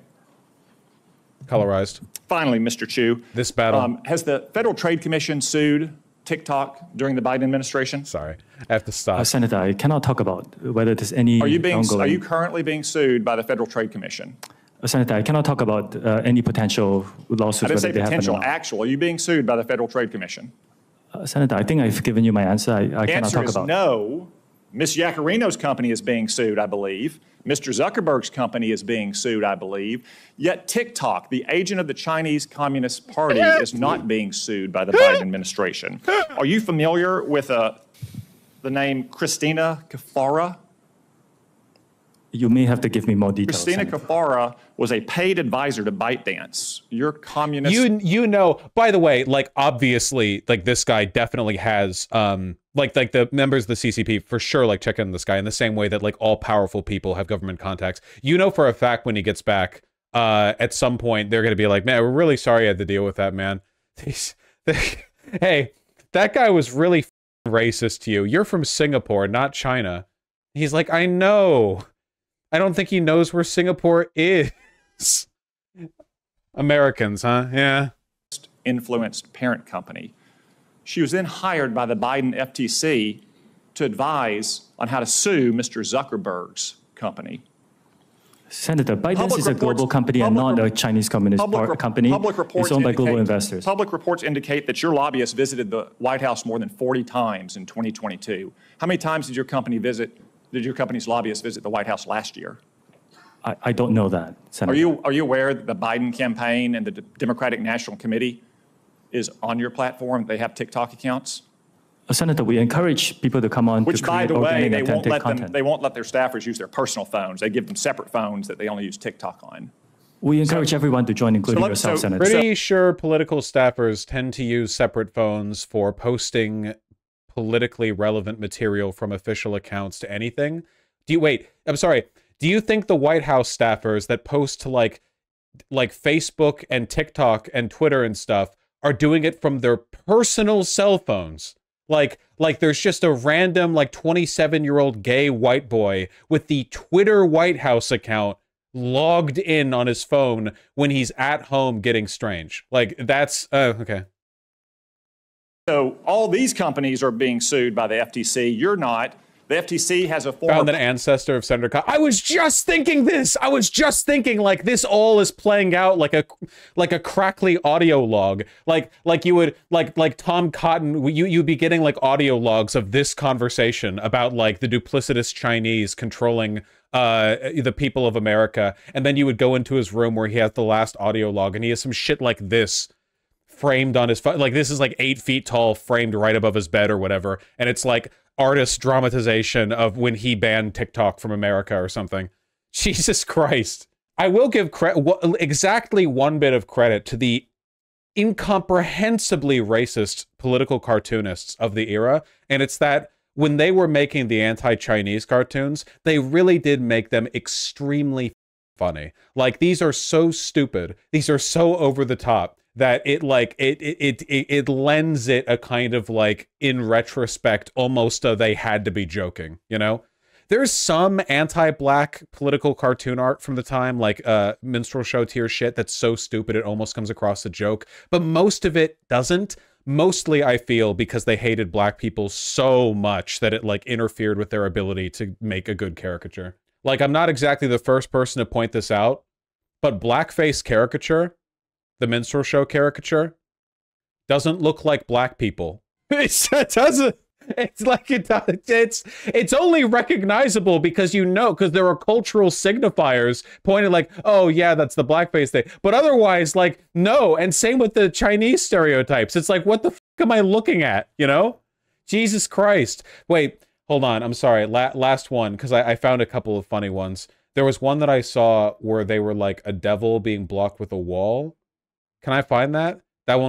Colorized. Finally, Mr. Chu. This battle. Has the Federal Trade Commission sued TikTok during the Biden administration? Sorry, I have to stop. Senator, I cannot talk about whether there's any Are you currently being sued by the Federal Trade Commission? Senator, I cannot talk about any potential lawsuits. I didn't say potential, actual. Are you being sued by the Federal Trade Commission? Senator, I think I've given you my answer. I cannot talk about. No. Ms. Yacarino's company is being sued, I believe. Mr. Zuckerberg's company is being sued, I believe. Yet TikTok, the agent of the Chinese Communist Party, is not being sued by the Biden administration. Are you familiar with the name Christina Kafara? You may have to give me more details. Christina Kafara was a paid advisor to ByteDance. Your communist... You know, by the way, like, obviously, like, this guy definitely has, like the members of the CCP, for sure, like, check in this guy in the same way that, like, all powerful people have government contacts. You know for a fact when he gets back, at some point, they're going to be like, man, we're really sorry you had to deal with that, man. Hey, that guy was really racist to you. You're from Singapore, not China. He's like, I know. I don't think he knows where Singapore is. Americans, huh? Yeah. Influenced parent company. She was then hired by the Biden FTC to advise on how to sue Mr. Zuckerberg's company. Senator, ByteDance is a global company and not a Chinese Communist company. It's owned by global investors. Public reports indicate that your lobbyist visited the White House more than 40 times in 2022. How many times did your company visit did your company's lobbyists visit the White House last year? I don't know that, Senator. Are you aware that the Biden campaign and the Democratic National Committee is on your platform? They have TikTok accounts? Senator, we encourage people to come on Which, to by create the way, organic, authentic content. they won't let their staffers use their personal phones. They give them separate phones that they only use TikTok on. We encourage everyone to join, including yourself, Senator. Pretty sure political staffers tend to use separate phones for posting politically relevant material from official accounts to anything. Do you think the White House staffers that post to like Facebook and TikTok and Twitter and stuff are doing it from their personal cell phones? Like there's just a random 27-year-old gay white boy with the Twitter White House account logged in on his phone when he's at home getting strange. Like, that's okay. So all these companies are being sued by the FTC. You're not. The FTC has a form. Found an ancestor of Senator Cotton. I was just thinking this. I was just thinking like this all is playing out like a crackly audio log. Like you would like Tom Cotton. You'd be getting like audio logs of this conversation about like the duplicitous Chinese controlling the people of America, and then you would go into his room where he has the last audio log, and he has some shit like this framed on his phone. Like this is like 8 feet tall, framed right above his bed or whatever, and it's like artist dramatization of when he banned TikTok from America or something. Jesus Christ. I will give exactly one bit of credit to the incomprehensibly racist political cartoonists of the era, and it's that when they were making the anti-Chinese cartoons, they really did make them extremely funny. Like, these are so stupid, these are so over the top, that it lends it a kind of like, in retrospect, almost they had to be joking, you know? There's some anti-black political cartoon art from the time, like minstrel show tier shit, that's so stupid it almost comes across a joke, but most of it doesn't. Mostly, I feel, because they hated black people so much that it like interfered with their ability to make a good caricature. Like, I'm not exactly the first person to point this out, but blackface caricature, the minstrel show caricature, doesn't look like black people. It doesn't. It's like it's only recognizable because because there are cultural signifiers pointing like, oh yeah, that's the blackface thing. But otherwise, like, no. And same with the Chinese stereotypes. It's like, what the fuck am I looking at? You know? Jesus Christ. Wait, hold on. I'm sorry. Last one, because I found a couple of funny ones. There was one that I saw where they were like a devil being blocked with a wall. Can I find that? That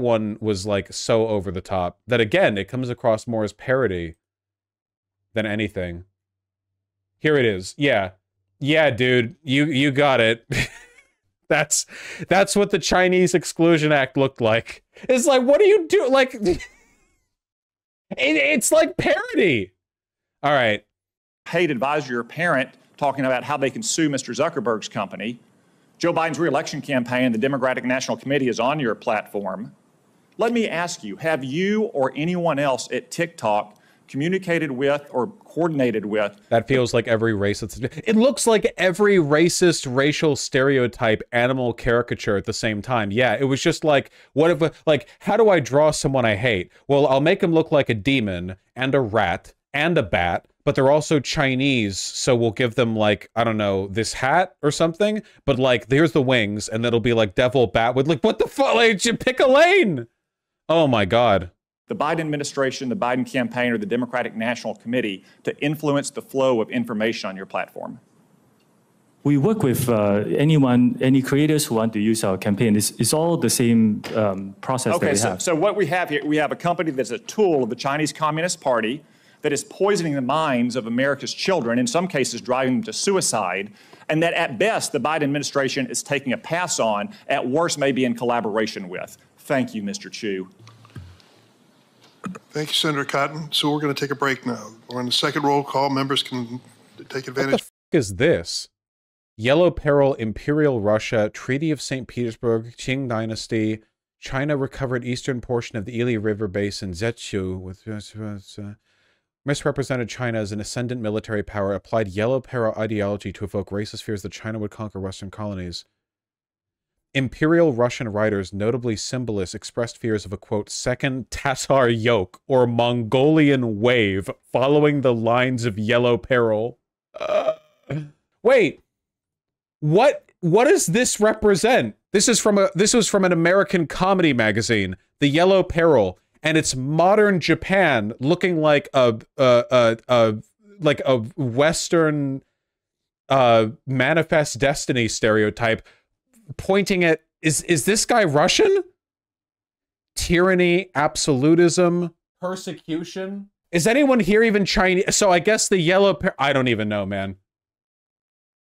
one was like so over the top that, again, it comes across more as parody than anything. Here it is. Yeah, dude, you got it. That's what the Chinese Exclusion Act looked like. It's like, what do you do? Like, it's like parody. All right. Paid advisor, your parent, talking about how they can sue Mr. Zuckerberg's company. Joe Biden's re-election campaign, the Democratic National Committee, is on your platform. Let me ask you, have you or anyone else at TikTok communicated with or coordinated with? That feels like every racist. It looks like every racist, racial stereotype animal caricature at the same time. Yeah, it was just like, what if, like, how do I draw someone I hate? Well, I'll make him look like a demon and a rat and a bat, but they're also Chinese, so we'll give them, like, I don't know, this hat or something, but, like, here's the wings, and it'll be, like, devil bat with, like, what the fuck? Like, pick a lane! Oh, my God. The Biden administration, the Biden campaign, or the Democratic National Committee to influence the flow of information on your platform? We work with any creators who want to use our campaign. It's all the same process that we have. So what we have here, we have a company that's a tool of the Chinese Communist Party that is poisoning the minds of America's children, in some cases driving them to suicide, and that at best the Biden administration is taking a pass on, at worst maybe in collaboration with. Thank you, Mr. Chu. Thank you, Senator Cotton. So we're going to take a break now. We're on the second roll call. Members can take advantage. What the fuck is this? Yellow Peril, Imperial Russia, Treaty of St. Petersburg, Qing Dynasty, China recovered eastern portion of the Ili River basin, Zetsu, with misrepresented China as an ascendant military power, applied Yellow Peril ideology to evoke racist fears that China would conquer Western colonies. Imperial Russian writers, notably symbolists, expressed fears of a, quote, second Tatar yoke or Mongolian wave following the lines of Yellow Peril. Wait, what does this represent? This was from an American comedy magazine, The Yellow Peril, and it's modern Japan looking like a Western Manifest Destiny stereotype, pointing at, is this guy Russian? Tyranny, absolutism, persecution. Is anyone here even Chinese? So I guess the Yellow Peril, I don't even know, man.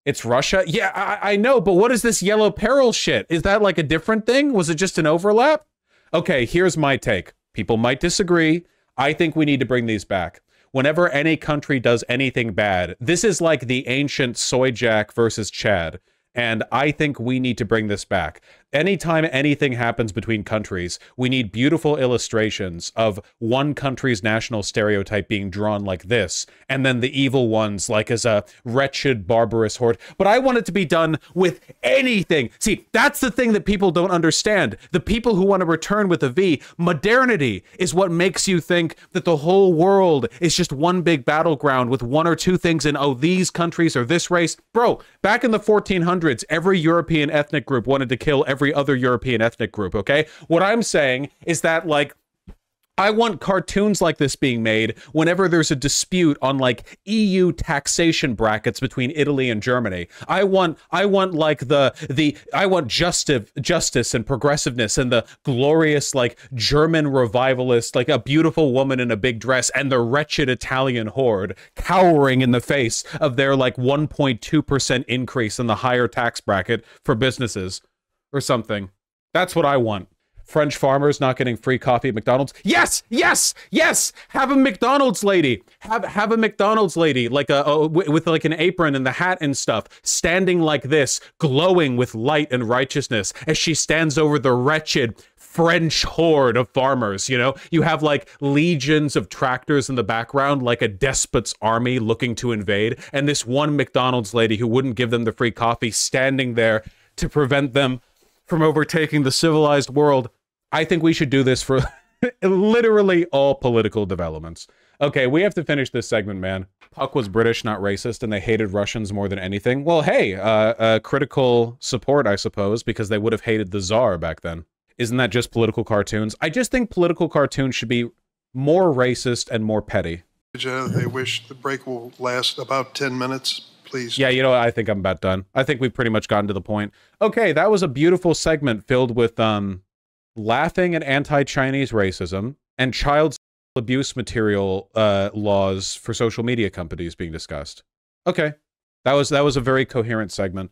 It's Russia? Yeah, I know, but what is this Yellow Peril shit? Is that like a different thing? Was it just an overlap? Okay, here's my take. People might disagree. I think we need to bring these back. Whenever any country does anything bad, this is like the ancient Soy Jack versus Chad. And I think we need to bring this back. Anytime anything happens between countries, we need beautiful illustrations of one country's national stereotype being drawn like this, and then the evil ones like as a wretched, barbarous horde. But I want it to be done with anything. See, that's the thing that people don't understand. The people who want to return with a V, modernity is what makes you think that the whole world is just one big battleground with one or two things in, oh, these countries or this race. Bro, back in the 1400s, every European ethnic group wanted to kill every other European ethnic group, okay? What I'm saying is that, like, I want cartoons like this being made whenever there's a dispute on, like, EU taxation brackets between Italy and Germany. I want like I want justice and progressiveness and the glorious, like, German revivalist, like a beautiful woman in a big dress and the wretched Italian horde cowering in the face of their, like, 1.2% increase in the higher tax bracket for businesses or something. That's what I want. French farmers not getting free coffee at McDonald's. Yes, yes, yes. Have a McDonald's lady. Have a McDonald's lady, like with like an apron and the hat and stuff, standing like this, glowing with light and righteousness as she stands over the wretched French horde of farmers. You know, you have like legions of tractors in the background, like a despot's army looking to invade, and this one McDonald's lady who wouldn't give them the free coffee standing there to prevent them from overtaking the civilized world. I think we should do this for literally all political developments. Okay, we have to finish this segment, man. Puck was British, not racist, and they hated Russians more than anything. Well, hey, critical support, I suppose, because they would have hated the Tsar back then. Isn't that just political cartoons? I just think political cartoons should be more racist and more petty. They wish the break will last about 10 minutes. Please. Yeah, you know what? I think I'm about done. I think we've pretty much gotten to the point. Okay, that was a beautiful segment filled with laughing at anti-Chinese racism and child abuse material laws for social media companies being discussed. Okay, that was a very coherent segment.